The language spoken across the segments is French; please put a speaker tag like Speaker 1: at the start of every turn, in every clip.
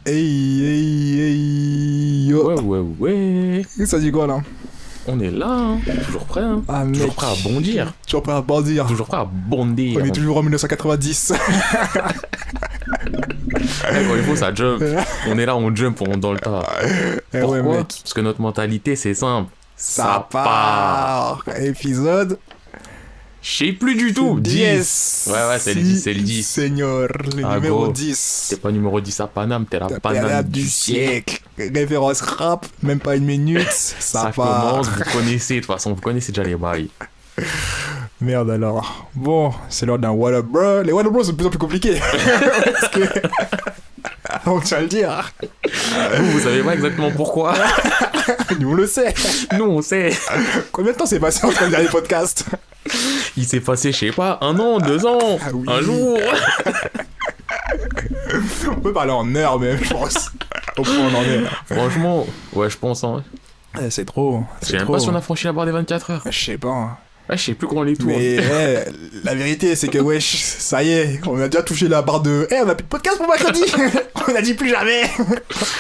Speaker 1: Hey, yo.
Speaker 2: Ouais.
Speaker 1: Ça dit quoi là?
Speaker 2: On est là, hein. Toujours prêt, hein.
Speaker 1: Ah, mec.
Speaker 2: Toujours prêt à bondir.
Speaker 1: Toujours prêt à bondir.
Speaker 2: Toujours prêt à bondir.
Speaker 1: On est toujours en 1990.
Speaker 2: Quand il faut, ça jump. On est là, on jump, on dans le tas.
Speaker 1: Eh
Speaker 2: Pourquoi?
Speaker 1: ouais, mec.
Speaker 2: Parce que notre mentalité, c'est simple.
Speaker 1: Ça part. Épisode.
Speaker 2: Je sais plus du tout. 10. Ouais, c'est le 10, c'est le 10.
Speaker 1: Seigneur, le
Speaker 2: Ah,
Speaker 1: numéro
Speaker 2: gros.
Speaker 1: 10.
Speaker 2: T'es pas numéro 10 à Paname, t'es la
Speaker 1: T'as
Speaker 2: Paname
Speaker 1: période
Speaker 2: du siècle.
Speaker 1: Référence rap, même pas une minute. Ça part.
Speaker 2: Commence, vous connaissez, de toute façon, vous connaissez déjà les bails.
Speaker 1: Merde alors. Bon, c'est l'heure d'un What Up Bro. Les What Up Bro c'est de plus en plus compliqué. Parce que. On tient à le dire.
Speaker 2: Vous savez pas exactement pourquoi.
Speaker 1: Nous on le sait.
Speaker 2: Nous, on sait.
Speaker 1: Combien de temps s'est passé entre le dernier podcast?
Speaker 2: Il s'est passé, je sais pas, 1 an, 2 ans,
Speaker 1: Ah oui.
Speaker 2: un jour.
Speaker 1: On peut parler en heures même, je pense. Au point où on en est.
Speaker 2: Franchement, ouais, je pense, hein.
Speaker 1: C'est trop.
Speaker 2: Je sais même pas si on a franchi la barre des 24 heures.
Speaker 1: Je sais pas. Hein.
Speaker 2: Ouais, je sais plus comment les tours.
Speaker 1: Mais la vérité, c'est que wesh, ça y est, on a déjà touché la barre de. On a plus de podcast pour mercredi. On a dit plus jamais.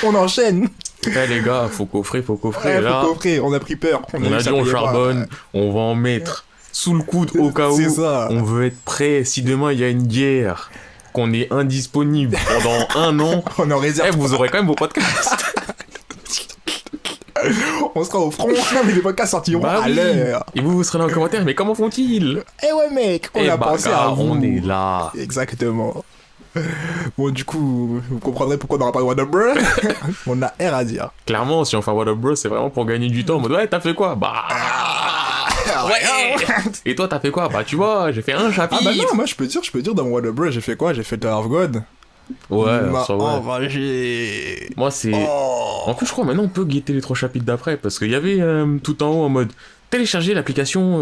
Speaker 1: On enchaîne.
Speaker 2: Eh les gars, faut coffrer,
Speaker 1: Faut
Speaker 2: là.
Speaker 1: coffrer, on a pris peur.
Speaker 2: On a dit on charbonne, on va en mettre sous le coude au cas où.
Speaker 1: C'est ça.
Speaker 2: On veut être prêt si demain il y a une guerre, qu'on est indisponible pendant 1 an.
Speaker 1: On est en réserve.
Speaker 2: Vous aurez quand même vos podcasts.
Speaker 1: On sera au front, mais les podcasts sortiront
Speaker 2: Bah
Speaker 1: à
Speaker 2: oui.
Speaker 1: l'heure.
Speaker 2: Et vous serez dans les commentaires, mais comment font-ils?
Speaker 1: Eh ouais, mec, on a pensé à vous.
Speaker 2: On est là.
Speaker 1: Exactement. Bon, du coup, vous comprendrez pourquoi on n'aura pas de What Up Bro. On a R à dire.
Speaker 2: Clairement, si on fait un What Up Bro, c'est vraiment pour gagner du temps. En mode, ouais, t'as fait quoi? Bah. Ouais. Et toi, t'as fait quoi? Bah, tu vois, j'ai fait un
Speaker 1: Ah
Speaker 2: chapitre.
Speaker 1: bah non, moi je peux dire dans What Up Bro, j'ai fait quoi? J'ai fait Tower of God.
Speaker 2: Ouais,
Speaker 1: m'a
Speaker 2: ça, ouais.
Speaker 1: enragé.
Speaker 2: Moi, c'est.
Speaker 1: Oh.
Speaker 2: En plus, je crois maintenant on peut guetter les 3 chapitres d'après parce qu'il y avait tout en haut en mode télécharger l'application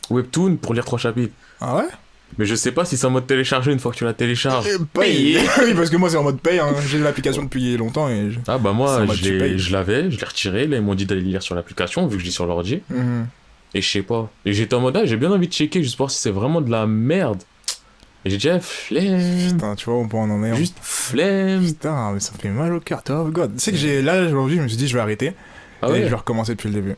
Speaker 2: Webtoon pour lire 3 chapitres.
Speaker 1: Ah ouais?
Speaker 2: Mais je sais pas si c'est en mode télécharger une fois que tu la télécharges.
Speaker 1: Paye. Oui, parce que moi c'est en mode paye, hein. J'ai l'application depuis longtemps et.
Speaker 2: Ah bah
Speaker 1: C'est
Speaker 2: moi,
Speaker 1: en mode tu payes.
Speaker 2: je l'avais, je l'ai retiré. Là, ils m'ont dit d'aller lire sur l'application vu que je lis sur l'ordi.
Speaker 1: Mhm.
Speaker 2: Et je sais pas. Et j'étais en mode, ah, j'ai bien envie de checker juste pour voir si c'est vraiment de la merde. Et j'ai dit, ah, flemme.
Speaker 1: Putain, tu vois, on peut en est.
Speaker 2: Juste flemme.
Speaker 1: Putain, mais ça me fait mal au cœur, Tower of God. Tu sais que là, aujourd'hui, je me suis dit, je vais arrêter.
Speaker 2: Ah
Speaker 1: Et
Speaker 2: ouais.
Speaker 1: je vais recommencer depuis le début.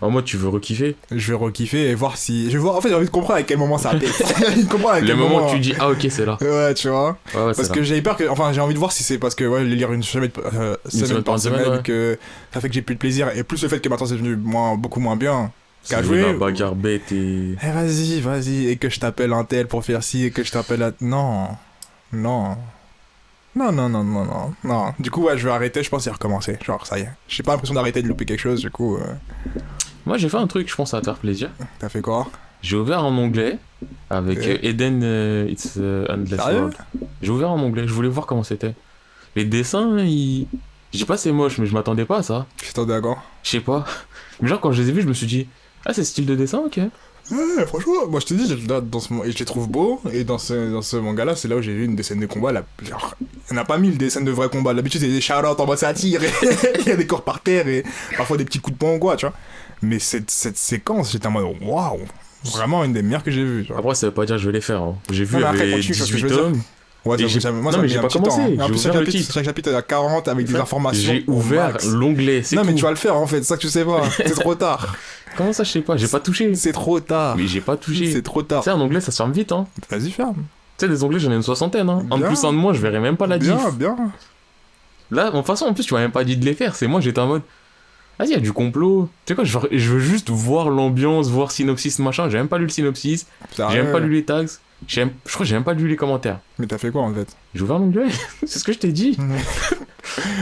Speaker 2: En mode, tu veux rekiffer.
Speaker 1: Je vais rekiffer et voir si. Je vais voir, en fait, j'ai envie de comprendre à quel moment ça pète. J'ai envie de comprendre à quel
Speaker 2: Le
Speaker 1: moment.
Speaker 2: moment où tu dis, ah ok, c'est là.
Speaker 1: Ouais, tu vois.
Speaker 2: Ouais,
Speaker 1: Parce
Speaker 2: c'est
Speaker 1: que
Speaker 2: là.
Speaker 1: j'ai peur que. Enfin, j'ai envie de voir si c'est parce que, ouais, lire une semaine par semaine,
Speaker 2: ouais.
Speaker 1: que ça fait que j'ai plus de plaisir. Et plus le fait que maintenant c'est devenu beaucoup moins bien.
Speaker 2: C'est
Speaker 1: qu'à
Speaker 2: de la
Speaker 1: jouer.
Speaker 2: bagarre bête et.
Speaker 1: Eh, vas-y. Et que je t'appelle un tel pour faire ci, et que je t'appelle un. Non. Non. Du coup, ouais, je vais arrêter, je pense, et recommencer. Genre, ça y est. J'ai pas l'impression d'arrêter de louper quelque chose, du coup.
Speaker 2: Moi, j'ai fait un truc, je pense, à te faire plaisir.
Speaker 1: T'as fait quoi?
Speaker 2: J'ai ouvert un onglet avec
Speaker 1: Ok.
Speaker 2: Eden It's Endless
Speaker 1: Sérieux?
Speaker 2: World. J'ai ouvert un onglet, je voulais voir comment c'était. Les dessins, ils. Je dis pas c'est moche, mais je m'attendais pas à ça.
Speaker 1: Je t'attendais à quand?
Speaker 2: Je sais pas. Mais genre, quand je les ai vus, je me suis dit, ah, c'est ce style de dessin, ok.
Speaker 1: Ouais, franchement, moi je te dis, je les trouve beaux, et dans ce manga-là, c'est là où j'ai vu une des scènes de combat, genre, il n'y en a pas 1000 des scènes de vrais combats, d'habitude c'est des shout-outs en mode ça tire, et il y a des corps par terre, et parfois des petits coups de poing ou quoi, tu vois. Mais cette séquence, j'étais en mode, waouh, vraiment une des meilleures que j'ai vues, genre.
Speaker 2: Après, ça veut pas dire que je vais les faire. Hein. J'ai vu,
Speaker 1: Non,
Speaker 2: il y
Speaker 1: mais après,
Speaker 2: avait
Speaker 1: continue, parce que je
Speaker 2: 18
Speaker 1: veux dire.
Speaker 2: tomes.
Speaker 1: Ouais,
Speaker 2: Et j'ai-
Speaker 1: moi,
Speaker 2: non,
Speaker 1: ça
Speaker 2: mais
Speaker 1: me
Speaker 2: j'ai
Speaker 1: met un
Speaker 2: pas
Speaker 1: petit temps,
Speaker 2: commencé,
Speaker 1: hein.
Speaker 2: j'ai
Speaker 1: En plus,
Speaker 2: ouvert le titre.
Speaker 1: chaque chapitre, il y a 40 avec des informations.
Speaker 2: J'ai
Speaker 1: au
Speaker 2: ouvert
Speaker 1: max.
Speaker 2: l'onglet, c'est
Speaker 1: Non, mais
Speaker 2: tout.
Speaker 1: tu vas le faire en fait, c'est ça que tu sais pas, c'est trop tard.
Speaker 2: Comment ça, je sais pas, j'ai pas touché.
Speaker 1: C'est trop tard.
Speaker 2: Mais j'ai pas touché.
Speaker 1: C'est trop tard.
Speaker 2: Tu sais, un onglet, ça se ferme vite, hein.
Speaker 1: Vas-y, ferme.
Speaker 2: Tu sais, des onglets, j'en ai une 60aine, hein. Un de
Speaker 1: Bien.
Speaker 2: plus, un de moins, je verrai même pas la diff.
Speaker 1: Bien.
Speaker 2: Là, de toute façon, en plus, tu m'as même pas dit de les faire. C'est moi, j'étais en mode. Vas-y, il y a du complot. Tu sais quoi, je veux juste voir l'ambiance, voir synopsis, machin. J'ai même pas lu le synopsis. J'ai même pas lu les tags. Je crois que j'ai même pas lu les commentaires.
Speaker 1: Mais t'as fait quoi en fait?
Speaker 2: J'ai ouvert l'onglet. C'est ce que je t'ai dit.
Speaker 1: Je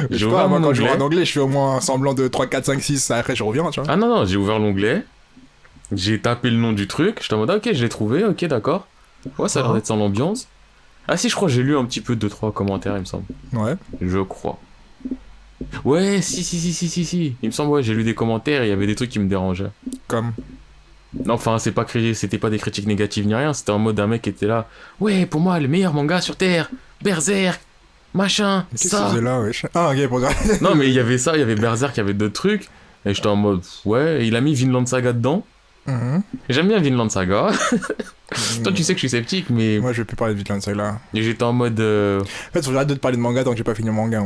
Speaker 2: J'ai
Speaker 1: sais pas,
Speaker 2: ouvert
Speaker 1: moi
Speaker 2: mon
Speaker 1: quand je
Speaker 2: onglet.
Speaker 1: vois en anglais, je fais au moins un semblant de 3, 4, 5, 6, après je reviens, tu vois.
Speaker 2: Ah non, j'ai ouvert l'onglet. J'ai tapé le nom du truc. J'étais en mode, ah, ok, je l'ai trouvé, ok, d'accord. Ouais, ça a l'air d'être sans l'ambiance. Ah si, je crois que j'ai lu un petit peu 2-3 commentaires, il me semble.
Speaker 1: Ouais.
Speaker 2: Je crois. Ouais, si. Il me semble, ouais, j'ai lu des commentaires et il y avait des trucs qui me dérangeaient.
Speaker 1: Comme.
Speaker 2: Non, enfin, c'était pas des critiques négatives ni rien, c'était en mode un mec qui était là. Ouais, pour moi, le meilleur manga sur Terre, Berserk, machin,
Speaker 1: Qu'est-ce que
Speaker 2: ça.
Speaker 1: c'est là, wesh? Ah, ok, pour dire.
Speaker 2: Non, mais il y avait ça, il y avait Berserk, il y avait d'autres trucs. Et j'étais en mode, ouais, et il a mis Vinland Saga dedans. J'aime bien Vinland Saga. Toi, tu sais que je suis sceptique, mais.
Speaker 1: Moi, je vais plus parler de Vinland Saga.
Speaker 2: Et j'étais en mode.
Speaker 1: En fait, faut que j'arrête de te parler de manga tant que j'ai pas fini le manga.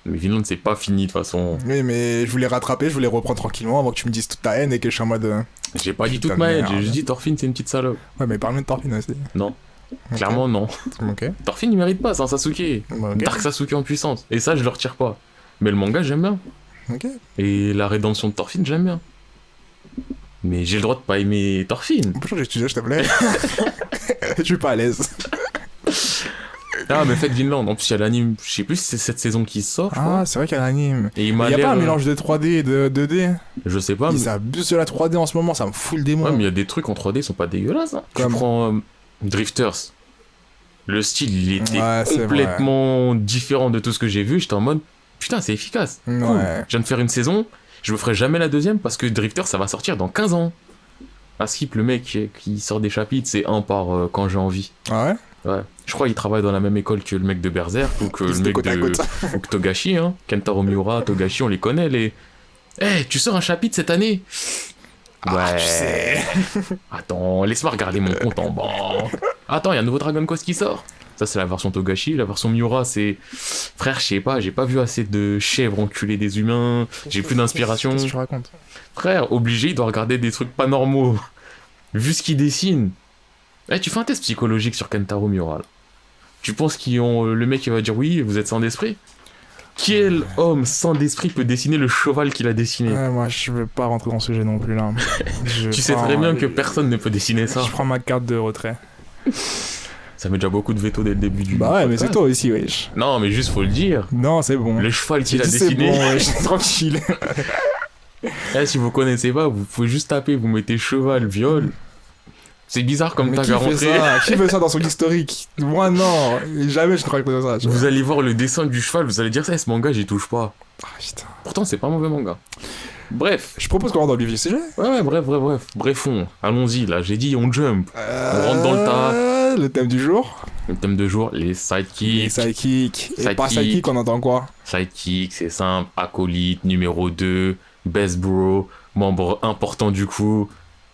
Speaker 2: Mais Vinland, c'est pas fini de toute façon.
Speaker 1: Oui, mais je voulais rattraper, je voulais reprendre tranquillement avant que tu me dises toute ta haine et que je suis en mode.
Speaker 2: J'ai pas dit toute ma haine, j'ai juste dit Thorfinn, c'est une petite salope.
Speaker 1: Ouais, mais parle-moi de Thorfinn aussi.
Speaker 2: Non. Clairement, non.
Speaker 1: Ok.
Speaker 2: Thorfinn, il mérite pas, c'est un Sasuke.
Speaker 1: Ok.
Speaker 2: Dark Sasuke en puissance. Et ça, je le retire pas. Mais le manga, j'aime bien.
Speaker 1: Ok.
Speaker 2: Et la rédemption de Thorfinn, j'aime bien. Mais j'ai le droit de pas aimer Thorfinn.
Speaker 1: On peut changer de sujet, s'il te plaît. Je suis pas à l'aise.
Speaker 2: Ah, mais faites Vinland. En plus, il y a l'anime, je sais plus si c'est cette saison qui sort.
Speaker 1: Ah, c'est vrai qu'il y a l'anime.
Speaker 2: Et il
Speaker 1: y a pas un mélange de 3D et de 2D.
Speaker 2: Je sais pas.
Speaker 1: Ils abusent de la 3D en ce moment, ça me fout le démon.
Speaker 2: Ouais, mais il y a des trucs en 3D, ils sont pas dégueulasses. Hein. Tu prends Drifters. Le style, il était complètement différent de tout ce que j'ai vu. J'étais en mode, putain, c'est efficace.
Speaker 1: Ouais.
Speaker 2: Cool. Je viens de faire une saison. Je me ferai jamais la deuxième parce que Drifter, ça va sortir dans 15 ans. À Skip, le mec qui sort des chapitres, c'est un par quand j'ai envie.
Speaker 1: Ah ouais?
Speaker 2: Ouais. Je crois qu'il travaille dans la même école que le mec de Berserk ou que le mec de ou que Togashi. Hein. Kentaro Miura, Togashi, on les connaît. Les... Eh, tu sors un chapitre cette année? Ouais.
Speaker 1: Je sais.
Speaker 2: Attends, laisse-moi regarder mon compte en banque. Attends, il y a un nouveau Dragon Quest qui sort. Ça, c'est la version Togashi. La version Miura, c'est... Frère, je sais pas, j'ai pas vu assez de chèvres enculer des humains. J'ai plus d'inspiration.
Speaker 1: Qu'est-ce que tu racontes?
Speaker 2: Frère, obligé, il doit regarder des trucs pas normaux. Vu ce qu'il dessine. Eh, tu fais un test psychologique sur Kentaro Miura, là. Tu penses qu'ils ont... le mec, il va dire oui, vous êtes sans d'esprit? Quel homme sans d'esprit peut dessiner le cheval qu'il a dessiné?
Speaker 1: Ouais, moi, je veux pas rentrer dans ce sujet non plus, là.
Speaker 2: Tu sais très bien que personne ne peut dessiner ça.
Speaker 1: Je prends ma carte de retrait.
Speaker 2: Ça met déjà beaucoup de veto dès le début du
Speaker 1: Bah ouais,
Speaker 2: podcast.
Speaker 1: mais c'est toi aussi, wesh.
Speaker 2: Non, mais juste faut le dire.
Speaker 1: Non, c'est bon.
Speaker 2: Le cheval qu'il a
Speaker 1: C'est
Speaker 2: dessiné.
Speaker 1: bon, wesh, tranquille.
Speaker 2: Eh, si vous connaissez pas, vous pouvez juste taper, vous mettez cheval, viol. C'est bizarre comme tag à rentrer.
Speaker 1: Qui fait ça dans son historique? Moi, non. Jamais je ne crois que ça.
Speaker 2: Vous allez voir le dessin du cheval, vous allez dire ça, ce manga, j'y touche pas.
Speaker 1: Ah, putain.
Speaker 2: Pourtant, c'est pas un mauvais manga. Bref.
Speaker 1: Je propose qu'on rentre dans le vif du sujet.
Speaker 2: Ouais, bref. Brefons, allons-y, là. J'ai dit, on jump. On rentre dans le tas.
Speaker 1: Le thème du jour.
Speaker 2: Le thème de jour, les sidekicks.
Speaker 1: Les sidekicks. Et par sidekick, on entend quoi?
Speaker 2: Sidekick, c'est simple. Acolyte, numéro 2. Best bro. Membre important du coup.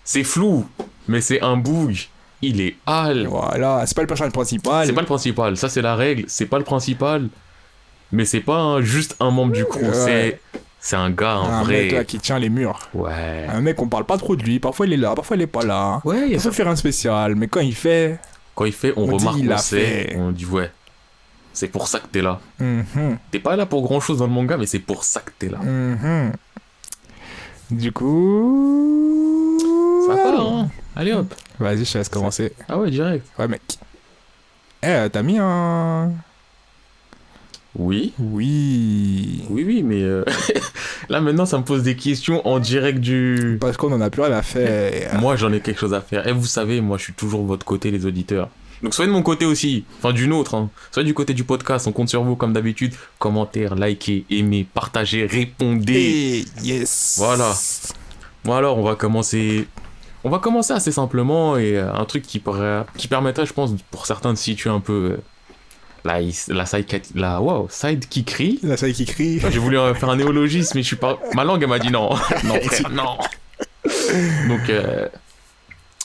Speaker 2: C'est flou, mais c'est un boug. Il est hal.
Speaker 1: Voilà, c'est pas le personnage principal.
Speaker 2: C'est pas le principal, ça c'est la règle. C'est pas le principal. Mais c'est pas juste un membre du crew. Ouais. C'est un gars, un vrai.
Speaker 1: Un mec là qui tient les murs.
Speaker 2: Ouais.
Speaker 1: Un mec, on parle pas trop de lui. Parfois il est là, parfois il est pas là.
Speaker 2: Ouais,
Speaker 1: il faut faire un spécial. Mais quand il fait.
Speaker 2: Quand il fait, on remarque, on sait. On dit ouais. C'est pour ça que t'es là. T'es pas là pour grand chose dans le manga, mais c'est pour ça que t'es là.
Speaker 1: Du coup.
Speaker 2: Ça va, hein. Allez hop.
Speaker 1: Vas-y, je te laisse commencer.
Speaker 2: Ah ouais, direct.
Speaker 1: Ouais, mec. Eh, t'as mis un...
Speaker 2: Oui.
Speaker 1: Oui,
Speaker 2: mais là maintenant ça me pose des questions en direct du...
Speaker 1: Parce qu'on en a plus rien à faire.
Speaker 2: Moi j'en ai quelque chose à faire. Et vous savez, moi je suis toujours de votre côté, les auditeurs. Donc soyez de mon côté aussi, enfin du nôtre, hein. Soyez du côté du podcast, on compte sur vous comme d'habitude. Commentaires, likez, aimez, partagez, répondez.
Speaker 1: Hey, yes.
Speaker 2: Voilà. Bon alors on va commencer assez simplement et un truc qui permettrait, je pense, pour certains de situer un peu la sidekickerie.
Speaker 1: La sidekickerie.
Speaker 2: J'ai voulu faire un néologisme, mais je suis pas... Ma langue elle m'a dit non. Non frère, non. Donc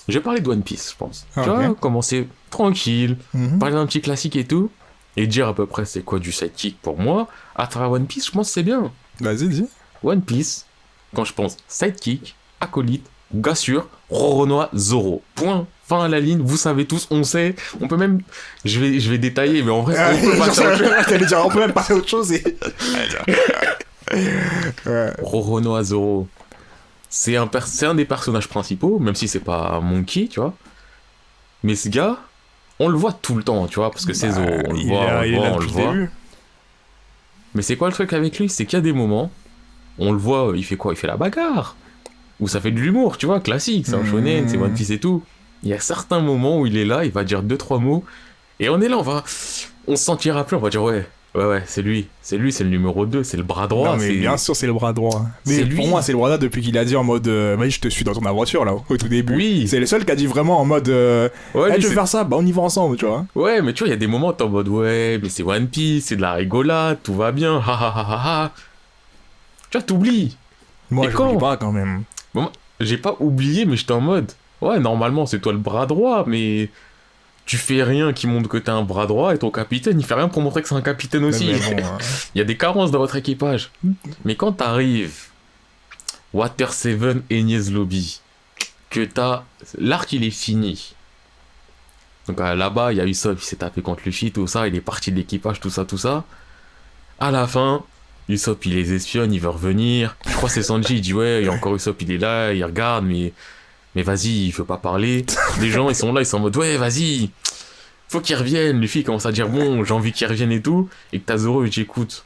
Speaker 2: je vais parler de One Piece, je pense. Okay. Tu vois, commencer tranquille, parler d'un petit classique et tout, et dire à peu près c'est quoi du sidekick pour moi. À travers One Piece, je pense que c'est bien.
Speaker 1: Vas-y, dis.
Speaker 2: One Piece, quand je pense sidekick, acolyte, gars sûr, Roronoa, Zoro. Point. Fin à la ligne, vous savez tous, on sait. On peut même... Je vais détailler, mais en vrai, on peut passer à autre chose.
Speaker 1: On peut même passer à autre chose et...
Speaker 2: Roronoa, Zoro. C'est un des personnages principaux, même si c'est pas Monkey, tu vois. Mais ce gars, on le voit tout le temps, tu vois, parce que c'est Zoro. On le voit. Mais c'est quoi le truc avec lui? C'est qu'il y a des moments, on le voit, il fait quoi? Il fait la bagarre. Ou ça fait de l'humour, tu vois, classique, c'est un shonen, c'est One Piece et tout. Il y a certains moments où il est là, il va dire 2-3 mots, et on est là, on se sentira plus, on va dire ouais, c'est lui, c'est le numéro 2, c'est le bras droit.
Speaker 1: Non, mais bien sûr, c'est le bras droit. Mais pour moi, c'est le bras droit depuis qu'il a dit en mode vas-y, je te suis dans ton aventure là, au tout début.
Speaker 2: Oui.
Speaker 1: C'est le seul qui a dit vraiment en mode tu veux faire ça? Bah, on y va ensemble, tu vois.
Speaker 2: Ouais, mais tu vois, il y a des moments où t'es en mode ouais, mais c'est One Piece, c'est de la rigolade, tout va bien, ha ha ha ha ha. Tu vois, t'oublies.
Speaker 1: Moi, je n'oublie pas quand même.
Speaker 2: Bon, j'ai pas oublié, mais j'étais en mode, ouais, normalement, c'est toi le bras droit, mais tu fais rien qui montre que t'es un bras droit, et ton capitaine, il fait rien pour montrer que c'est un capitaine aussi.
Speaker 1: Mais bon,
Speaker 2: Il y a des carences dans votre équipage. Mais quand t'arrives, Water 7, Agnès Lobby, que t'as... L'arc, il est fini. Donc là-bas, il y a Usopp, il s'est tapé contre Luffy, tout ça, il est parti de l'équipage, tout ça, tout ça. À la fin, Usopp, il les espionne, il veut revenir. Je crois que c'est Sanji, il dit ouais, il y a encore Usopp, il est là, il regarde, mais vas-y, il veut pas parler. Les gens, ils sont là, ils sont en mode ouais, vas-y, faut qu'il revienne. Luffy commence à dire bon, j'ai envie qu'il revienne et tout. Et que t'as Zoro, il dit écoute,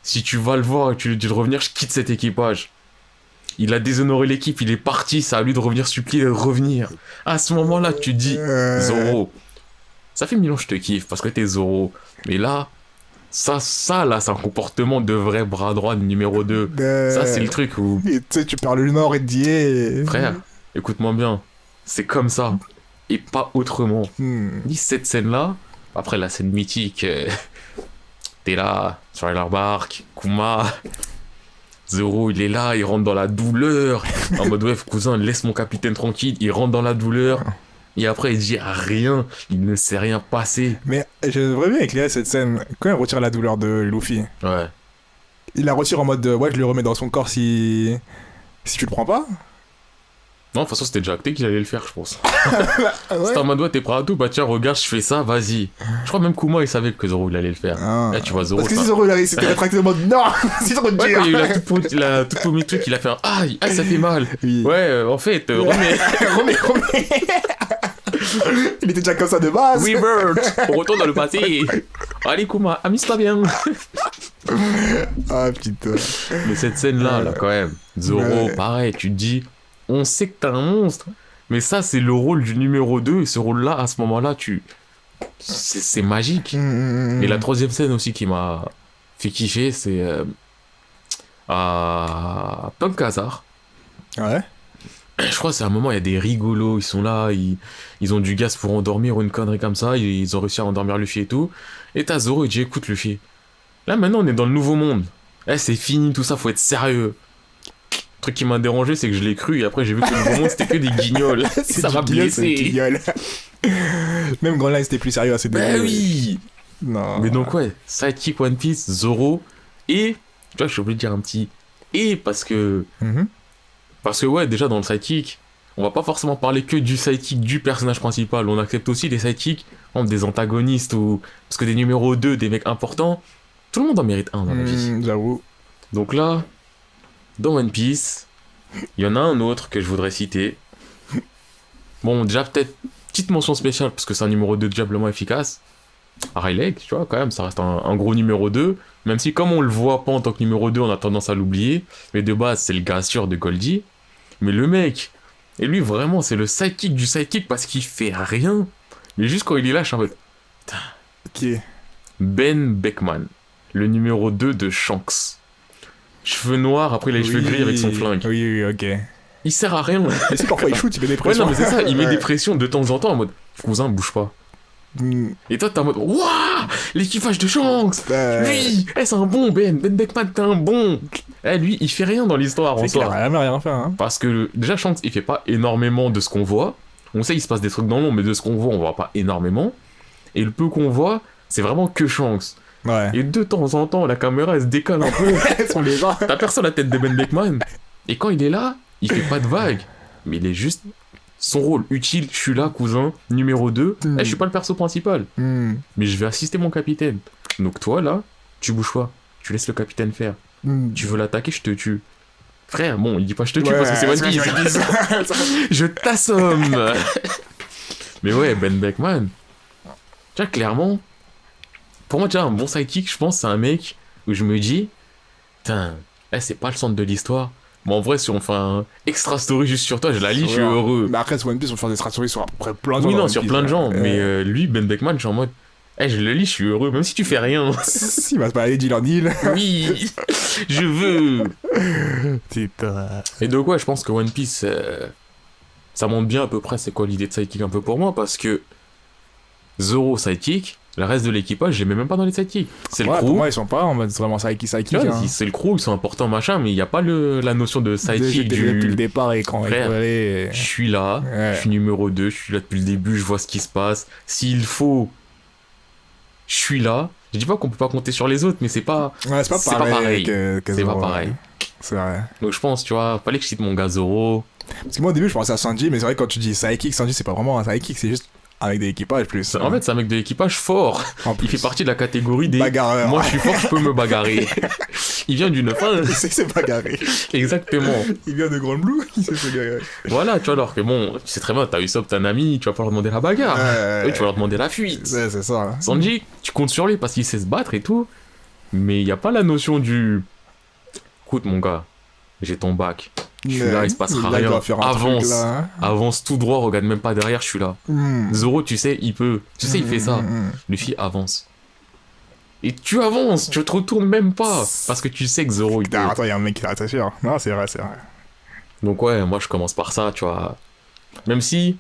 Speaker 2: si tu vas le voir et que tu lui dis de revenir, je quitte cet équipage. Il a déshonoré l'équipe, il est parti, c'est à lui de revenir supplier de revenir. À ce moment-là, tu dis Zoro, ça fait 1000 ans que je te kiffe parce que t'es Zoro. Mais là, ça là, c'est un comportement de vrai bras droit de numéro 2. Ça, c'est le truc où...
Speaker 1: Tu sais, tu perds le nord et te dis...
Speaker 2: Frère, écoute-moi bien, c'est comme ça, et pas autrement. Ni cette scène-là, après la scène mythique, t'es là, sur leur barque, Kuma... Zoro, il est là, il rentre dans la douleur. En mode, ouais, cousin, laisse mon capitaine tranquille. Il rentre dans la douleur. Et après, il dit rien. Il ne s'est rien passé.
Speaker 1: Mais j'aimerais bien éclairer cette scène. Quand il retire la douleur de Luffy,
Speaker 2: ouais.
Speaker 1: Il la retire en mode, ouais, je le remets dans son corps si tu le prends pas.
Speaker 2: Non, de toute façon, c'était déjà acté qu'il allait le faire, je pense.
Speaker 1: Ouais.
Speaker 2: C'était en mode, ouais, t'es prêt à tout, bah tiens, regarde, je fais ça, vas-y. Je crois même Kuma, il savait que Zoro, il allait le faire. Là, tu vois Zoro.
Speaker 1: Parce que si Zoro, il s'était rétracté en mode, non, c'est trop dur.
Speaker 2: Ouais, quand il y a eu la toute première truc, il a fait un aïe, ça fait mal.
Speaker 1: Oui.
Speaker 2: Ouais, en fait, remets.
Speaker 1: Il était déjà comme ça de base.
Speaker 2: Rebirth, on retourne dans le passé. Allez, Kuma, amuse-toi bien.
Speaker 1: Ah, putain.
Speaker 2: Mais cette scène-là, là, quand même, Zoro, pareil, tu te dis, on sait que t'es un monstre, mais ça, c'est le rôle du numéro 2, et ce rôle-là, à ce moment-là, c'est magique. Et la troisième scène aussi qui m'a fait kiffer, c'est à Punk Hazard.
Speaker 1: Ouais.
Speaker 2: Je crois que c'est un moment, il y a des rigolos, ils sont là, ils ont du gaz pour endormir ou une connerie comme ça, ils ont réussi à endormir Luffy et tout. Et t'as Zoro, il dit, écoute Luffy, là maintenant on est dans le nouveau monde. C'est fini tout ça, faut être sérieux. Le truc qui m'a dérangé, c'est que je l'ai cru et après j'ai vu que le nouveau monde c'était que des guignols. Ça m'a blessé.
Speaker 1: Même Grand Line c'était plus sérieux à ces deux.
Speaker 2: Ben oui.
Speaker 1: Non.
Speaker 2: Mais donc ouais, Sidekick One Piece, Zoro, et, tu vois, je suis obligé de dire un petit et parce que... Parce que ouais, déjà dans le sidekick, on va pas forcément parler que du sidekick du personnage principal, on accepte aussi les sidekicks, des antagonistes ou... Parce que des numéros 2, des mecs importants, tout le monde en mérite un dans la vie.
Speaker 1: J'avoue.
Speaker 2: Donc là, dans One Piece, il y en a un autre que je voudrais citer. Bon, déjà peut-être petite mention spéciale parce que c'est un numéro 2 diablement efficace. Rayleigh, tu vois, quand même, ça reste un gros numéro 2. Même si, comme on le voit pas en tant que numéro 2, on a tendance à l'oublier. Mais de base, c'est le gars sûr de Goldie. Mais le mec, et lui, vraiment, c'est le sidekick du sidekick parce qu'il fait rien. Mais juste quand il est là, je suis en mode...
Speaker 1: Qui est
Speaker 2: Ben Beckman, le numéro 2 de Shanks. Cheveux noirs, après il a les cheveux gris avec son flingue.
Speaker 1: Oui, ok.
Speaker 2: Il sert à rien.
Speaker 1: Mais si parfois il shoot, il met des pressions.
Speaker 2: Ouais, non, mais c'est ça, il met des pressions de temps en temps en mode cousin, bouge pas. Et toi, t'es en mode waouh, l'équipage de Shanks. Lui, c'est un bon Ben Beckman, t'es un bon. Lui, il fait rien dans l'histoire en soi.
Speaker 1: Il a rien fait, hein.
Speaker 2: Parce que déjà, Shanks, il fait pas énormément de ce qu'on voit. On sait, il se passe des trucs dans l'ombre, mais de ce qu'on voit, on voit pas énormément. Et le peu qu'on voit, c'est vraiment que Shanks.
Speaker 1: Ouais.
Speaker 2: Et de temps en temps, la caméra, elle se décale un peu. T'aperçois la tête de Ben Beckman. Et quand il est là, il fait pas de vague. Mais il est juste son rôle utile. Je suis là, cousin, numéro 2. Je suis pas le perso principal. Mais je vais assister mon capitaine. Donc toi, là, tu bouges pas. Tu laisses le capitaine faire. Tu veux l'attaquer, je te tue. Frère, bon, il dit pas je te tue parce que c'est One Piece. Je t'assomme. Mais ouais, Ben Beckman. Tu vois, clairement, pour moi, tu vois, un bon sidekick, je pense, c'est un mec où je me dis, putain, c'est pas le centre de l'histoire. Mais en vrai, si on fait un extra story juste sur toi, je la lis, je suis heureux.
Speaker 1: Mais après, sur One Piece, on fait des extra stories sur après plein de gens.
Speaker 2: Oui, non, sur plein de gens. Mais lui, Ben Beckman, je suis en mode, je le lis, je suis heureux, même si tu fais rien.
Speaker 1: Si, il va se balader deal en deal.
Speaker 2: Oui, je veux.
Speaker 1: Putain.
Speaker 2: Et donc, ouais, je pense que One Piece, ça montre bien à peu près c'est quoi l'idée de sidekick un peu pour moi, parce que Zoro sidekick, Le reste de l'équipage, je les mets même pas dans les sidekicks. C'est le
Speaker 1: Ouais,
Speaker 2: crew.
Speaker 1: pour moi, ils sont pas en mode vraiment sidekick.
Speaker 2: Tu vois,
Speaker 1: Hein.
Speaker 2: c'est le crew, ils sont importants, machin, mais il n'y a pas la notion de sidekick
Speaker 1: Depuis le départ, et quand
Speaker 2: Frère,
Speaker 1: et...
Speaker 2: je suis là,
Speaker 1: Ouais.
Speaker 2: je suis numéro 2, je suis là depuis le début, je vois ce qui se passe. S'il faut, je suis là. Je dis pas qu'on peut pas compter sur les autres, mais c'est pas
Speaker 1: Ouais, c'est pas pareil. Que
Speaker 2: c'est pas
Speaker 1: Zoro,
Speaker 2: pareil.
Speaker 1: C'est vrai.
Speaker 2: Donc je pense, tu vois, fallait que je cite mon gars Zoro.
Speaker 1: Parce que moi, au début, je pensais à Sanji, mais c'est vrai que quand tu dis sidekick, Sanji, c'est pas vraiment un sidekick, c'est juste avec des équipages plus.
Speaker 2: En fait, c'est un mec de l'équipage fort.
Speaker 1: En plus.
Speaker 2: Il fait partie de la catégorie des...
Speaker 1: Bagarreur.
Speaker 2: Moi, je suis fort, je peux me bagarrer. Il vient d'une fin.
Speaker 1: C'est bagarré.
Speaker 2: Exactement.
Speaker 1: Il vient de Grand Blue, il sait se bagarrer.
Speaker 2: Voilà, tu vois, alors que bon, tu sais très bien, t'as Usopp, t'as un ami, tu vas pas leur demander la bagarre. Eux, tu vas leur demander la fuite.
Speaker 1: C'est ça.
Speaker 2: Sanji, tu comptes sur lui parce qu'il sait se battre et tout, mais il n'y a pas la notion du... Écoute, mon gars, j'ai ton bac. Je suis là, il se passera
Speaker 1: là, il
Speaker 2: rien.
Speaker 1: doit faire un
Speaker 2: Avance.
Speaker 1: truc, là, hein.
Speaker 2: Avance tout droit, regarde même pas derrière, je suis là. Zoro, tu sais, il peut. Tu sais, il fait ça. Luffy avance. Et tu avances, tu te retournes même pas. Parce que tu sais que Zoro, il peut.
Speaker 1: Attends, il y a un mec qui l'a sûr. Non, c'est vrai.
Speaker 2: Donc ouais, moi je commence par ça, tu vois. Même si,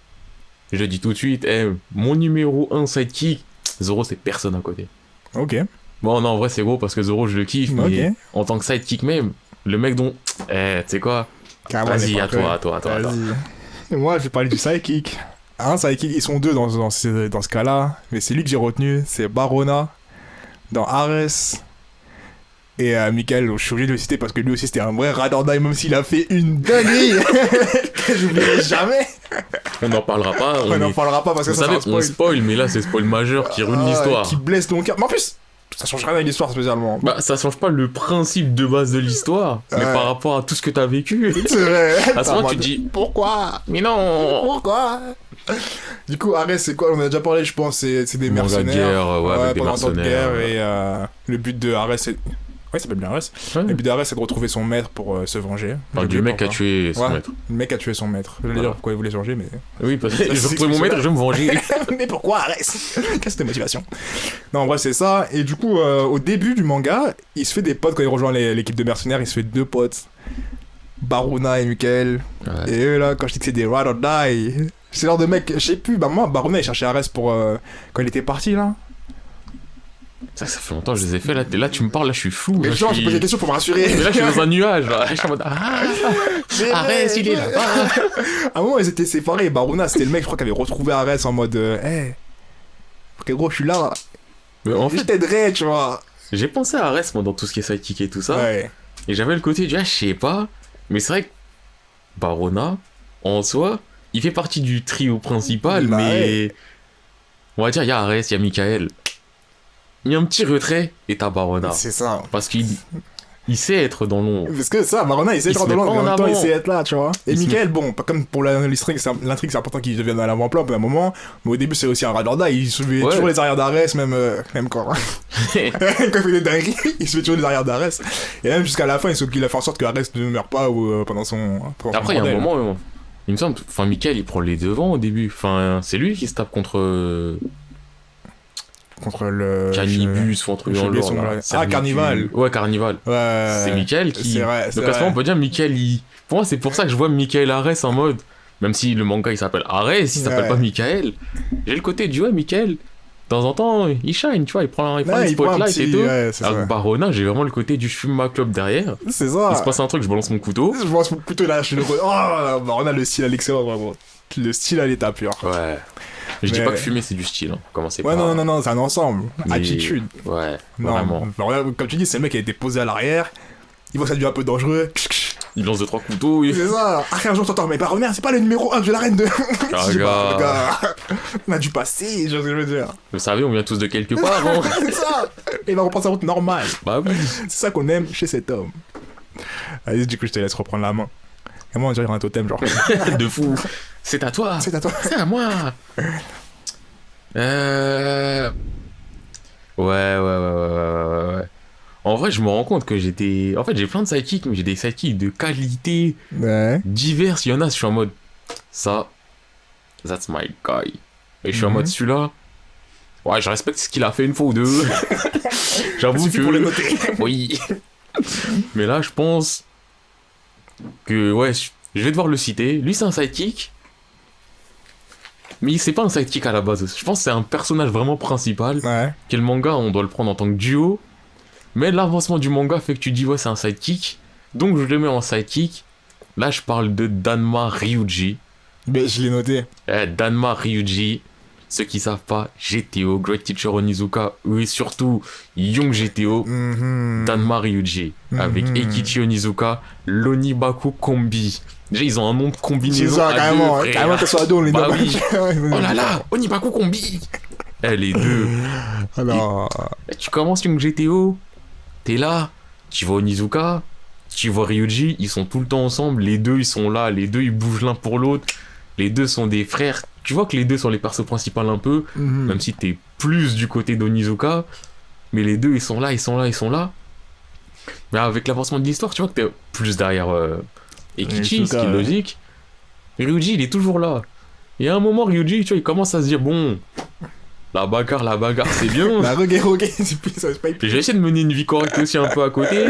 Speaker 2: je dis tout de suite, mon numéro 1 sidekick, Zoro, c'est personne à côté.
Speaker 1: Ok.
Speaker 2: Bon, non, en vrai, c'est gros parce que Zoro, je le kiffe, mais
Speaker 1: Ok.
Speaker 2: en tant que sidekick même, le mec dont... tu sais quoi?
Speaker 1: Carrément,
Speaker 2: Vas-y,
Speaker 1: on est
Speaker 2: à
Speaker 1: pas
Speaker 2: toi.
Speaker 1: prêt. Vas-y. Et moi, je vais parler du sidekick. Un sidekick, ils sont deux dans ce cas-là, mais c'est lui que j'ai retenu, c'est Barona, dans Ares. Et Michael, je suis obligé de le citer parce que lui aussi c'était un vrai radordai, même s'il a fait une dinguerie que j'oublierai jamais.
Speaker 2: On n'en parlera pas.
Speaker 1: On n'en parlera pas parce que
Speaker 2: Vous
Speaker 1: ça
Speaker 2: savez,
Speaker 1: c'est un
Speaker 2: on
Speaker 1: spoil.
Speaker 2: spoil, mais là, c'est spoil majeur qui ruine l'histoire.
Speaker 1: Qui blesse ton cœur. Mais en plus, ça change rien à l'histoire spécialement.
Speaker 2: Bah, ça change pas le principe de base de l'histoire, mais
Speaker 1: Ouais.
Speaker 2: par rapport à tout ce que t'as vécu.
Speaker 1: C'est vrai.
Speaker 2: À ce moment, tu te dis,
Speaker 1: pourquoi?
Speaker 2: mais non!
Speaker 1: Pourquoi? Du coup, Ares, c'est quoi? On en a déjà parlé, je pense. C'est des
Speaker 2: Manga de
Speaker 1: mercenaires.
Speaker 2: guerre, ouais, avec des
Speaker 1: pendant le temps de
Speaker 2: mercenaires.
Speaker 1: guerre. Et le but de Ares, c'est. Ouais, ça s'appelle bien Ares.
Speaker 2: Ouais.
Speaker 1: Le but d'Ares, c'est de retrouver son maître pour se venger.
Speaker 2: Enfin, du mec qui a tué son
Speaker 1: Ouais.
Speaker 2: maître.
Speaker 1: Le mec a tué son maître. Je veux
Speaker 2: Voilà.
Speaker 1: dire pourquoi il voulait se venger, mais.
Speaker 2: Oui, parce que
Speaker 1: Ça,
Speaker 2: je
Speaker 1: c'est
Speaker 2: retrouve mon maître, je vais me venger.
Speaker 1: Mais pourquoi Ares? Qu'est-ce que motivation? Non, en vrai, c'est ça. Et du coup, au début du manga, il se fait des potes quand il rejoint l'équipe de mercenaires. Il se fait deux potes. Baruna et Michael.
Speaker 2: Ouais.
Speaker 1: Et eux là, quand je dis que c'est des ride or die, c'est genre de mec, je sais plus, bah moi, Baruna il cherchait Ares pour. Quand il était parti là.
Speaker 2: Ça fait longtemps que je les ai fait là. Là, tu me parles, là, je suis flou.
Speaker 1: Mais
Speaker 2: là,
Speaker 1: genre,
Speaker 2: je
Speaker 1: j'ai
Speaker 2: suis-
Speaker 1: posé des questions pour me rassurer.
Speaker 2: Mais là, je suis dans un nuage. Là. Je suis en mode, Arès, il est là-bas.
Speaker 1: À un moment, ils étaient séparés. Et Baruna, c'était le mec, je crois, qui avait retrouvé Ares en mode. Hey, frérot, je suis là.
Speaker 2: Mais en
Speaker 1: Je
Speaker 2: fait,
Speaker 1: t'aiderai, tu vois.
Speaker 2: j'ai pensé à Arès, moi, dans tout ce qui est sidekick et tout ça.
Speaker 1: Ouais.
Speaker 2: Et j'avais le côté, je sais pas. Mais c'est vrai que Barona, en soi, il fait partie du trio principal,
Speaker 1: Bah
Speaker 2: mais. On va dire, il y a Arès, il y a Michael. Il y a un petit retrait et t'as Barona.
Speaker 1: C'est ça.
Speaker 2: Parce qu'il sait être dans l'ombre.
Speaker 1: Parce que ça, Barona, il sait
Speaker 2: Il
Speaker 1: être
Speaker 2: se
Speaker 1: dans
Speaker 2: met
Speaker 1: l'ombre,
Speaker 2: pas
Speaker 1: mais en
Speaker 2: en
Speaker 1: même temps, il
Speaker 2: avant.
Speaker 1: sait être là, tu vois. Et
Speaker 2: Il se
Speaker 1: Michael, bon, pas comme pour l'intrigue, c'est important qu'il devienne à l'avant-plan à un moment, mais au début, c'est aussi un radorda, il soulevait
Speaker 2: Ouais.
Speaker 1: toujours les arrières d'Ares, même quand. Quand il fait des dingueries, il se fait toujours les arrières d'Ares. Et même jusqu'à la fin, il a fait en sorte que Ares ne meure pas pendant son.
Speaker 2: Après, il y a un moment, il me semble, enfin, Michael, il prend les devants au début. Enfin, c'est lui qui se tape contre
Speaker 1: Contre le.
Speaker 2: Cannibus ou un truc
Speaker 1: j'ai
Speaker 2: dans le
Speaker 1: oublié
Speaker 2: genre,
Speaker 1: son
Speaker 2: là.
Speaker 1: nom.
Speaker 2: Servitude.
Speaker 1: Carnival.
Speaker 2: Ouais, Carnival.
Speaker 1: Ouais.
Speaker 2: C'est Michael qui.
Speaker 1: C'est vrai, c'est
Speaker 2: Donc à ce moment, on peut dire Michael, pour moi, c'est pour ça que je vois Michael Arès en mode. Même si le manga il s'appelle Arès, il s'appelle
Speaker 1: Ouais.
Speaker 2: pas Michael. J'ai le côté du ouais, Michael. De temps en temps, il shine, tu vois, il prend
Speaker 1: Ouais,
Speaker 2: le
Speaker 1: il prend un
Speaker 2: spotlight
Speaker 1: petit-
Speaker 2: et tout.
Speaker 1: ouais, c'est
Speaker 2: Avec
Speaker 1: ça.
Speaker 2: Barona, j'ai vraiment le côté du je fume ma clope derrière.
Speaker 1: C'est ça.
Speaker 2: Il se passe un truc, je balance mon couteau.
Speaker 1: Je pense plutôt là, je suis le. Oh, Barona, le style à l'excellent, vraiment. Le style à l'état pur.
Speaker 2: Ouais. Je dis
Speaker 1: Mais-
Speaker 2: pas que fumer c'est du style, hein. Commencez
Speaker 1: Ouais,
Speaker 2: pas.
Speaker 1: non, c'est un ensemble.
Speaker 2: Mais-
Speaker 1: Attitude.
Speaker 2: Ouais,
Speaker 1: Non,
Speaker 2: vraiment.
Speaker 1: Barona, comme tu dis, c'est le mec qui a été posé à l'arrière. Il voit que ça devient un peu dangereux.
Speaker 2: Il lance 2-3 couteaux.
Speaker 1: C'est ça. Après un jour, t'entends, mais Barona, c'est pas le numéro 1 de la reine de. Je dis, bah, gars, on a dû passer, je sais ce que je veux dire.
Speaker 2: Vous savez, on vient tous de quelque part, hein.
Speaker 1: C'est ça. Et il va reprendre sa route normale.
Speaker 2: Bah oui.
Speaker 1: C'est ça qu'on aime chez cet homme. Allez, du coup, je te laisse reprendre la main. Comment on dirait un totem, genre.
Speaker 2: De fou. C'est à toi.
Speaker 1: C'est à toi.
Speaker 2: C'est à moi. Ouais. En vrai, je me rends compte que j'étais. En fait, j'ai plein de sidekicks, mais j'ai des sidekicks de qualité
Speaker 1: Ouais.
Speaker 2: diverses. Il y en a, je suis en mode. Ça. That's my guy. Et je suis en mode celui-là. Ouais, je respecte ce qu'il a fait une fois ou deux. J'avoue
Speaker 1: Suffit
Speaker 2: que.
Speaker 1: pour le noter.
Speaker 2: Oui. Mais là, je pense. Que, ouais, je vais devoir le citer. Lui, c'est un sidekick. Mais c'est pas un sidekick à la base. Je pense que c'est un personnage vraiment principal.
Speaker 1: Ouais.
Speaker 2: Quel manga, on doit le prendre en tant que duo. Mais l'avancement du manga fait que tu dis, ouais, c'est un sidekick. Donc je le mets en sidekick. Là, je parle de Danma Ryuji.
Speaker 1: Mais je l'ai noté.
Speaker 2: Danma Ryuji. Ceux qui savent pas, GTO, Great Teacher Onizuka, et surtout Young GTO, Danma Ryuji, avec Eikichi Onizuka, l'Onibaku Kombi. Déjà, ils ont un nom de combinaison.
Speaker 1: C'est ça, carrément. Carrément, que ce soit deux, on les
Speaker 2: bah
Speaker 1: nomme.
Speaker 2: oui. Oh là là, Onibaku Kombi. Les deux.
Speaker 1: Alors.
Speaker 2: Tu commences Young GTO, t'es là, tu vois Onizuka, tu vois Ryuji, ils sont tout le temps ensemble, les deux ils sont là, les deux ils bougent l'un pour l'autre, les deux sont des frères. Tu vois que les deux sont les persos principaux un peu, même si t'es plus du côté d'Onizuka, mais les deux ils sont là, ils sont là, ils sont là. Mais avec l'avancement de l'histoire, tu vois que t'es plus derrière Eikichi, ce qui est logique. Ryuji il est toujours là. Et à un moment, Ryuji, tu vois, il commence à se dire, bon, la bagarre, c'est bien.
Speaker 1: La ok, c'est plus ça, c'est pas.
Speaker 2: J'ai essayé de mener une vie correcte aussi un peu à côté.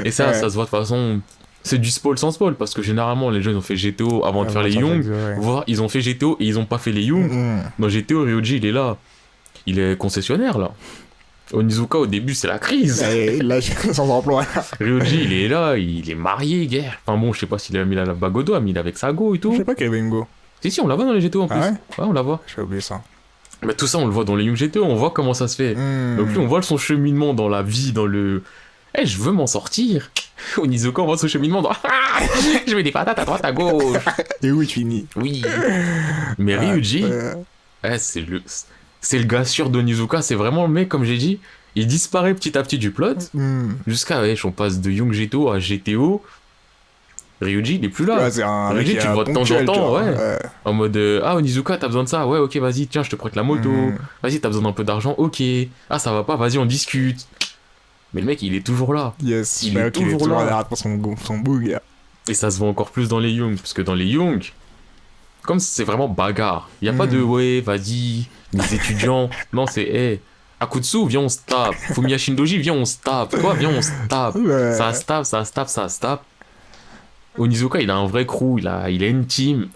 Speaker 2: Et ça se voit de façon. C'est du spoil sans spoil, parce que généralement, les gens ils ont fait GTO avant de faire les Young. Voire ils ont fait GTO et ils ont pas fait les Young. Dans GTO, Ryuji, il est là. Il est concessionnaire, là. Onizuka, au début, c'est la crise.
Speaker 1: Là, sans emploi.
Speaker 2: Ryuji, il est là, il est marié, guerre. Enfin bon, je sais pas s'il a mis la bague au doigt, mais il est avec sa go et tout.
Speaker 1: Je sais pas qu'il y avait une go.
Speaker 2: Si, on la voit dans les GTO en plus.
Speaker 1: Ouais,
Speaker 2: on la voit.
Speaker 1: J'ai oublié ça.
Speaker 2: Mais tout ça, on le voit dans les Young GTO, on voit comment ça se fait. Donc lui, on voit son cheminement dans la vie, dans le... je veux m'en sortir. Onizuka, on voit son cheminement dans... je mets des patates à droite, à gauche.
Speaker 1: Et où tu finis?
Speaker 2: Oui. Mais Ryuji, c'est le gars sûr d'Onizuka, c'est vraiment le mec, comme j'ai dit, il disparaît petit à petit du plot, jusqu'à, on passe de Young GTO à GTO. Ryuji, il est plus là. Ryuji, tu le vois de temps en temps, en mode Onizuka, t'as besoin de ça, ouais, ok, vas-y, tiens, je te prête la moto. Vas-y, t'as besoin d'un peu d'argent, ok. Ah, ça va pas, vas-y, on discute. Mais le mec, il est toujours là.
Speaker 1: Yes,
Speaker 2: il est toujours là.
Speaker 1: Son bug.
Speaker 2: Et ça se voit encore plus dans les Young, parce que dans les Young, comme c'est vraiment bagarre, il y a pas de ouais, vas-y, les étudiants. Non, c'est Akutsu, viens, on se tape. Fumiya Shindoji, viens, on se tape. Toi, viens, on se tape. Ça se tape. Onizuka, il a un vrai crew, il a une team.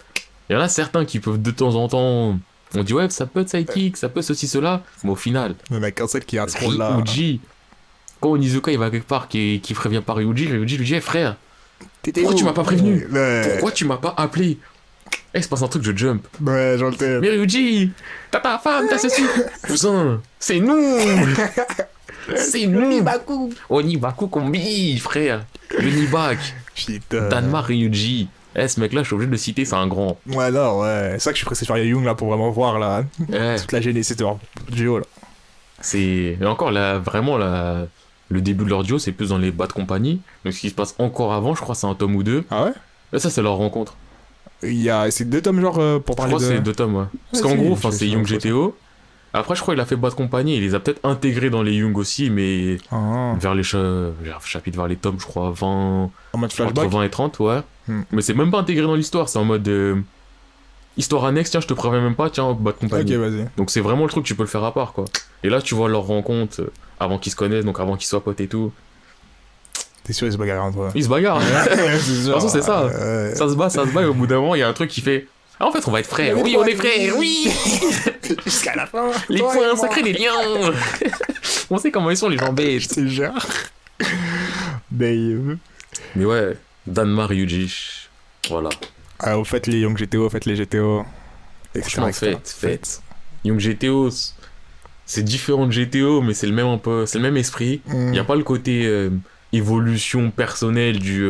Speaker 2: Il y en a certains qui peuvent de temps en temps. On dit, ouais, ça peut être sidekick, ça peut ceci, cela. Mais au final.
Speaker 1: Il y en a qu'un seul qui a ce rôle-là.
Speaker 2: Ryuji. Quand Onizuka il va quelque part qui prévient pas Ryuji lui dit, frère, pourquoi tu m'as pas prévenu? Pourquoi tu m'as pas appelé? Il se passe un truc, je jump.
Speaker 1: Ouais, j'entends.
Speaker 2: Mais Ryuji, t'as ta femme, t'as ceci. Cousin, c'est nous. C'est nous. Onibaku Kombi, frère. L'Onibak.
Speaker 1: Putain.
Speaker 2: Danma Ryuji. Ce mec-là, je suis obligé de le citer, c'est un grand.
Speaker 1: Ouais, non, ouais. C'est ça que je suis pressé de faire Young là pour vraiment voir là. Toute la génétique de leur duo là.
Speaker 2: Et encore là, vraiment là. Le début de leur duo, c'est plus dans les bas de compagnie. Donc ce qui se passe encore avant, je crois, c'est un tome ou deux.
Speaker 1: Ah ouais?
Speaker 2: Là, ça, c'est leur rencontre.
Speaker 1: C'est 2 tomes, genre, pour parler de...
Speaker 2: Je crois que c'est 2 tomes, ouais. Parce qu'en gros, c'est Young GTO. Après, je crois qu'il a fait bas de compagnie. Il les a peut-être intégrés dans les Young aussi, mais vers les chapitres, vers les tomes, je crois, 20...
Speaker 1: En mode flashback?
Speaker 2: Entre 20 et 30, ouais. Mais c'est même pas intégré dans l'histoire. C'est en mode... Histoire annexe, tiens, je te préviens même pas, tiens, bas de compagnie.
Speaker 1: Ok, vas-y.
Speaker 2: Donc c'est vraiment le truc, tu peux le faire à part, quoi. Et là, tu vois leur rencontre avant qu'ils se connaissent, donc avant qu'ils soient potes et tout.
Speaker 1: T'es sûr, ils se bagarrent entre eux?
Speaker 2: Ils se bagarrent. De toute façon, c'est ça. Ça se bat, et au bout d'un moment, il y a un truc qui fait... Ah, en fait, on va être frères. Oui, on est frères, oui.
Speaker 1: Jusqu'à la fin.
Speaker 2: Les points sacrés, les liens. On sait comment ils sont, les gens bêtes.
Speaker 1: Je te jure. Dave.
Speaker 2: Mais ouais, Danma Ryuji. Voilà.
Speaker 1: Vous faites les Young GTO, faites les GTO.
Speaker 2: Franchement, faites. Young GTO, c'est différent de GTO, mais c'est le même esprit. Il n'y a pas le côté évolution personnelle du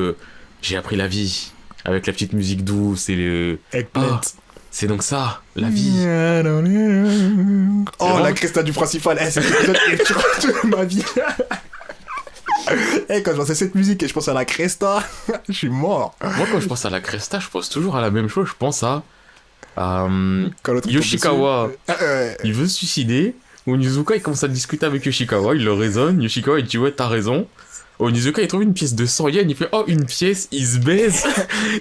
Speaker 2: j'ai appris la vie avec la petite musique douce et le c'est donc ça, la vie.
Speaker 1: Oh, la cresta du principal. C'est l'épisode qui est ma vie. Quand je pense à cette musique et je pense à la cresta, je suis mort.
Speaker 2: Moi, quand je pense à la cresta, je pense toujours à la même chose. Je pense à Yoshikawa. Il veut se suicider. Onizuka, il commence à discuter avec Yoshikawa. Il le raisonne. Yoshikawa, il dit ouais, t'as raison. Onizuka, il trouve une pièce de 100 yens. Il fait une pièce. Il se baise.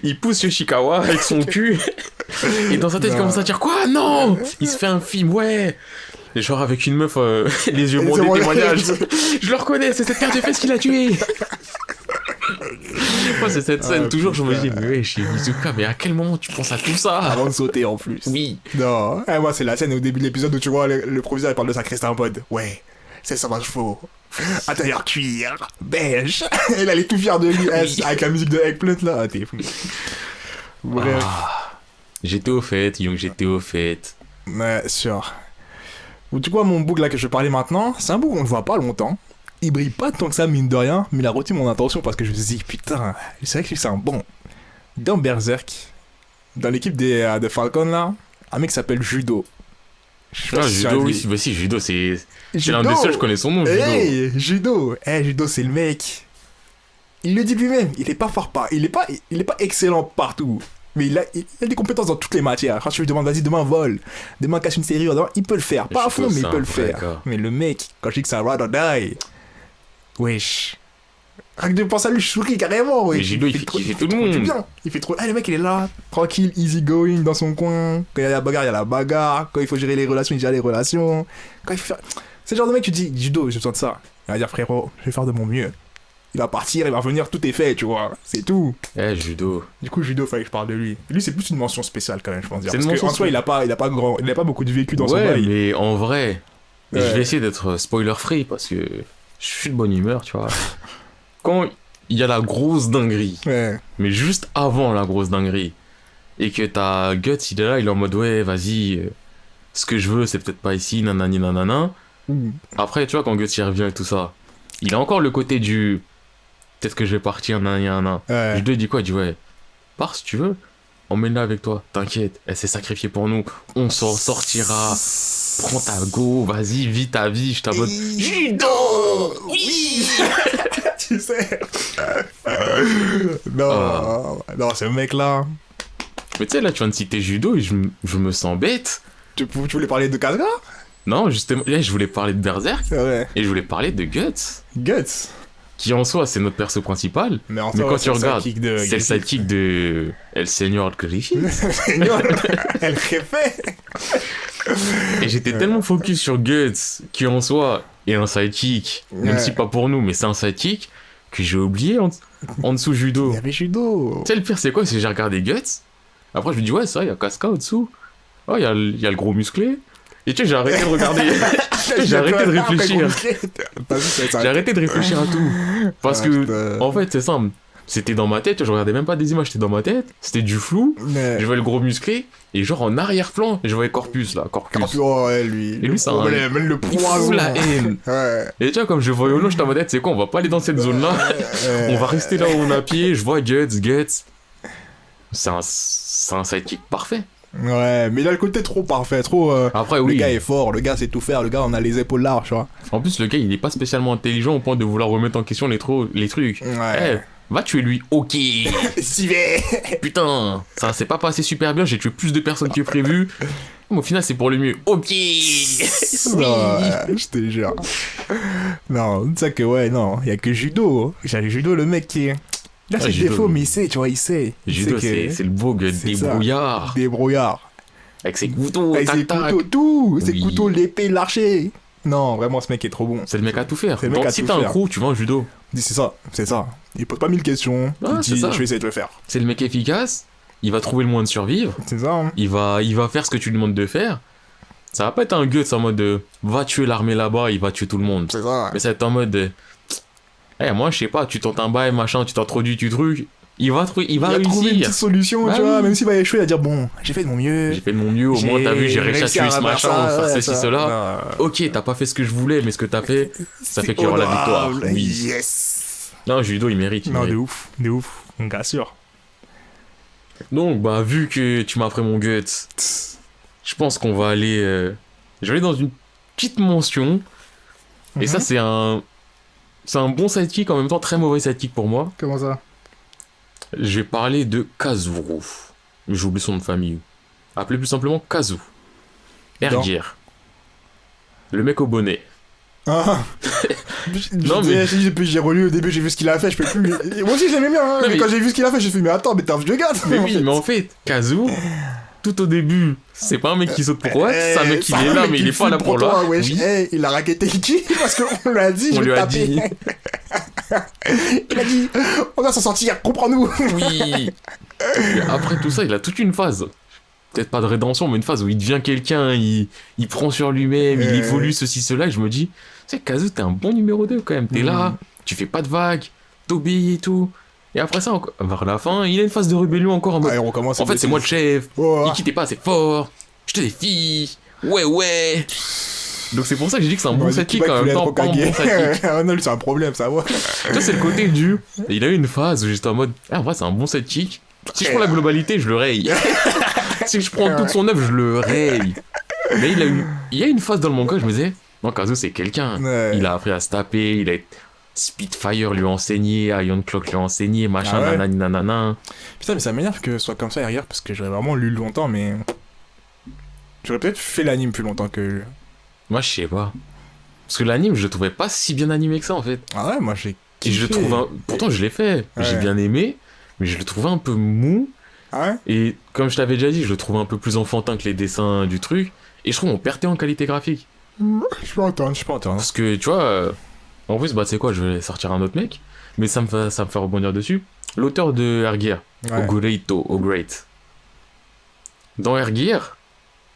Speaker 2: Il pousse Yoshikawa avec son cul. Et dans sa tête, il commence à dire quoi? Non. Il se fait un film, ouais. Et genre avec une meuf, les yeux brodés, témoignage. Je le reconnais, c'est cette paire de fesses qui l'a tué. Moi, c'est cette scène, toujours, je me dis,
Speaker 1: putain.
Speaker 2: mais ouais, chez Izuka, mais à quel moment tu penses à tout ça?
Speaker 1: Avant de sauter en plus.
Speaker 2: Oui.
Speaker 1: Non, moi c'est la scène au début de l'épisode où tu vois le proviseur il parle de sa crête en mode ouais, c'est ça chevaux, intérieur cuir, beige. Et là il est tout fier de lui avec la musique de Eggplant là, ah, t'es fou. Bref,
Speaker 2: J'étais au fait, Young, j'étais au fait.
Speaker 1: ouais, sûr. Ou tu vois mon bouc là que je vais parler maintenant, c'est un bouc qu'on ne voit pas longtemps. Il brille pas tant que ça mine de rien, mais il a retenu mon attention parce que je me suis dit putain, c'est vrai que lui c'est un bon. Dans Berserk, dans l'équipe de Falcon là, un mec qui s'appelle Judo. Je sais pas si tu as
Speaker 2: Judo,
Speaker 1: vu.
Speaker 2: oui, si, Judo, c'est l'un des seuls, je connais son nom, Judo.
Speaker 1: Hey, Judo. Judo, c'est le mec. Il le dit lui-même. Il est pas fort pas. Il est pas excellent partout. Mais il a des compétences dans toutes les matières. Quand tu lui demandes, vas-y, demain vole. Demain casse une série. Demain, il peut le faire. Pas à fond, mais il peut le faire.
Speaker 2: D'accord.
Speaker 1: Mais le mec, quand je dis que c'est un ride or die. Wesh. Rien que de penser à lui, je souris carrément.
Speaker 2: Mais Judo, il fait tout le monde.
Speaker 1: Bien. Il fait trop. Le mec, il est là, tranquille, easy going dans son coin. Quand il y a la bagarre, il y a la bagarre. Quand il faut gérer les relations, il gère les relations. Quand il faut faire. C'est le genre de mec, tu dis, Judo, j'ai besoin de ça. Il va dire, frérot, je vais faire de mon mieux. Il va partir, il va revenir, tout est fait, tu vois. C'est tout.
Speaker 2: Judo.
Speaker 1: Du coup, Judo, fallait que je parle de lui. Lui, c'est plus une mention spéciale quand même, je pense dire.
Speaker 2: C'est une
Speaker 1: Parce qu'en
Speaker 2: mention
Speaker 1: soi, il a pas beaucoup de vécu dans son
Speaker 2: Ouais,
Speaker 1: bail.
Speaker 2: mais en vrai,
Speaker 1: Ouais.
Speaker 2: je vais essayer d'être spoiler free parce que je suis de bonne humeur, tu vois. Quand il y a la grosse dinguerie,
Speaker 1: Ouais.
Speaker 2: mais juste avant la grosse dinguerie, et que t'as Guts, il est là, il est en mode ouais, vas-y, ce que je veux, c'est peut-être pas ici, nanani nanana. Après, tu vois, quand Guts y revient et tout ça, il a encore le côté du peut-être que je vais partir, nanani nanana.
Speaker 1: Ouais.
Speaker 2: Je lui dis quoi? Il dit ouais, pars si tu veux, emmène-la avec toi, t'inquiète, elle s'est sacrifiée pour nous, on s'en sortira. Prends ta go, vas-y, vis ta vie, je t'abonne.
Speaker 1: Judo. Oui. Tu sais. Non, non, ce mec-là.
Speaker 2: Mais tu sais, là, tu viens de citer Judo et je me sens bête.
Speaker 1: Tu voulais parler de Kazga?
Speaker 2: Non, justement, là, je voulais parler de Berserk
Speaker 1: Ouais.
Speaker 2: et je voulais parler de Guts,
Speaker 1: Guts.
Speaker 2: qui en soi, c'est notre perso principal.
Speaker 1: Mais, en
Speaker 2: Mais
Speaker 1: soi,
Speaker 2: quand
Speaker 1: c'est
Speaker 2: tu
Speaker 1: le
Speaker 2: regardes,
Speaker 1: sidekick de
Speaker 2: c'est le
Speaker 1: Griffith.
Speaker 2: sidekick de El Señor Griffith.
Speaker 1: Seigneur, elle refait.
Speaker 2: Et j'étais tellement focus sur Guts, qui en soi est un sidekick, même
Speaker 1: Ouais.
Speaker 2: si pas pour nous, mais c'est un sidekick, que j'ai oublié en dessous Judo.
Speaker 1: Il y avait Judo.
Speaker 2: Tu sais, le pire, c'est quoi? C'est que j'ai regardé Guts. Après, je me dis, ouais, ça, il y a Casca au-dessous. Oh, il y a le gros musclé. Et tu sais, j'ai arrêté de regarder. J'ai arrêté de réfléchir. J'ai arrêté de réfléchir à tout. Parce que, en fait, c'est simple. C'était dans ma tête, je regardais même pas des images, c'était dans ma tête. C'était du flou. Je voyais le gros musclé. Et genre, en arrière-plan, je voyais Corpus, là. Corpus.
Speaker 1: Oh, ouais, lui.
Speaker 2: Et lui, c'est un-
Speaker 1: Même le
Speaker 2: Il
Speaker 1: poids.
Speaker 2: fout la haine.
Speaker 1: Ouais.
Speaker 2: Et tu vois, comme je voyais au loin, j'étais en mode, c'est quoi, on va pas aller dans cette zone-là. On va rester là où on a pied. Je vois Guts. C'est un sidekick parfait.
Speaker 1: Ouais, mais il a le côté trop parfait, trop.
Speaker 2: Après,
Speaker 1: Le
Speaker 2: oui.
Speaker 1: gars est fort, le gars sait tout faire, le gars on a les épaules larges, tu vois.
Speaker 2: En plus, le gars, il est pas spécialement intelligent au point de vouloir remettre en question les trucs.
Speaker 1: Ouais.
Speaker 2: Va tuer lui. Ok.
Speaker 1: Si vais.
Speaker 2: Putain, ça s'est pas passé super bien. J'ai tué plus de personnes que prévu. Mais au final, c'est pour le mieux. Ok.
Speaker 1: Non, je te jure. Non, c'est ça que ouais, non, il y a que Judo. J'ai Judo, le mec qui est. Là, c'est
Speaker 2: Judo.
Speaker 1: défaut, mais il sait, tu vois, il sait. Il
Speaker 2: Judo,
Speaker 1: sait que-
Speaker 2: c'est le beau gars
Speaker 1: c'est ça.
Speaker 2: débrouillard.
Speaker 1: Débrouillard.
Speaker 2: Avec ses couteaux,
Speaker 1: Avec ses
Speaker 2: tac, tac.
Speaker 1: couteaux, tout. Ses
Speaker 2: Oui.
Speaker 1: couteaux, l'épée, l'archer. Non, vraiment, ce mec est trop bon.
Speaker 2: C'est le mec à tout faire.
Speaker 1: C'est le mec
Speaker 2: Donc,
Speaker 1: à
Speaker 2: si
Speaker 1: tout
Speaker 2: t'as un
Speaker 1: faire.
Speaker 2: crew, tu vas en judo.
Speaker 1: C'est ça, c'est ça. Il pose pas 1000 questions.
Speaker 2: Ah,
Speaker 1: il
Speaker 2: c'est
Speaker 1: dit,
Speaker 2: ça.
Speaker 1: je vais essayer de le faire.
Speaker 2: C'est le mec efficace. Il va trouver le moyen de survivre.
Speaker 1: C'est ça, hein.
Speaker 2: Il va faire ce que tu lui demandes de faire. Ça va pas être un Guts en mode va tuer l'armée là-bas, il va tuer tout le monde.
Speaker 1: C'est ça.
Speaker 2: Mais ça va être en mode moi je sais pas, tu tentes un bail, machin, tu t'introduis du truc. Il va
Speaker 1: Il a trouvé une
Speaker 2: réussir.
Speaker 1: petite solution,
Speaker 2: Bah
Speaker 1: tu vois.
Speaker 2: oui.
Speaker 1: Même s'il va échouer, il va dire bon, j'ai fait de mon mieux.
Speaker 2: J'ai fait de mon mieux, au moins t'as vu, j'ai réussi à tuer ce machin, faire ceci, cela. Ok, t'as pas fait ce que je voulais, mais ce que t'as fait, ça fait qu'il y aura la victoire. Oui.
Speaker 1: Yes.
Speaker 2: Non, Judo, il mérite.
Speaker 1: Non, de ouf, on assure.
Speaker 2: Donc, bah, vu que tu m'as pris mon Guts, je pense qu'on va aller. Je vais aller dans une petite mention. Et ça, c'est un bon sidekick, en même temps très mauvais sidekick pour moi.
Speaker 1: Comment ça?
Speaker 2: Je vais parler de Kazuro. J'ai oublié son nom de famille. Appelez plus simplement Kazu. Ergir. Le mec au bonnet.
Speaker 1: Ah.
Speaker 2: Non,
Speaker 1: mais depuis j'ai relu au début, j'ai vu ce qu'il a fait, je peux plus. Moi aussi j'aimais bien, hein,
Speaker 2: Non,
Speaker 1: mais
Speaker 2: mais-
Speaker 1: quand j'ai vu ce qu'il a fait, j'ai fait mais attends, mais t'es un vieux gars.
Speaker 2: Mais oui, mais en fait, Kazu, tout au début, c'est pas un mec qui saute pour Watt, c'est un mec qui est là, mais il est pas là pour là.
Speaker 1: Wesh.
Speaker 2: Oui.
Speaker 1: Il a raquetté qui? Parce qu'on lui a dit,
Speaker 2: On
Speaker 1: je
Speaker 2: lui
Speaker 1: vais
Speaker 2: a
Speaker 1: taper.
Speaker 2: dit.
Speaker 1: Il a dit, on va s'en sortir, comprends-nous.
Speaker 2: Oui. Et après tout ça, il a toute une phase. Peut-être pas de rédemption, mais une phase où il devient quelqu'un, il prend sur lui-même, il évolue, ceci, cela. Et je me dis, tu sais, Kazu, t'es un bon numéro 2 quand même. T'es là, tu fais pas de vagues, t'obéis et tout. Et après ça, vers la fin, il a une phase de rébellion encore en mode.
Speaker 1: On recommence
Speaker 2: en fait, c'est moi le chef.
Speaker 1: Oh.
Speaker 2: Iki, t'es pas assez fort. Je te défie. Ouais. Donc c'est pour ça que j'ai dit que c'est un bon sidekick en même temps, pas un bon sidekick.
Speaker 1: Ah non, lui, c'est un problème, ça va.
Speaker 2: Ça, c'est le côté du. Il a eu une phase où j'étais en mode. Ah, en vrai, c'est un bon sidekick. Si je prends la globalité, je le raye. Si je prends toute son œuvre, je le raye. Mais il y a une phase dans le manga, je me disais, non, Kazu, c'est quelqu'un.
Speaker 1: Ouais.
Speaker 2: Il a appris à se taper, il a. Spitfire lui a enseigné, Iron Clock lui a enseigné, machin,
Speaker 1: Ah ouais.
Speaker 2: nanana.
Speaker 1: Putain, mais ça m'énerve que ce soit comme ça derrière, parce que j'aurais vraiment lu longtemps, mais. J'aurais peut-être fait l'anime plus longtemps que.
Speaker 2: Moi, je sais pas. Parce que l'anime, je le trouvais pas si bien animé que ça, en fait.
Speaker 1: Ah ouais, moi j'ai.
Speaker 2: Et je le trouve. Pourtant, je l'ai fait.
Speaker 1: Ouais.
Speaker 2: J'ai bien aimé, mais je le trouvais un peu mou.
Speaker 1: Ah ouais.
Speaker 2: Et comme je t'avais déjà dit, je le trouvais un peu plus enfantin que les dessins du truc. Et je trouve qu'on perdait en qualité graphique.
Speaker 1: Je peux entendre.
Speaker 2: Parce que, tu vois, en plus, bah, tu sais quoi, je vais sortir un autre mec, mais ça me fait rebondir dessus. L'auteur de Air Gear,
Speaker 1: Ouais.
Speaker 2: Great. Dans Air Gear,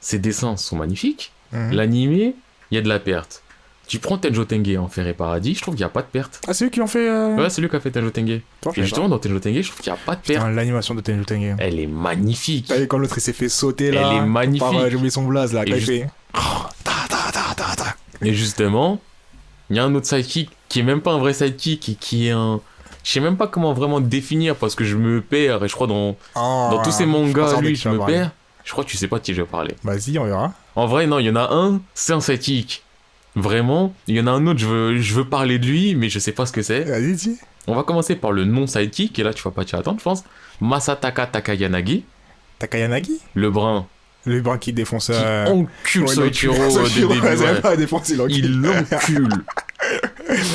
Speaker 2: ses dessins sont magnifiques.
Speaker 1: Mhm.
Speaker 2: L'animé, il y a de la perte. Tu prends Tenjo Tenge en Enfer et Paradis, je trouve qu'il n'y a pas de perte.
Speaker 1: Ah, c'est eux qui l'ont fait.
Speaker 2: Ouais, c'est lui qui a fait Tenjo Tenge. Et justement, dans Tenjo Tenge, je trouve qu'il n'y a pas de perte.
Speaker 1: Putain, l'animation de Tenjo Tenge.
Speaker 2: Elle est magnifique.
Speaker 1: T'as vu quand l'autre il s'est fait sauter là.
Speaker 2: Elle est magnifique.
Speaker 1: J'ai oublié son blaze là,
Speaker 2: Et
Speaker 1: quand il
Speaker 2: juste-
Speaker 1: fait. Ta.
Speaker 2: Et justement, il y a un autre sidekick qui est même pas un vrai sidekick et qui est un. Je sais même pas comment vraiment définir parce que je me perds et je crois dans tous ces mangas, lui, je me perds. Je crois que tu sais pas de qui je vais parler.
Speaker 1: Vas-y, on verra.
Speaker 2: En vrai, non, il y en a un, c'est un sidekick. Vraiment. Il y en a un autre, je veux parler de lui, mais je sais pas ce que c'est.
Speaker 1: Vas-y, dis.
Speaker 2: On va commencer par le non-sidekick, et là, tu vas pas t'y attendre, je pense. Masataka Takayanagi,
Speaker 1: Takayanagi.
Speaker 2: le brun,
Speaker 1: Le brun qui défonce.
Speaker 2: qui encule
Speaker 1: ouais,
Speaker 2: Soichiro
Speaker 1: Soichiro,
Speaker 2: au début.
Speaker 1: il
Speaker 2: Ouais.
Speaker 1: a pas défoncé,
Speaker 2: Il l'encule.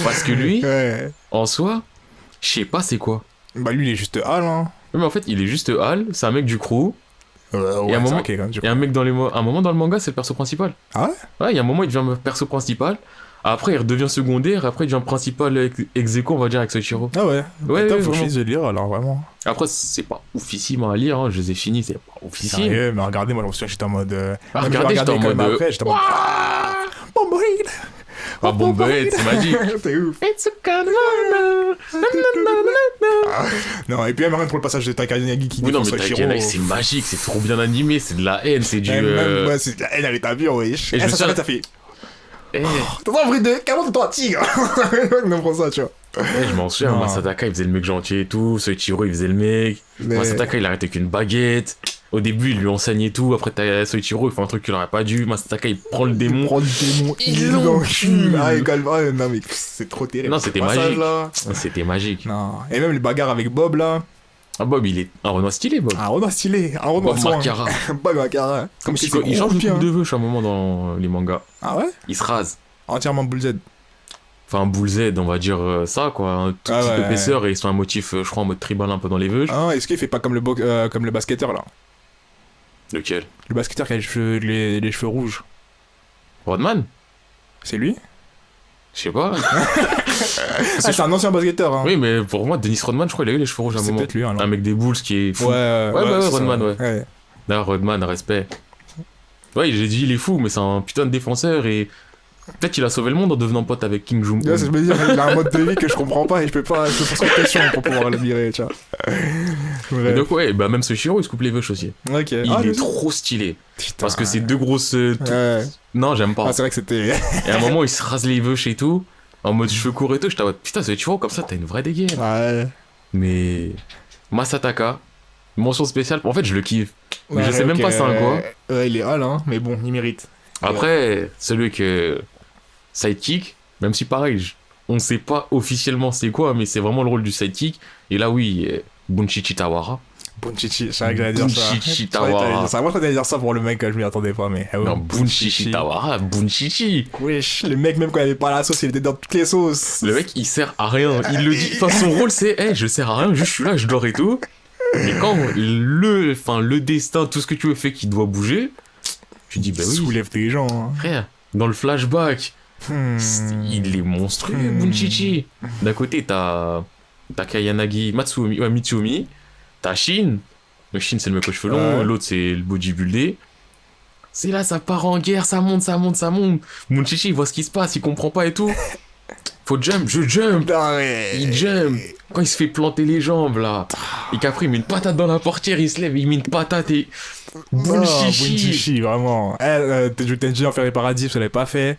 Speaker 2: Parce que lui,
Speaker 1: Ouais.
Speaker 2: en soi, je sais pas c'est quoi.
Speaker 1: Bah, lui, il est juste Hal, hein.
Speaker 2: Mais en fait, il est juste Hal, c'est un mec du crew,
Speaker 1: Ouais,
Speaker 2: un moment-
Speaker 1: ok, quand même,
Speaker 2: et un mec dans un moment dans le manga, c'est le perso principal.
Speaker 1: Ah ouais.
Speaker 2: Ouais, il y a un moment, il devient le perso principal. Après, il redevient secondaire. Après, il devient principal ex aequo, on va dire, avec Soichiro.
Speaker 1: Ah ouais.
Speaker 2: Ouais,
Speaker 1: Attends,
Speaker 2: ouais,
Speaker 1: faut que je
Speaker 2: vraiment.
Speaker 1: finisse de lire alors, vraiment.
Speaker 2: Après, c'est pas oufissime à lire. Hein. Je les ai finis, c'est pas oufissime.
Speaker 1: Sérieux, mais regardez, moi, je me souviens, j'étais en mode.
Speaker 2: Ah,
Speaker 1: même
Speaker 2: regardez,
Speaker 1: je
Speaker 2: j'étais en
Speaker 1: regardais quand même
Speaker 2: mode,
Speaker 1: après, j'étais en mode. Bomboid.
Speaker 2: Ah, Bomboid, c'est magique.
Speaker 1: C'est ouf.
Speaker 2: It's a kind of
Speaker 1: Non, et puis même rien pour le passage de Takayanagi qui
Speaker 2: Oui, non,
Speaker 1: défonce
Speaker 2: mais
Speaker 1: Soichiro.
Speaker 2: Takayanagi, c'est magique, c'est trop bien animé, c'est de la haine, c'est du.
Speaker 1: Même, ouais, c'est la haine, elle est à vue, wesh.
Speaker 2: Et je me
Speaker 1: Ça
Speaker 2: souviens-
Speaker 1: s'arrête, ça fait.
Speaker 2: Eh,
Speaker 1: T'entends un bruit de. Comment t'entends un tigre? Non, prends ça, tu vois.
Speaker 2: je m'en souviens,
Speaker 1: Non.
Speaker 2: Masataka, il faisait le mec gentil et tout, Soichiro, il faisait le mec.
Speaker 1: Mais-
Speaker 2: Masataka, il arrêtait qu'une baguette. Au début, il lui enseignait tout. Après, t'as Soichiro, il fait un truc qu'il aurait pas dû. Masataka, il prend le
Speaker 1: Il
Speaker 2: démon.
Speaker 1: prend le démon,
Speaker 2: Il
Speaker 1: il
Speaker 2: l'encule.
Speaker 1: l'encule. Ah, également, non, mais c'est trop terrible.
Speaker 2: Non,
Speaker 1: ce
Speaker 2: c'était
Speaker 1: passage,
Speaker 2: magique.
Speaker 1: là.
Speaker 2: C'était magique.
Speaker 1: Non. Et même les bagarres avec Bob, là.
Speaker 2: Ah, Bob, il est un Renoir stylé, Bob.
Speaker 1: Un Renoir stylé, un Renoir
Speaker 2: Bob
Speaker 1: soin.
Speaker 2: Marcara.
Speaker 1: Bob Marcara. Comme si
Speaker 2: Il change de coupe de veuche à un moment dans les mangas.
Speaker 1: Ah ouais?
Speaker 2: Il se rase.
Speaker 1: Entièrement Bull Z.
Speaker 2: Enfin, Bull Z, on va dire ça, quoi. Un tout
Speaker 1: Ah
Speaker 2: petit
Speaker 1: ouais.
Speaker 2: épaisseur et ils sont un motif, je crois, en mode tribal un peu dans les veuches.
Speaker 1: Ah, est-ce qu'il fait pas comme comme le basketteur, là?
Speaker 2: Lequel?
Speaker 1: Le basketteur qui a les cheveux rouges.
Speaker 2: Rodman?
Speaker 1: C'est lui?
Speaker 2: Je sais pas.
Speaker 1: Ah, c'est un ancien basketteur, hein.
Speaker 2: Oui, mais pour moi, Dennis Rodman, je crois, il a eu les cheveux rouges à un
Speaker 1: C'est
Speaker 2: moment.
Speaker 1: peut-être lui, hein.
Speaker 2: Un mec des Bulls qui est fou.
Speaker 1: Ouais,
Speaker 2: ouais,
Speaker 1: c'est ça.
Speaker 2: Rodman, ouais.
Speaker 1: Ouais.
Speaker 2: D'ailleurs, Rodman, respect. Ouais, j'ai dit, il est fou, mais c'est un putain de défenseur et. Peut-être qu'il a sauvé le monde en devenant pote avec Kim Jong-un.
Speaker 1: Ouais, je me dis, il a un mode de vie que je comprends pas et je peux pas poser une question pour pouvoir le virer, tu vois.
Speaker 2: Et
Speaker 1: Ouais.
Speaker 2: donc, ouais, bah même Soichiro, il se coupe les veuches aussi.
Speaker 1: Ok.
Speaker 2: Il
Speaker 1: Ah,
Speaker 2: est
Speaker 1: lui-
Speaker 2: trop stylé.
Speaker 1: Putain.
Speaker 2: Parce que c'est deux grosses.
Speaker 1: Ouais.
Speaker 2: Non, j'aime pas.
Speaker 1: Ah, c'est vrai que c'était.
Speaker 2: Et à un moment, il se rase les veuches et tout. En mode cheveux courts et tout. J'étais en mode, putain, Soichiro, comme ça, t'as une vraie dégaine.
Speaker 1: Ouais.
Speaker 2: Mais. Masataka, mention spéciale. En fait, je le kiffe. Mais je sais même pas c'est un quoi.
Speaker 1: Ouais, il est hall, hein, mais bon, il mérite.
Speaker 2: Après, celui que. Sidekick, même si pareil, on sait pas officiellement c'est quoi, mais c'est vraiment le rôle du sidekick. Et là, oui, Bunchichi Tawara.
Speaker 1: Bunchichi, c'est vrai que j'allais dire ça.
Speaker 2: Bunchichi
Speaker 1: C'est vrai que t'allais
Speaker 2: Tawara.
Speaker 1: dire ça. Moi, je t'allais dire ça pour le mec, je m'y attendais pas, mais. ah ouais,
Speaker 2: Non, Bunchichi Tawara, Bunchichi.
Speaker 1: Wesh, le mec, même quand il avait pas la sauce, il était dans toutes les sauces.
Speaker 2: Le mec, il sert à rien. Il le dit. Enfin, son rôle, c'est, hey, je sers à rien, juste je suis là, je dors et tout. Mais quand le destin, tout ce que tu veux fait qu'il doit bouger, tu dis, bah oui.
Speaker 1: Soulève des gens. Hein.
Speaker 2: Frère, dans le flashback, Il est monstrueux, Bunchichi. D'un côté, t'as Kayanagi, Mitsumi, t'as Shin. Le Shin, c'est le mec aux cheveux longs, l'autre, c'est le bodybuildé. C'est là, ça part en guerre, ça monte. Bunchichi, il voit ce qui se passe, il comprend pas et tout. Faut jump, je jump. Il jump. Quand il se fait planter les jambes, là. Et qu'après, il met une patate dans la portière, il se lève, il met une patate et...
Speaker 1: Bunchichi, vraiment. Tenji Enfer et Paradis, vous l'avez pas fait.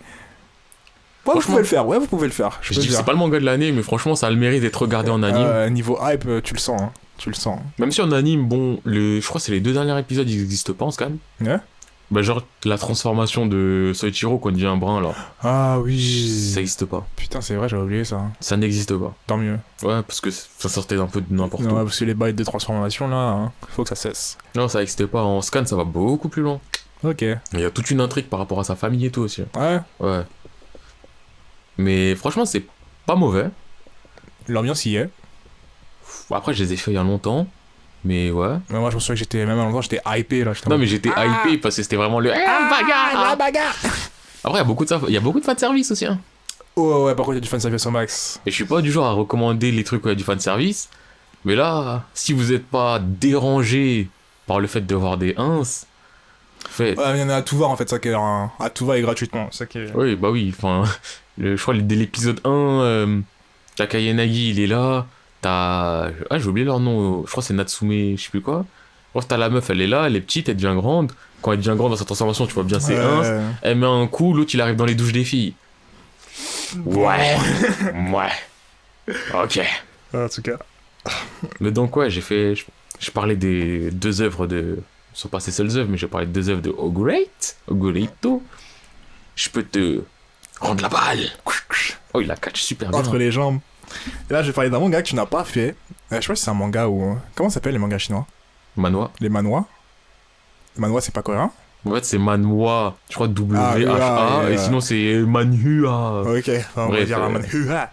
Speaker 1: Ouais, vous pouvez le faire, vous pouvez le faire.
Speaker 2: Je dis que c'est pas le manga de l'année, mais franchement, ça a le mérite d'être regardé en anime.
Speaker 1: Niveau hype, tu le sens,
Speaker 2: Même si en anime, bon, je crois que c'est les 2 derniers épisodes, ils existent pas en scan.
Speaker 1: Ouais.
Speaker 2: Bah genre, la transformation de Soichiro quand il devient brun, là.
Speaker 1: Ah oui.
Speaker 2: Ça existe pas.
Speaker 1: Putain, c'est vrai, j'avais oublié ça.
Speaker 2: Ça n'existe pas.
Speaker 1: Tant mieux.
Speaker 2: Ouais, parce que ça sortait un peu de n'importe où.
Speaker 1: Ouais, parce que les bails de transformation, là, faut que ça cesse.
Speaker 2: Non, ça n'existe pas. En scan, ça va beaucoup plus loin.
Speaker 1: Ok.
Speaker 2: Il y a toute une intrigue par rapport à sa famille et tout aussi.
Speaker 1: Ouais.
Speaker 2: Mais franchement, c'est pas mauvais.
Speaker 1: L'ambiance y est.
Speaker 2: Après, je les ai fait il y a longtemps. Mais ouais.
Speaker 1: Mais moi, je me souviens que j'étais, même à longtemps, j'étais hypé là.
Speaker 2: Non, mais j'étais hypé parce que c'était vraiment le. Bagarre
Speaker 1: la bagarre.
Speaker 2: Après, il y a beaucoup de fanservice aussi. Hein.
Speaker 1: Oh, ouais, par contre, il y a du fanservice au max.
Speaker 2: Et je suis pas du genre à recommander les trucs où il y a du fanservice. Mais là, si vous êtes pas dérangé par le fait de voir des ins, faites.
Speaker 1: Ouais, il y en a à tout voir en fait, ça qui est à tout voir et gratuitement. Ça qui est...
Speaker 2: Oui, bah oui. Enfin, je crois dès l'épisode 1, t'as Kayanagi, il est là. T'as. Ah, j'ai oublié leur nom. Je crois que c'est Natsume, je sais plus quoi. Bref, t'as la meuf, elle est là, elle est petite, elle devient grande. Quand elle devient grande dans sa transformation, tu vois bien c'est ins. Elle met un coup, l'autre il arrive dans les douches des filles. Ouais. Ok.
Speaker 1: En tout cas.
Speaker 2: Mais donc, ouais, je parlais des 2 œuvres de. Ce sont pas ses seules œuvres, mais j'ai parlé de 2 œuvres de Ogureito. Je peux te rendre la balle. Oh, il la catch super bien.
Speaker 1: Entre les jambes. Et là, je vais parler d'un manga que tu n'as pas fait. Je sais pas si c'est un manga ou. Comment ça s'appelle les mangas chinois?
Speaker 2: Manhwa.
Speaker 1: Les manhwa. Les manhwa, c'est pas coréen?
Speaker 2: En fait, c'est Manhwa, je crois W-H-A, et sinon c'est Manhua.
Speaker 1: Ok, on va dire un Manhua.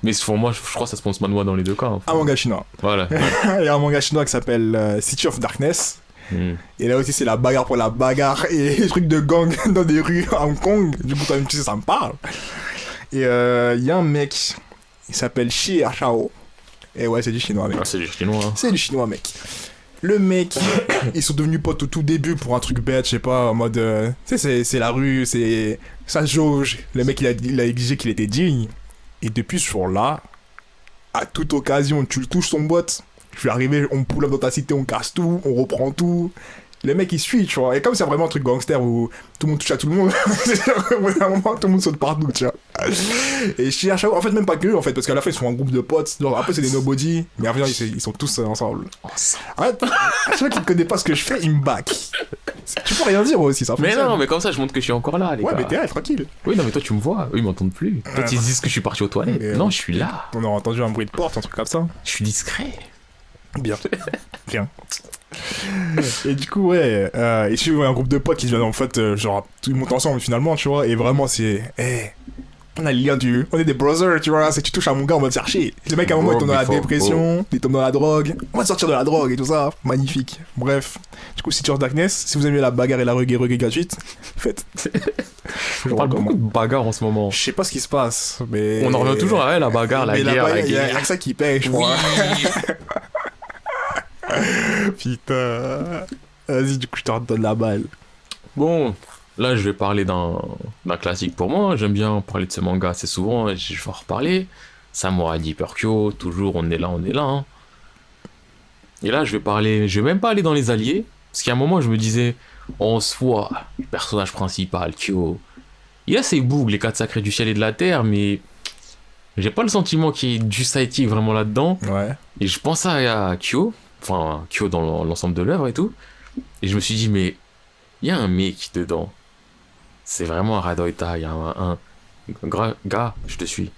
Speaker 2: Mais pour moi, je crois que ça se prononce Manhwa dans les 2 cas. Enfin.
Speaker 1: Un manga chinois.
Speaker 2: Voilà.
Speaker 1: Il y a un manga chinois qui s'appelle City of Darkness. Et là aussi, c'est la bagarre pour la bagarre et les trucs de gang dans des rues à Hong Kong. Du coup, toi-même, tu sais, ça me parle. Et il y a un mec, il s'appelle Shi Chao. Et ouais, c'est du chinois, mec.
Speaker 2: Ah, c'est du chinois. Hein.
Speaker 1: C'est du chinois, mec. Le mec, ils sont devenus potes au tout début pour un truc bête, je sais pas, en mode. Tu sais, c'est la rue, c'est. Ça jauge. Le mec, il a exigé qu'il était digne. Et depuis ce jour-là, à toute occasion, tu le touches son bot. Je suis arrivé, on pull up dans ta cité, on casse tout, on reprend tout. Le mec il suit, tu vois. Et comme c'est vraiment un truc gangster où tout le monde touche à tout le monde, à un moment tout le monde saute partout, tu vois. Et je cherche, en fait, même pas que eux, en fait, parce qu'à la fin ils sont un groupe de potes. Genre, après c'est des nobody, mais après ils sont tous ensemble. En fait, à chaque qui ne connaît pas ce que je fais, il me back. Tu peux rien dire aussi, ça fonctionne.
Speaker 2: Mais non, mais comme ça je montre que je suis encore là, les gars.
Speaker 1: Ouais, mais t'es là, tranquille.
Speaker 2: Oui, non, mais toi tu me vois, eux ils m'entendent plus. Toi ils disent que je suis parti aux toilettes. Non, je suis là.
Speaker 1: On aurait entendu un bruit de porte, un truc comme ça.
Speaker 2: Je suis discret.
Speaker 1: Bien. Bien. Et du coup, ouais, et tu vois un groupe de potes qui viennent en fait, genre, tout le monde ensemble finalement, tu vois, et vraiment c'est. On a le lien on est des brothers, tu vois, c'est tu touches à mon gars, on va te chercher. Le mec à un moment il tombe dans la dépression, il tombe dans la drogue, on va te sortir de la drogue et tout ça, magnifique. Bref, du coup, City of Darkness, si vous aimez la bagarre et la reggae gratuite, faites.
Speaker 2: On parle beaucoup de bagarre en ce moment.
Speaker 1: Je sais pas ce qui se passe, mais.
Speaker 2: On en revient toujours à la bagarre, la guerre.
Speaker 1: Il y a que ça qui paye, je crois. Putain. Vas-y, du coup, je te redonne la balle.
Speaker 2: Bon, là, je vais parler d'un classique pour moi. J'aime bien parler de ce manga assez souvent et je vais en reparler. Samurai Deeper Kyo, toujours, on est là. Hein. Et là, je vais même pas aller dans les alliés. Parce qu'à un moment, je me disais, en soi, le personnage principal, Kyo, il a ses bougs, les 4 sacrés du ciel et de la terre, mais j'ai pas le sentiment qu'il y ait du sidekick vraiment là-dedans.
Speaker 1: Ouais.
Speaker 2: Et je pensais à Kyo. Enfin, Kyo dans l'ensemble de l'œuvre et tout. Et je me suis dit, mais il y a un mec dedans. C'est vraiment un Radoita. Il y a un gars, je te suis.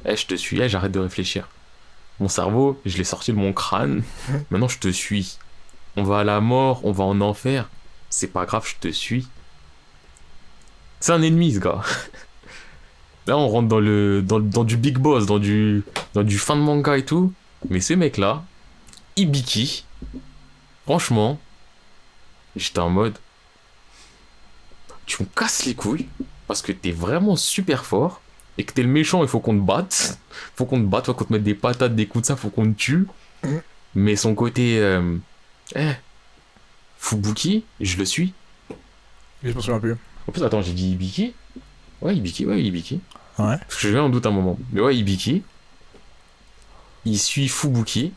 Speaker 2: Je te suis. J'arrête de réfléchir. Mon cerveau, je l'ai sorti de mon crâne. Maintenant, je te suis. On va à la mort, on va en enfer. C'est pas grave, je te suis. C'est un ennemi, ce gars. Là, on rentre dans du big boss, dans du fin de manga et tout. Mais ce mec-là, Ibiki, franchement, j'étais en mode, tu me casses les couilles, parce que t'es vraiment super fort et que t'es le méchant, il faut qu'on te batte. Faut qu'on te mette des patates, des coups de ça, faut qu'on te tue. Mais son côté. Fubuki, je le suis.
Speaker 1: Je me souviens plus.
Speaker 2: En plus, attends, j'ai dit Ibiki. Ouais, Ibiki.
Speaker 1: Ouais.
Speaker 2: Parce que je viens en doute un moment. Mais ouais, Ibiki. Il suit Fubuki.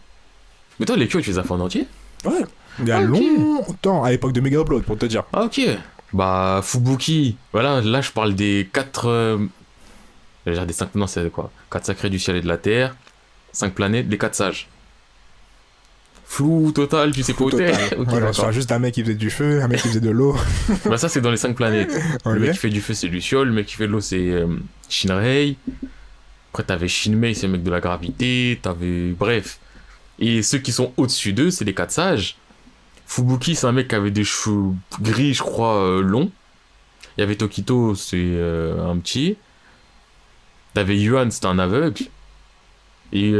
Speaker 2: Mais toi, les queues, tu les as fait en entier?
Speaker 1: Ouais. Il y a longtemps, à l'époque de Mega Upload, pour te dire.
Speaker 2: Ah, ok. Bah, Fubuki. Voilà, là, je parle des 4. J'allais dire des 5. Non, c'est quoi? 4 sacrés du ciel et de la terre. 5 planètes, les 4 sages. Flou total, tu sais pas où t'es.
Speaker 1: Ok, ouais, d'accord. Juste un mec qui faisait du feu, un mec qui faisait de l'eau.
Speaker 2: Bah, ça, c'est dans les 5 planètes.
Speaker 1: Okay.
Speaker 2: Le mec qui fait du feu, c'est Luciole. Le mec qui fait de l'eau, c'est Shinrei. Après, t'avais Shinmei, c'est le mec de la gravité. T'avais. Bref. Et ceux qui sont au-dessus d'eux, c'est les 4 sages. Fubuki, c'est un mec qui avait des cheveux gris, je crois, longs. Il y avait Tokito, c'est un petit. T'avais Yuan, c'était un aveugle. Et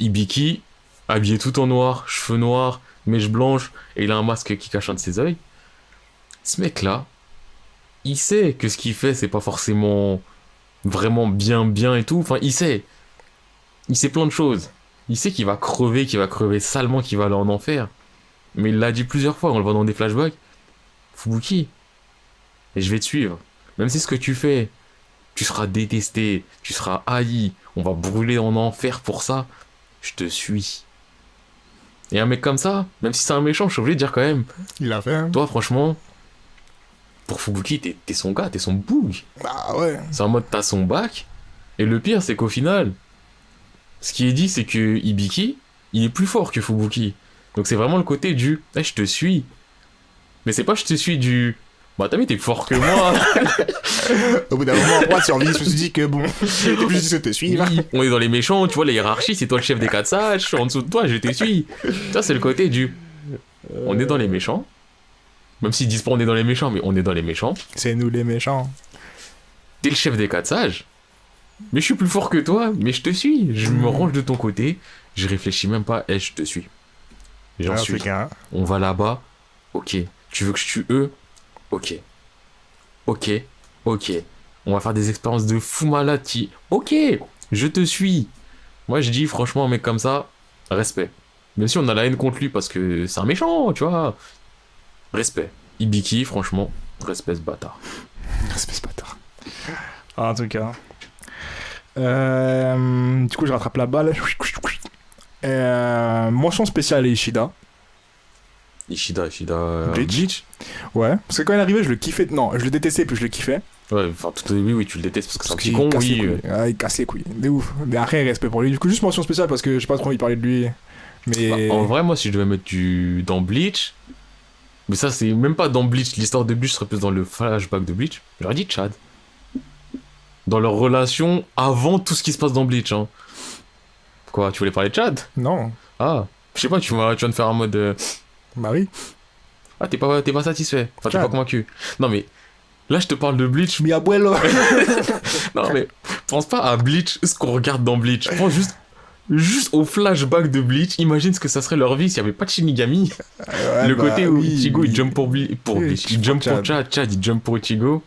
Speaker 2: Ibiki, habillé tout en noir, cheveux noirs, mèche blanche, et il a un masque qui cache un de ses yeux. Ce mec-là, il sait que ce qu'il fait, c'est pas forcément vraiment bien et tout. Enfin, il sait. Il sait plein de choses. Il sait qu'il va crever salement, qu'il va aller en enfer. Mais il l'a dit plusieurs fois, on le voit dans des flashbacks. Fubuki, et je vais te suivre. Même si ce que tu fais, tu seras détesté, tu seras haï, on va brûler en enfer pour ça, je te suis. Et un mec comme ça, même si c'est un méchant, je suis obligé de dire quand même.
Speaker 1: Il l'a fait, hein.
Speaker 2: Toi, franchement, pour Fubuki, t'es son gars, t'es son boug.
Speaker 1: Bah ouais.
Speaker 2: C'est en mode, t'as son bac. Et le pire, c'est qu'au final, ce qui est dit, c'est que Ibiki, il est plus fort que Fubuki. Donc c'est vraiment le côté du « je te suis ». Mais c'est pas « je te suis » du « bah t'as vu, t'es plus fort que moi ».
Speaker 1: Au bout d'un moment, moi, survie, je me suis dit que bon, j'étais plus juste te suivre.
Speaker 2: Oui, on est dans les méchants, tu vois, la hiérarchie, c'est toi le chef des 4 sages, je suis en dessous de toi, je te suis. Ça, c'est le côté du « on est dans les méchants ». Même s'ils disent pas « on est dans les méchants », mais on est dans les méchants.
Speaker 1: C'est nous les méchants.
Speaker 2: T'es le chef des 4 sages, mais je suis plus fort que toi, mais je te suis. Je me range de ton côté, je réfléchis même pas, je te suis. J'en suis. On va là-bas. Ok. Tu veux que je tue eux? Ok. Ok. On va faire des expériences de fou malade. Ok. Je te suis. Moi, je dis, franchement, un mec comme ça, respect. Même si on a la haine contre lui parce que c'est un méchant, tu vois. Respect. Ibiki, franchement, respect ce bâtard.
Speaker 1: Respect ce bâtard. En tout cas. Du coup, je rattrape la balle. Mention spéciale à Ishida.
Speaker 2: Ishida
Speaker 1: Bleach. Ouais, parce que quand il est arrivé, je le kiffais. Non, je le détestais, puis je le kiffais.
Speaker 2: Ouais, enfin, oui, tu le détestes parce que c'est un petit con, oui.
Speaker 1: Ah, il casse les couilles, de ouf. Mais après, respect pour lui. Du coup, juste mention spéciale parce que j'ai pas trop envie de parler de lui. Mais.
Speaker 2: Bah, en vrai, moi, si je devais mettre dans Bleach, mais ça, c'est même pas dans Bleach, l'histoire de Bleach serait plus dans le flashback de Bleach, j'aurais dit Chad. Dans leur relation avant tout ce qui se passe dans Bleach, hein. Quoi, tu voulais parler de Chad?
Speaker 1: Non.
Speaker 2: Ah, je sais pas, tu vas me faire un mode.
Speaker 1: Bah oui.
Speaker 2: Ah, t'es pas satisfait. Enfin, t'es pas convaincu. Non, mais là, je te parle de Bleach.
Speaker 1: Mi abuelo.
Speaker 2: Non, mais pense pas à Bleach, ce qu'on regarde dans Bleach. Pense juste au flashback de Bleach. Imagine ce que ça serait leur vie s'il y avait pas de Shinigami.
Speaker 1: Ouais,
Speaker 2: le côté où
Speaker 1: oui,
Speaker 2: Ichigo il jump pour
Speaker 1: oui,
Speaker 2: Bleach, il jump pour Chad, Chad il jump pour Ichigo.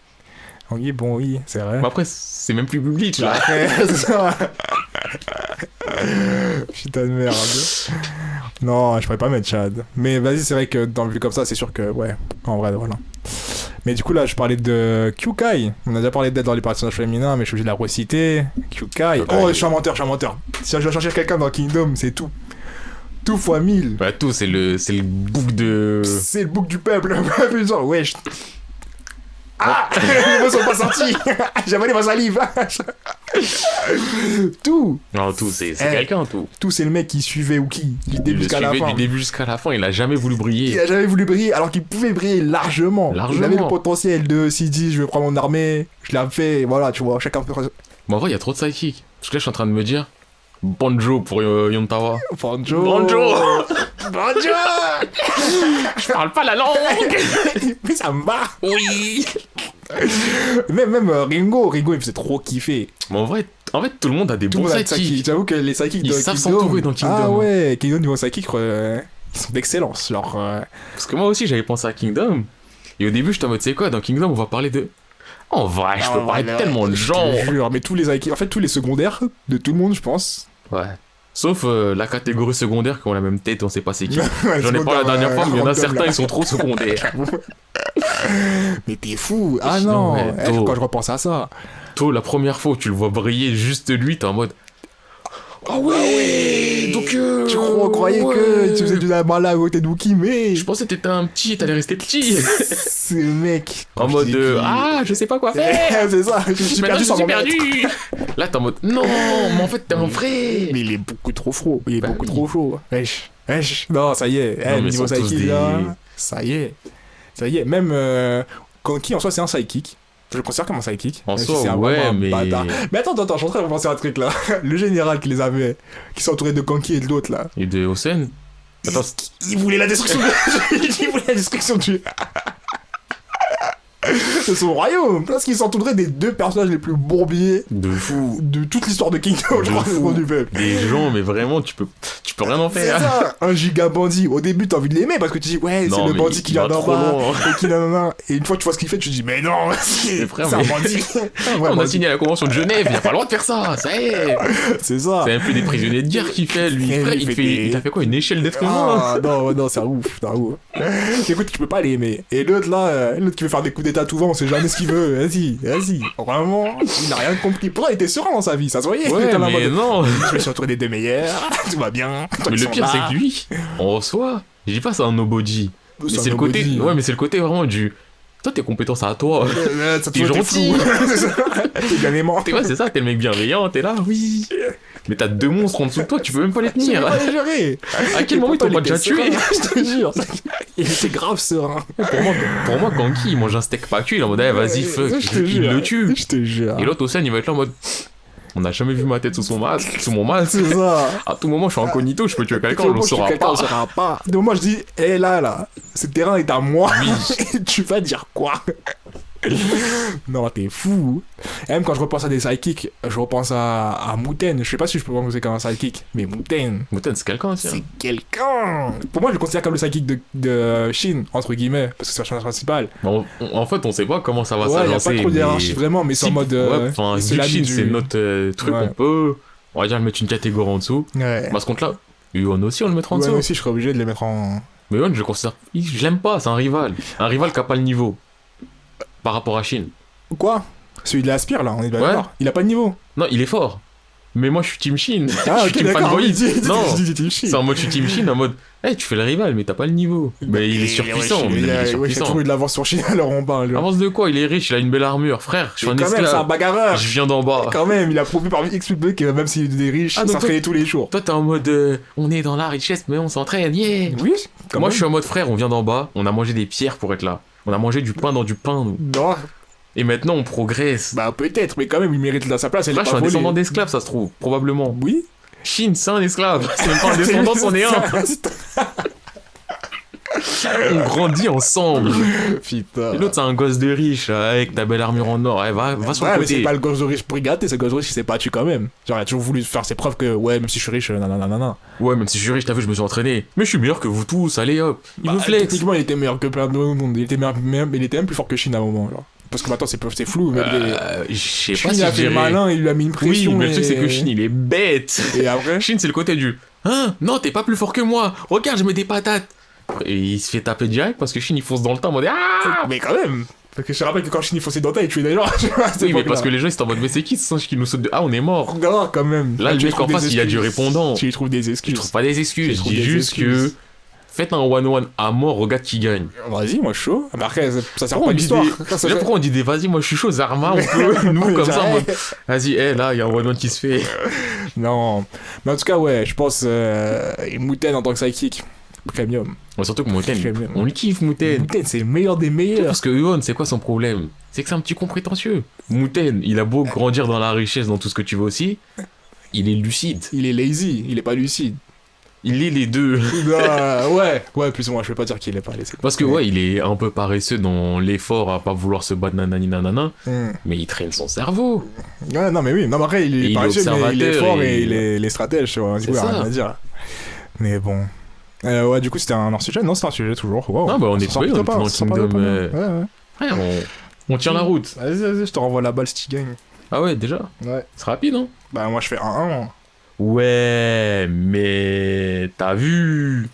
Speaker 1: Oui, bon, oui, c'est vrai.
Speaker 2: Mais après, c'est même plus Bleach là.
Speaker 1: C'est ça. Putain de merde. Non, je pourrais pas mettre Chad. Mais vas-y, c'est vrai que dans le vu comme ça, c'est sûr que, ouais, en vrai, voilà. Mais du coup, là, je parlais de Kyukai. On a déjà parlé d'elle dans les personnages féminins, mais je suis obligé de la reciter. Kyukai. Oh, je suis un menteur. Si je dois chercher quelqu'un dans Kingdom, c'est tout. Tout fois 1000.
Speaker 2: Bah, tout, c'est le bouc de.
Speaker 1: C'est le bouc du peuple. Genre, wesh. Ah, les mots sont pas sortis. J'ai avalé ma salive. Tout.
Speaker 2: Non, tout, c'est quelqu'un, tout.
Speaker 1: Tout, c'est le mec qui suivait Uki du début jusqu'à la fin.
Speaker 2: Du début jusqu'à la fin, il a jamais voulu briller.
Speaker 1: Il a jamais voulu briller, alors qu'il pouvait briller largement. Il avait le potentiel de s'il dit je vais prendre mon armée, je l'ai fait, voilà, tu vois, chacun fait.
Speaker 2: Bon, en vrai, il y a trop de sidekicks. Parce que là, je suis en train de me dire. Banjo pour Yontawa.
Speaker 1: Banjo.
Speaker 2: Je parle pas la langue.
Speaker 1: Mais ça me va.
Speaker 2: Oui.
Speaker 1: Même Ringo, il faisait trop kiffer.
Speaker 2: Mais en fait, tout le monde a des bons sidekicks.
Speaker 1: J'avoue que les sidekicks
Speaker 2: ils savent s'entourer dans Kingdom.
Speaker 1: Ah ouais, Kingdom niveau sidekicks, ils sont d'excellence. Genre,
Speaker 2: Parce que moi aussi, j'avais pensé à Kingdom. Et au début, j'étais en mode, c'est quoi, dans Kingdom, on va parler de En vrai, je peux parler de tellement de gens.
Speaker 1: Je te jure, mais tous les Saiki, en fait, tous les secondaires de tout le monde, je pense.
Speaker 2: Ouais. Sauf la catégorie secondaire qui ont la même tête, on sait pas c'est qui.
Speaker 1: Ouais,
Speaker 2: J'en ai parlé la dernière fois, mais il y en a
Speaker 1: random,
Speaker 2: certains,
Speaker 1: là.
Speaker 2: ils sont trop secondaires.
Speaker 1: Mais t'es fou. Ah
Speaker 2: Non,
Speaker 1: non.
Speaker 2: mais tôt.
Speaker 1: Quand je repense à ça.
Speaker 2: Toi, la première fois où tu le vois briller, juste lui, t'es en mode. Ah ouais, donc
Speaker 1: On croyait que tu faisais
Speaker 2: ouais.
Speaker 1: du mala à côté de Wookie, mais.
Speaker 2: Je pensais que t'étais un petit et t'allais rester petit.
Speaker 1: C'est le mec.
Speaker 2: En mode ah, je sais pas quoi faire.
Speaker 1: C'est ça, je suis
Speaker 2: Maintenant,
Speaker 1: perdu
Speaker 2: je
Speaker 1: sans
Speaker 2: suis
Speaker 1: m'en mettre.
Speaker 2: perdu. Là, t'es en mode non, mais en fait, t'es un vrai.
Speaker 1: Mais il est beaucoup trop chaud. Il est
Speaker 2: Bah
Speaker 1: beaucoup
Speaker 2: oui.
Speaker 1: trop chaud. Wesh. Wesh. Non, ça y est.
Speaker 2: Non, mais
Speaker 1: Niveau
Speaker 2: ils sont tous
Speaker 1: psychic,
Speaker 2: des-
Speaker 1: là. Ça y est. Ça y est. Même Kanki, en soi, c'est un psychic. Je le considère comme un psychic.
Speaker 2: En
Speaker 1: même si
Speaker 2: soi,
Speaker 1: c'est
Speaker 2: ouais,
Speaker 1: vraiment un
Speaker 2: mais-
Speaker 1: bâtard. Mais attends, je suis en train de penser à un truc là. Le général qui les avait, qui s'entourait de Kanki et de l'autre là.
Speaker 2: Et de Osen. Attends,
Speaker 1: Il voulait la destruction il voulait la destruction de son royaume. Parce qu'il s'entourait des deux personnages les plus bourbiers
Speaker 2: de fou.
Speaker 1: de toute l'histoire de Kingdom, je
Speaker 2: De
Speaker 1: crois,
Speaker 2: fou.
Speaker 1: du peuple.
Speaker 2: Des gens, mais vraiment, tu peux rien en
Speaker 1: C'est
Speaker 2: faire.
Speaker 1: ça, un giga bandit. Au début, t'as envie de l'aimer parce que tu dis, ouais, c'est
Speaker 2: Non,
Speaker 1: le
Speaker 2: mais
Speaker 1: bandit qui
Speaker 2: il va
Speaker 1: vient d'en
Speaker 2: trop
Speaker 1: bas.
Speaker 2: loin.
Speaker 1: Et qui nanana. Et une fois que tu vois ce qu'il fait, tu te dis, mais non, c'est
Speaker 2: Mais frère,
Speaker 1: un
Speaker 2: mais-
Speaker 1: bandit.
Speaker 2: On a signé la convention de Genève, il a pas le droit de faire ça, ça y est.
Speaker 1: C'est ça.
Speaker 2: C'est un peu des prisonniers de guerre qu'il fait, lui.
Speaker 1: Et
Speaker 2: Frère,
Speaker 1: il fait des-
Speaker 2: il t'a fait quoi, une échelle d'être humain?
Speaker 1: Ah, non, c'est un ouf, c'est un ouf. Écoute, tu peux pas l'aimer. Et l'autre là, l'autre qui veut faire des coups d'état tout vent, on sait jamais ce qu'il veut. Vas-y. Vraiment, il n'a rien compris. Pourtant, il était serein dans sa vie, ça se voyait. Il
Speaker 2: Ouais,
Speaker 1: était en
Speaker 2: mais
Speaker 1: mode,
Speaker 2: non.
Speaker 1: je me suis entouré des deux meilleurs, tout va bien.
Speaker 2: Mais le pire, c'est que lui, en soi, je dis pas c'est un nobody. Mais c'est le côté. Ouais, mais c'est le côté vraiment du. Toi, tes compétences à toi.
Speaker 1: ça
Speaker 2: T'es gentil.
Speaker 1: T'es bien aimant.
Speaker 2: T'es ouais, c'est ça, t'es le mec bienveillant, t'es là, oui. Mais t'as deux monstres en dessous de toi, tu peux même pas les
Speaker 1: Tu peux
Speaker 2: tenir.
Speaker 1: pas les gérer.
Speaker 2: À quel moment ils t'ont pas déjà tué?
Speaker 1: Je te jure. Il était grave serein.
Speaker 2: Pour moi, Kanki, il mange un steak pas cuit, il est en mode, eh, vas-y, fuck,
Speaker 1: Je te
Speaker 2: il
Speaker 1: jure.
Speaker 2: le tue.
Speaker 1: Je te jure.
Speaker 2: Et l'autre, au scène, il va être là en mode. On n'a jamais vu ma tête sous mon masque.
Speaker 1: C'est ça.
Speaker 2: À tout moment, je suis incognito, je peux tuer quelqu'un, on le saura
Speaker 1: Quelqu'un, on
Speaker 2: pas.
Speaker 1: saura pas. De moment, je dis, hé là, ce terrain est à moi.
Speaker 2: Oui.
Speaker 1: Et tu vas dire quoi? Non, t'es fou. Et même quand je repense à des sidekicks, je repense à Muten. Je sais pas si je peux prononcer comme un sidekick, mais Muten,
Speaker 2: Mouton, c'est quelqu'un aussi.
Speaker 1: c'est
Speaker 2: Hein.
Speaker 1: quelqu'un. Pour moi, je le considère comme le sidekick de Shin, entre guillemets, parce que c'est le personnage principal.
Speaker 2: En fait, on sait pas comment ça va
Speaker 1: Ouais, y a
Speaker 2: s'agencer.
Speaker 1: pas trop de hiérarchie vraiment, mais c'est en mode.
Speaker 2: Ouais, enfin,
Speaker 1: c'est l'ami
Speaker 2: Shin,
Speaker 1: du-
Speaker 2: c'est notre truc,
Speaker 1: Ouais.
Speaker 2: on peut. On va dire le mettre une catégorie en dessous.
Speaker 1: Ouais.
Speaker 2: Mais à ce compte-là, Yuon aussi, on le mettra en
Speaker 1: Ouais,
Speaker 2: dessous.
Speaker 1: moi aussi, je serais obligé de les mettre en.
Speaker 2: Mais Yuon, je le considère. Je l'aime pas, c'est un rival. Un rival qui a pas le niveau. Par rapport à Shin.
Speaker 1: Quoi? Celui de l'Aspire, là, on est bien
Speaker 2: Ouais.
Speaker 1: d'accord. Il a pas de niveau.
Speaker 2: Non, il est fort. Mais moi, je suis Team Shin.
Speaker 1: Ah,
Speaker 2: je
Speaker 1: ok,
Speaker 2: suis Team
Speaker 1: d'accord.
Speaker 2: Fanboy.
Speaker 1: Oui, dis-
Speaker 2: Non,
Speaker 1: dis- dis- dis- dis-
Speaker 2: c'est en mode je suis Team Shin, en mode. Eh, tu fais le rival, mais t'as pas le niveau. Mais il est surpuissant. mais il est
Speaker 1: Ouais, j'ai
Speaker 2: surpuissant.
Speaker 1: toujours eu de l'avance sur Chine, alors on parle.
Speaker 2: Avance de quoi? Il est riche, il a une belle armure. Frère, je suis un
Speaker 1: Quand même, c'est un
Speaker 2: esclave.
Speaker 1: bagarreur.
Speaker 2: Je viens d'en bas.
Speaker 1: Quand même, il a prouvé par XP que même s'il est riche,
Speaker 2: Ah,
Speaker 1: il
Speaker 2: donc
Speaker 1: s'entraînait tous les jours.
Speaker 2: Toi, t'es en mode on est dans la richesse, mais on s'entraîne, yeah!
Speaker 1: Oui, quand
Speaker 2: Moi,
Speaker 1: même.
Speaker 2: je suis en mode frère, on vient d'en bas, on a mangé des pierres pour être là. On a mangé du pain dans du pain, nous.
Speaker 1: Non,
Speaker 2: Et maintenant, on progresse.
Speaker 1: bah peut-être, mais quand même, il mérite sa place. Elle
Speaker 2: Frère,
Speaker 1: est
Speaker 2: je
Speaker 1: pas
Speaker 2: suis un
Speaker 1: volée.
Speaker 2: descendant d'esclave, ça se trouve, probablement.
Speaker 1: Oui.
Speaker 2: Chine, c'est un esclave. C'est même pas un descendant, c'en est un. On grandit ensemble.
Speaker 1: Putain.
Speaker 2: Et l'autre, c'est un gosse de riche, avec ta belle armure en or. Eh, va sur
Speaker 1: Ouais,
Speaker 2: le
Speaker 1: mais c'est
Speaker 2: côté.
Speaker 1: pas le gosse de riche brigade, c'est le gosse de riche qui s'est battu quand même. Genre, il a toujours voulu faire ses preuves que, ouais, même si je suis riche, nanana.
Speaker 2: Ouais, même si je suis riche, t'as vu, je me suis entraîné. Mais je suis meilleur que vous tous, allez hop. Il vous flex.
Speaker 1: Techniquement, il était meilleur que plein de monde. Il était même plus fort que Shin à un moment. Genre. Parce que maintenant, c'est flou. Mais
Speaker 2: Je sais
Speaker 1: Shin,
Speaker 2: pas si
Speaker 1: il a
Speaker 2: je
Speaker 1: fait le
Speaker 2: dirais-
Speaker 1: malin, il lui a mis une
Speaker 2: Oui,
Speaker 1: pression.
Speaker 2: mais le truc, c'est que Shin, il est bête.
Speaker 1: Et après
Speaker 2: Shin, c'est le côté du hein, non, t'es pas plus fort que moi. Regarde, je mets des patates. Et il se fait taper direct parce que Shin, il fonce dans le temps en mode ah.
Speaker 1: Mais quand même. Parce que je te rappelle que quand Shin il fonçait dans ta, il tuait des gens. tu vois, à cette
Speaker 2: Oui, mais
Speaker 1: époque-là.
Speaker 2: parce que les gens, ils sont en mode mais c'est qui ce singe qui nous saute de ah, on est mort.
Speaker 1: Non, quand même.
Speaker 2: Là, le
Speaker 1: tu
Speaker 2: mec
Speaker 1: trouves
Speaker 2: en face,
Speaker 1: des
Speaker 2: il a du
Speaker 1: excuses.
Speaker 2: répondant.
Speaker 1: Tu lui trouves des
Speaker 2: Je
Speaker 1: excuses.
Speaker 2: trouve pas des excuses.
Speaker 1: Je
Speaker 2: Je
Speaker 1: trouve
Speaker 2: dis
Speaker 1: des
Speaker 2: juste
Speaker 1: excuses.
Speaker 2: que faites un 1-1 à mort, regarde qui gagne.
Speaker 1: Vas-y, moi je suis chaud. Mais après, ça sert
Speaker 2: Pourquoi
Speaker 1: pas
Speaker 2: on dit
Speaker 1: l'histoire.
Speaker 2: des- Déjà, pourquoi on dit des vas-y, moi je suis chaud, Zarma, on peut, nous, comme ça, en mode vas-y, là, il y a un 1-1 qui se fait.
Speaker 1: Non. Mais en tout cas, ouais, je pense. Muten en tant que sidekick, premium.
Speaker 2: Ouais, surtout que Mouten,
Speaker 1: Très bien.
Speaker 2: on lui kiffe Mouten.
Speaker 1: Muten, c'est le meilleur des meilleurs.
Speaker 2: Parce que Huon, c'est quoi son problème? C'est que c'est un petit con prétentieux. Mouten, il a beau grandir dans la richesse, dans tout ce que tu veux aussi, il est lucide.
Speaker 1: Il est lazy, il est pas lucide.
Speaker 2: Il est les deux.
Speaker 1: Ouais, plus ou moins, je vais pas dire qu'il est pas lazy.
Speaker 2: Parce que ouais, il est un peu paresseux dans l'effort à pas vouloir se battre nanani nanana,
Speaker 1: Hmm.
Speaker 2: mais il traîne son cerveau.
Speaker 1: Ouais, non, mais oui. Non, mais après,
Speaker 2: Et
Speaker 1: il
Speaker 2: il
Speaker 1: est
Speaker 2: est
Speaker 1: paresseux, mais il est
Speaker 2: observateur
Speaker 1: fort
Speaker 2: et-
Speaker 1: et il est stratège, tu vois. Du
Speaker 2: C'est
Speaker 1: coup, il y a
Speaker 2: ça.
Speaker 1: rien à dire. Mais bon. Ouais, du coup, c'était un hors-sujet. Non, c'était un sujet toujours. Wow.
Speaker 2: Ah bah on est
Speaker 1: Ça
Speaker 2: pas,
Speaker 1: sent
Speaker 2: on est
Speaker 1: pas,
Speaker 2: dans
Speaker 1: ça sent pas
Speaker 2: Kingdom.
Speaker 1: mal. Ouais, ouais.
Speaker 2: Frère, On tient la route.
Speaker 1: Vas-y, je te renvoie la balle si tu gagnes.
Speaker 2: Ah ouais, déjà.
Speaker 1: Ouais.
Speaker 2: C'est rapide, hein.
Speaker 1: Bah, moi, je fais 1-1.
Speaker 2: Ouais, mais t'as vu.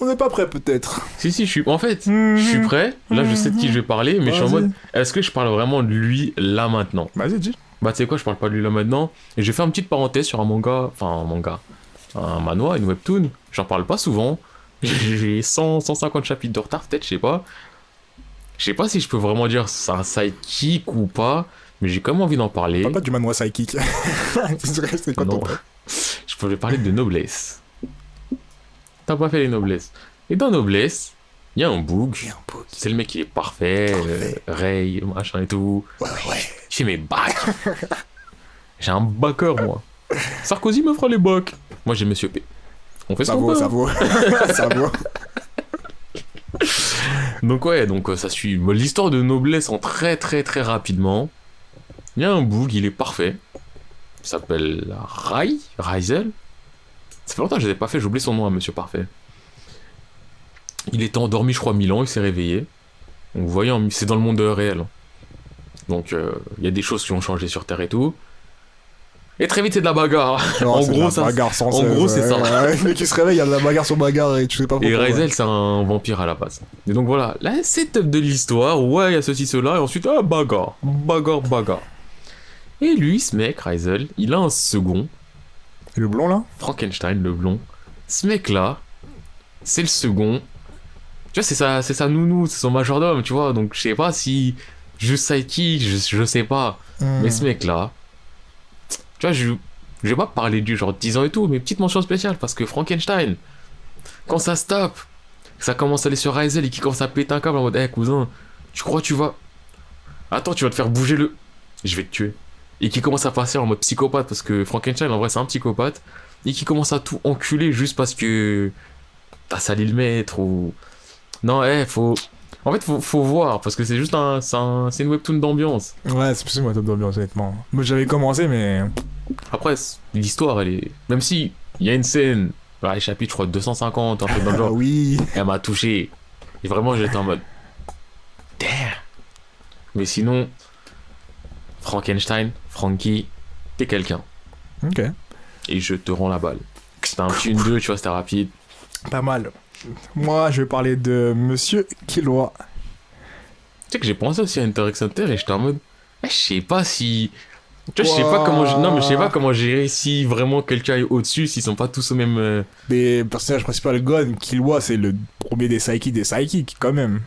Speaker 1: On n'est pas prêt, peut-être.
Speaker 2: Si, en fait, je suis prêt. Là, je sais de qui je vais parler, mais je suis en mode, est-ce que je parle vraiment de lui là maintenant?
Speaker 1: Vas-y, dis.
Speaker 2: Bah, tu sais quoi, je parle pas de lui là maintenant. Et je vais faire une petite parenthèse sur un manga, un manhwa, une webtoon. J'en parle pas souvent. J'ai 150 chapitres de retard, peut-être, je sais pas. Je sais pas si je peux vraiment dire c'est un sidekick ou pas, mais j'ai quand même envie d'en parler.
Speaker 1: Parle pas du manhwa psychic. C'est quoi ton truc?
Speaker 2: Je peux parler de Noblesse. T'as pas fait les Noblesses. Et dans Noblesse, il y a un bug. C'est le mec qui est parfait. Ray, machin et tout.
Speaker 1: Ouais.
Speaker 2: Il fait mes bacs. J'ai un backer, moi. Sarkozy me fera les bacs. Moi, j'ai Monsieur P. On fait ça
Speaker 1: vaut. Ça vaut.
Speaker 2: Donc ouais, ça suit l'histoire de Noblesse en très très très rapidement. Il y a un bug, il est parfait. Il s'appelle Raizel. Ça fait longtemps que je l'ai pas fait, j'ai oublié son nom à Monsieur Parfait. Il était endormi, je crois, 1000 ans, il s'est réveillé. Donc vous voyez, c'est dans le monde réel. Donc il y a des choses qui ont changé sur Terre et tout. Et très vite, c'est de la bagarre.
Speaker 1: Non,
Speaker 2: en gros, c'est ça.
Speaker 1: Le mec qui se réveille, il y a de la bagarre sur bagarre et tu sais pas pourquoi.
Speaker 2: Et Raizel, c'est un vampire à la base. Et donc voilà, là, setup de l'histoire, ouais, il y a ceci, cela, et ensuite, bagarre. Et lui, ce mec, Raizel, il a un second.
Speaker 1: Et le blond, là?
Speaker 2: Frankenstein, le blond. Ce mec-là, c'est le second. Tu vois, c'est sa nounou, c'est son majordome, tu vois. Donc, je sais pas si... Juste sidekick, je sais pas. Mais ce mec-là... Tu vois, je vais pas parler du genre 10 ans et tout, mais petite mention spéciale, parce que Frankenstein, quand ça se tape, ça commence à aller sur Raizel et qui commence à péter un câble en mode, cousin, tu crois tu vas... Attends, tu vas te faire bouger le... Je vais te tuer. Et qui commence à passer en mode psychopathe, parce que Frankenstein, en vrai, c'est un psychopathe, et qui commence à tout enculer juste parce que t'as sali le maître, ou... Non, faut... En fait, faut voir, parce que c'est juste c'est une webtoon d'ambiance.
Speaker 1: Ouais, c'est plus une webtoon d'ambiance, honnêtement. Moi, j'avais commencé, mais...
Speaker 2: Après, l'histoire, elle est... Même si il y a une scène, les chapitres, je crois, 250, un truc dans le genre,
Speaker 1: oui.
Speaker 2: Elle m'a touché. Et vraiment, j'étais en mode... Damn. Mais sinon, Frankenstein, Frankie, t'es quelqu'un.
Speaker 1: Ok.
Speaker 2: Et je te rends la balle. C'était un petit 1-2, tu vois, c'était rapide.
Speaker 1: Pas mal. Moi, je vais parler de Monsieur Killua.
Speaker 2: Tu sais que j'ai pensé aussi à Hunter x Hunter et j'étais en mode... je sais pas si... Tu vois, je sais pas comment... Non, mais je sais pas comment gérer si vraiment quelqu'un est au-dessus, s'ils sont pas tous au même...
Speaker 1: Mais personnage principal, Gon, Killua, c'est le premier des psychics, quand même.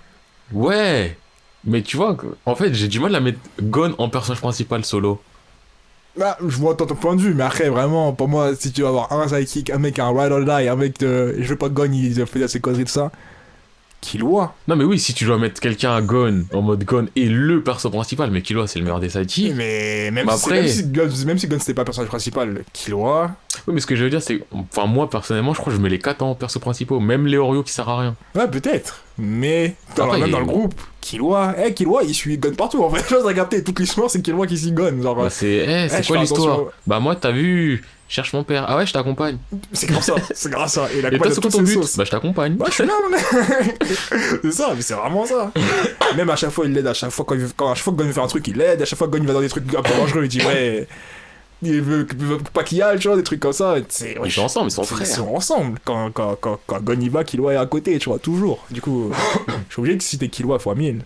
Speaker 2: Ouais. Mais tu vois, en fait, j'ai du mal à mettre Gon en personnage principal solo.
Speaker 1: Bah, je vois ton point de vue, mais après, vraiment, pour moi, si tu vas avoir un psychic, un mec, un ride or die, un mec de... Je veux pas que Gon, il fait ses conneries de ça. Killua.
Speaker 2: Non, mais oui, si tu dois mettre quelqu'un à Gon, en mode Gon, et le perso principal, mais Killua, c'est le meilleur des sidekicks.
Speaker 1: Mais même, si Gon, c'était pas le personnage principal, Killua...
Speaker 2: Oui, mais ce que je veux dire, c'est... Enfin, moi, personnellement, je crois que je mets les 4 en perso principaux, même Leorio qui sert à rien.
Speaker 1: Ouais, peut-être. Mais, même dans le groupe, Killua, il suit Gon partout, en fait. Je as capté, toute l'histoire, c'est Killua qui suit Gon. Genre,
Speaker 2: bah, c'est quoi l'histoire? Bah, moi, t'as vu... Cherche mon père. Ah ouais, je t'accompagne.
Speaker 1: C'est grâce à ça.
Speaker 2: Et toi, c'est quoi ton but? Bah, je t'accompagne.
Speaker 1: Bah, je suis là, c'est ça, mais c'est vraiment ça. Même à chaque fois, il l'aide. À chaque fois, à chaque fois que Gon veut faire un truc, il l'aide. À chaque fois que Gon il va dans des trucs un peu dangereux, il dit ouais. Il veut pas qu'il y aille, tu vois, des trucs comme ça.
Speaker 2: Ils sont ensemble, ils sont frères.
Speaker 1: Ils sont ensemble. Quand Gon y va, Killua est à côté, tu vois, toujours. Du coup, je suis obligé de citer Killua fois 1000.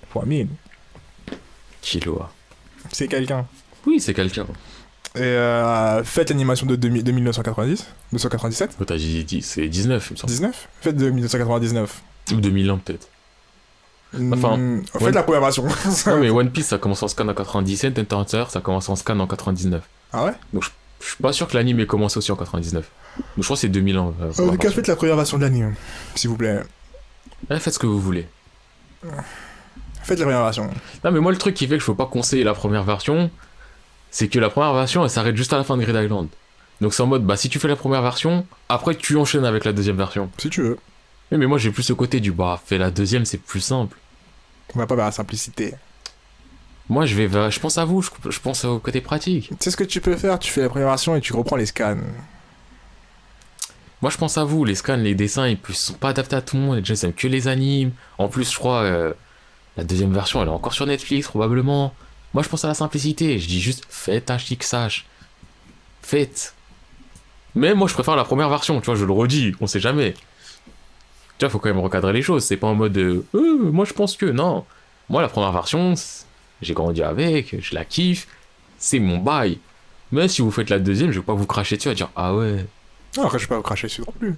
Speaker 2: Killua.
Speaker 1: C'est quelqu'un.
Speaker 2: Oui, c'est quelqu'un.
Speaker 1: Et fête animation de 1990 297.
Speaker 2: T'as dit, c'est 19, il me semble.
Speaker 1: 19 Fête de 1999.
Speaker 2: Ou 2001, peut-être. Enfin,
Speaker 1: faites la première version.
Speaker 2: Non, mais One Piece, ça commence en scan en 97, Hunter x Hunter, ça commence en scan en 99.
Speaker 1: Ah ouais?
Speaker 2: Donc je suis pas sûr que l'anime ait commencé aussi en 99. Donc je crois que c'est 2001.
Speaker 1: Faites la première version de l'anime, s'il vous plaît.
Speaker 2: Faites ce que vous voulez.
Speaker 1: Faites la première version.
Speaker 2: Non, mais moi, le truc qui fait que je peux pas conseiller la première version, c'est que la première version, elle s'arrête juste à la fin de Grid Island. Donc c'est en mode, si tu fais la première version, après tu enchaînes avec la deuxième version.
Speaker 1: Si tu veux.
Speaker 2: Mais moi, j'ai plus ce côté du, fais la deuxième, c'est plus simple.
Speaker 1: On va pas vers la simplicité.
Speaker 2: Moi, je pense à vous, je pense au côté pratique.
Speaker 1: Tu sais ce que tu peux faire? Tu fais la première version et tu reprends les scans.
Speaker 2: Moi, je pense à vous, les scans, les dessins, ils sont pas adaptés à tout le monde. Les gens, ils aiment que les animes. En plus, je crois, La deuxième version, elle est encore sur Netflix, probablement. Moi, je pense à la simplicité. Je dis juste, faites un chic-sage. Faites. Mais moi, je préfère la première version, tu vois, je le redis, on sait jamais. Tu vois, faut quand même recadrer les choses. C'est pas en mode, moi, je pense que, non. Moi, la première version, j'ai grandi avec, je la kiffe, c'est mon bail. Mais si vous faites la deuxième, je vais pas vous cracher dessus à dire, ah ouais.
Speaker 1: Non, après, je vais pas vous cracher dessus non plus.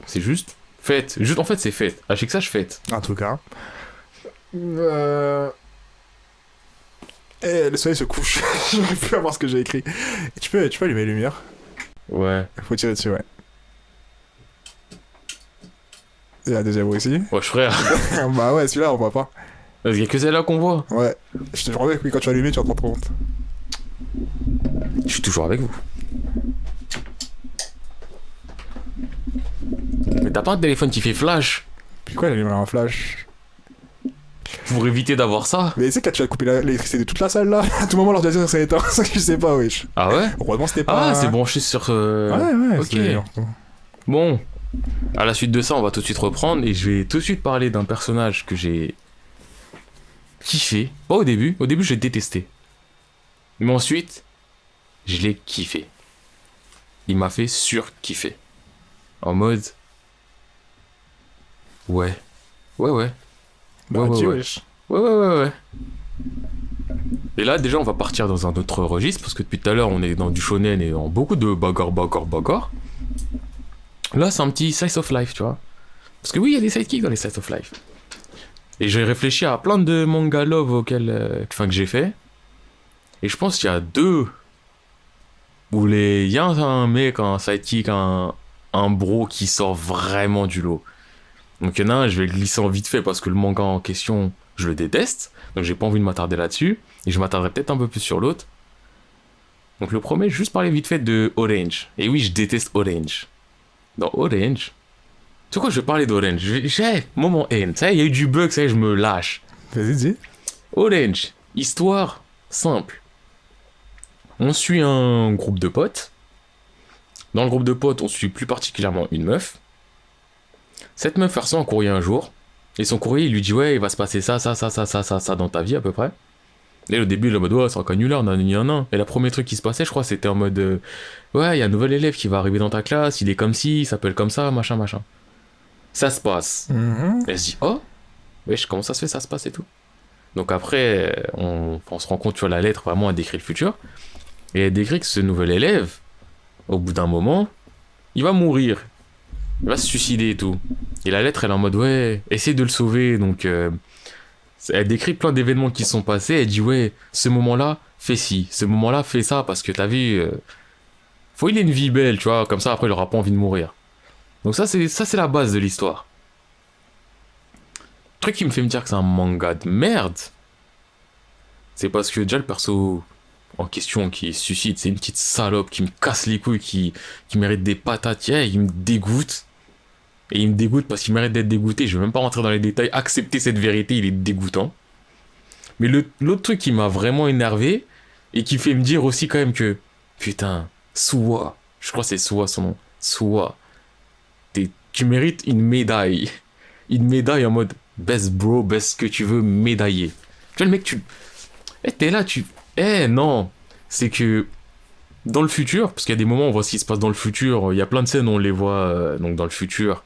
Speaker 2: C'est juste, faites. Juste, en fait, c'est faites. À chic-sage, faites.
Speaker 1: En tout cas. Le soleil se couche. J'arrive plus à voir ce que j'ai écrit. Tu peux allumer les lumières.
Speaker 2: Ouais.
Speaker 1: Faut tirer dessus, ouais. Et la deuxième aussi.
Speaker 2: Wesh frère.
Speaker 1: Bah ouais, celui-là on voit pas.
Speaker 2: Il y a que celle-là qu'on voit.
Speaker 1: Ouais. Je te promets que quand tu vas allumer, tu vas te rendre compte.
Speaker 2: Je suis toujours avec vous. Mais t'as pas un téléphone qui fait flash?
Speaker 1: Puis quoi, il allume un flash?
Speaker 2: Pour éviter d'avoir ça.
Speaker 1: Mais tu sais, quand tu as coupé l'électricité de toute la salle là, à tout moment l'ordinateur s'est éteint, ça je sais pas, wesh.
Speaker 2: Ah ouais?
Speaker 1: Heureusement c'était pas.
Speaker 2: Ah, c'est branché sur.
Speaker 1: Ouais,
Speaker 2: ok. Bon, à la suite de ça, on va tout de suite reprendre et je vais tout de suite parler d'un personnage que j'ai kiffé. Pas au début j'ai détesté. Mais ensuite, je l'ai kiffé. Il m'a fait surkiffer. En mode. Ouais. Ouais.
Speaker 1: Bah,
Speaker 2: ouais.
Speaker 1: wesh.
Speaker 2: Ouais. Et là, déjà, on va partir dans un autre registre parce que depuis tout à l'heure, on est dans du shonen et dans beaucoup de bagarre. Là, c'est un petit slice of life, tu vois. Parce que oui, il y a des sidekicks dans les slice of life. Et j'ai réfléchi à plein de manga love que j'ai fait. Et je pense qu'il y a deux où il y a un mec, un sidekick, un bro qui sort vraiment du lot. Donc il y en a un, je vais le glisser en vite fait parce que le manga en question, je le déteste. Donc j'ai pas envie de m'attarder là-dessus. Et je m'attarderai peut-être un peu plus sur l'autre. Donc le premier, je vais juste parler vite fait de Orange. Et oui, je déteste Orange. Dans Orange... Tu sais quoi, je vais parler d'Orange. J'ai moment haine. Tu sais, il y a eu du bug, ça y est, je me lâche.
Speaker 1: Vas-y, dis.
Speaker 2: Orange, histoire simple. On suit un groupe de potes. Dans le groupe de potes, on suit plus particulièrement une meuf. Cette meuf reçoit un courrier un jour. Et son courrier, il lui dit, ouais, il va se passer ça dans ta vie à peu près. Et au début, il est en mode, ouais, c'est un canular, nan. Et le premier truc qui se passait, je crois, c'était en mode, ouais, il y a un nouvel élève qui va arriver dans ta classe, il est comme ci, il s'appelle comme ça, machin. Ça se passe. Elle se dit, oh, wesh, comment ça se fait, ça se passe et tout. Donc après, on se rend compte, tu vois, la lettre, vraiment, elle décrit le futur. Et elle décrit que ce nouvel élève, au bout d'un moment, il va mourir. Il va se suicider et tout. Et la lettre, elle est en mode, ouais, essaye de le sauver. Donc, elle décrit plein d'événements qui sont passés. Elle dit, ouais, ce moment-là, fais ci. Ce moment-là, fais ça. Parce que t'as vu, faut qu'il ait une vie belle, tu vois. Comme ça, après, il aura pas envie de mourir. Donc ça, c'est la base de l'histoire. Le truc qui me fait me dire que c'est un manga de merde, c'est parce que déjà le perso en question qui se suicide, c'est une petite salope qui me casse les couilles, qui mérite des patates, il me dégoûte. Et il me dégoûte parce qu'il mérite d'être dégoûté, je vais même pas rentrer dans les détails, accepter cette vérité, il est dégoûtant. Mais l'autre truc qui m'a vraiment énervé, et qui fait me dire aussi quand même que, putain, Suwa, je crois que c'est Suwa son nom, Suwa, tu mérites une médaille. Une médaille en mode best bro, best ce que tu veux, médaillé. Tu vois, le mec, t'es là, non. C'est que dans le futur, parce qu'il y a des moments où on voit ce qui se passe dans le futur, il y a plein de scènes où on les voit donc dans le futur,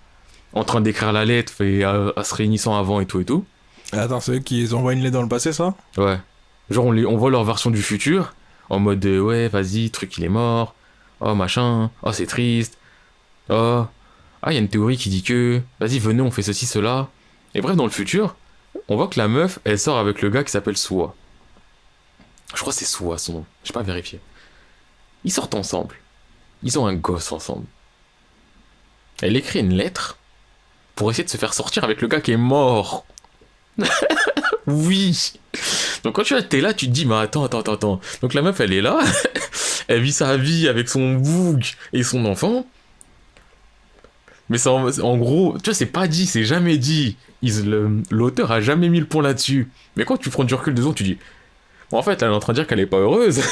Speaker 2: en train d'écrire la lettre et à se réunissant avant et tout.
Speaker 1: Attends, c'est eux qui envoient une lettre dans le passé, ça?
Speaker 2: Ouais. Genre, on voit leur version du futur, en mode ouais, vas-y, truc, il est mort. Oh, machin. Oh, c'est triste. Oh. Ah, il y a une théorie qui dit que, vas-y, venez, on fait ceci, cela. Et bref, dans le futur, on voit que la meuf, elle sort avec le gars qui s'appelle Suwa. Je crois que c'est Suwa son nom, j'ai pas vérifié. Ils sortent ensemble. Ils ont un gosse ensemble. Elle écrit une lettre pour essayer de se faire sortir avec le gars qui est mort. Oui. Donc quand t'es là, tu te dis, mais attends. Donc la meuf, elle est là, elle vit sa vie avec son boug et son enfant. Mais ça, en gros, tu vois, c'est pas dit, c'est jamais dit. L'auteur a jamais mis le point là-dessus. Mais quand tu prends du recul 2 secondes, tu dis, bon, en fait, elle est en train de dire qu'elle est pas heureuse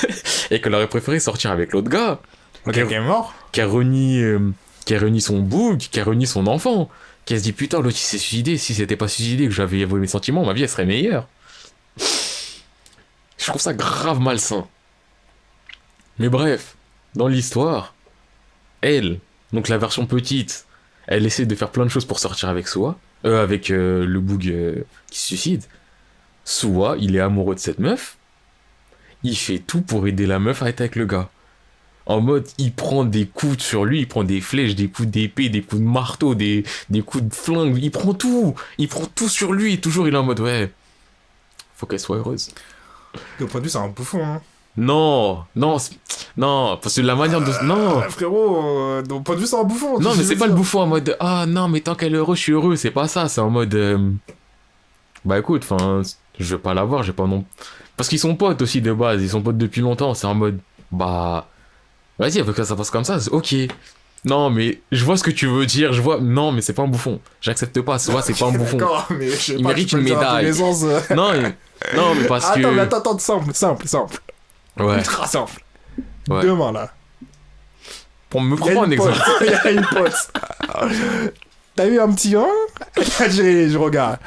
Speaker 2: et qu'elle aurait préféré sortir avec l'autre gars.
Speaker 1: Le gars qui est mort?
Speaker 2: Qui a renié qui a réuni son bouc, qui a réuni son enfant, qui a se dit putain, l'autre il s'est suicidé, si c'était pas suicidé, que j'avais avoué mes sentiments, ma vie elle serait meilleure. Je trouve ça grave malsain. Mais bref, dans l'histoire, elle, donc la version petite, elle essaie de faire plein de choses pour sortir avec Sua, avec le boug qui se suicide. Sua, il est amoureux de cette meuf, il fait tout pour aider la meuf à être avec le gars. En mode, il prend des coups sur lui, il prend des flèches, des coups d'épée, des coups de marteau, des coups de flingue, il prend tout sur lui, et toujours il est en mode, ouais, faut qu'elle soit heureuse.
Speaker 1: Au point de vue, c'est un bouffon, hein.
Speaker 2: Non, parce que la manière de... Non,
Speaker 1: frérot, au point de vue, c'est un bouffon.
Speaker 2: non, mais c'est pas le bouffon en mode, ah non, mais tant qu'elle est heureuse, je suis heureux, c'est pas ça, c'est en mode, bah écoute, enfin, je vais pas la voir, j'ai pas non... Parce qu'ils sont potes aussi de base, ils sont potes depuis longtemps, c'est en mode, bah... Vas-y, avec ça passe comme ça, c'est ok. Non, mais je vois ce que tu veux dire, je vois... Non, mais c'est pas un bouffon. J'accepte pas, c'est pas un bouffon.
Speaker 1: D'accord, mais je sais
Speaker 2: il
Speaker 1: pas,
Speaker 2: mérite une médaille. Non, mais parce que...
Speaker 1: Attends, simple.
Speaker 2: Ouais.
Speaker 1: Ultra simple.
Speaker 2: Ouais.
Speaker 1: Demain, là.
Speaker 2: Pour me prendre un exemple.
Speaker 1: Il y a une pote. T'as eu un petit gars, je regarde.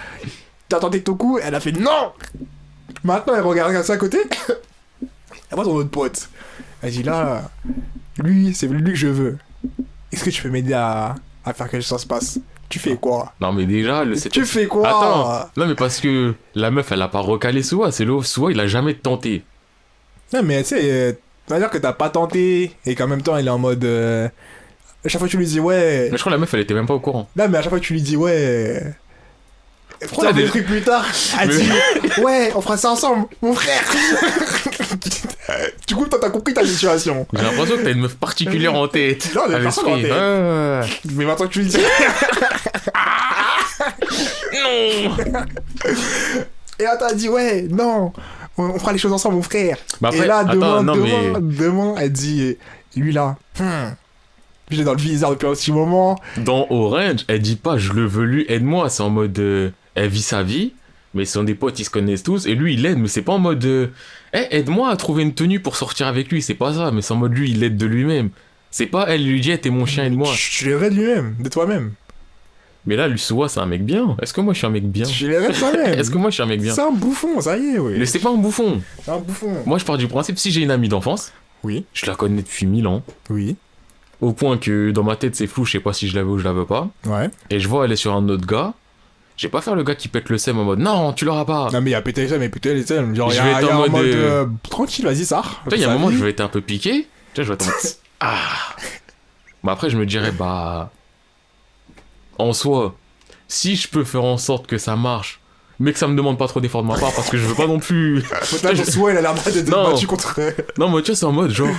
Speaker 1: T'as tenté ton coup, elle a fait non. Maintenant, elle regarde ça à côté. Elle voit son autre pote. Elle dit là, lui, c'est lui que je veux. Est-ce que tu peux m'aider à faire que ça se passe? Tu fais quoi?
Speaker 2: Non, mais déjà,
Speaker 1: tu fais quoi?
Speaker 2: Attends, non, mais parce que la meuf, elle a pas recalé Sua, c'est l'eau. Sua, il a jamais tenté.
Speaker 1: Non, mais tu sais, tu vas dire que t'as pas tenté et qu'en même temps, il est en mode. À chaque fois que tu lui dis ouais.
Speaker 2: Mais je crois que la meuf, elle était même pas au courant.
Speaker 1: Non, mais à chaque fois que tu lui dis ouais. Pourquoi des trucs plus tard? Elle dit ouais, on fera ça ensemble, mon frère. Du coup, toi, t'as compris ta situation.
Speaker 2: J'ai l'impression que t'as une meuf particulière en tête.
Speaker 1: Non, mais personne en tête. Mais maintenant que tu lui dis.
Speaker 2: Non.
Speaker 1: Et là, t'as dit ouais, non, on fera les choses ensemble, mon frère.
Speaker 2: Bah après,
Speaker 1: et là,
Speaker 2: attends,
Speaker 1: demain, elle dit lui là. Je l'ai dans le viseur depuis un petit moment.
Speaker 2: Dans Orange, elle dit pas je le veux lui, aide-moi. C'est en mode elle vit sa vie, mais ce sont des potes, ils se connaissent tous, et lui il l'aide, mais c'est pas en mode aide-moi à trouver une tenue pour sortir avec lui, c'est pas ça, mais c'est en mode lui il l'aide de lui-même. C'est pas elle lui dit t'es mon chien, aide-moi.
Speaker 1: Tu l'aiderais de lui-même, de toi-même.
Speaker 2: Mais là, Sua, c'est un mec bien. Est-ce que moi je suis un mec bien?
Speaker 1: Tu l'aiderais de toi-même.
Speaker 2: Est-ce que moi je suis un mec bien?
Speaker 1: C'est un bouffon, ça y est, oui.
Speaker 2: Mais c'est pas un bouffon.
Speaker 1: C'est un bouffon.
Speaker 2: Moi je pars du principe, si j'ai une amie d'enfance,
Speaker 1: oui,
Speaker 2: je la connais depuis 1000 ans.
Speaker 1: Oui.
Speaker 2: Au point que dans ma tête c'est flou, je sais pas si je la veux ou je la veux pas.
Speaker 1: Ouais.
Speaker 2: Et je vois elle est sur un autre gars. Je vais pas faire le gars qui pète le seum en mode non, tu l'auras pas.
Speaker 1: Non mais il y a pété le seum et pété les seum. Genre
Speaker 2: je vais être en mode
Speaker 1: tranquille, vas-y ça.
Speaker 2: Tu vois, il y a un moment je vais être un peu piqué. Tu vois, je vais être en mode ah. Bah après je me dirais bah en soi, si je peux faire en sorte que ça marche, mais que ça me demande pas trop d'efforts de ma part parce que je veux pas non plus.
Speaker 1: Peut-être que soit elle a l'air d'être battu contre.
Speaker 2: Non mais tu vois c'est en mode genre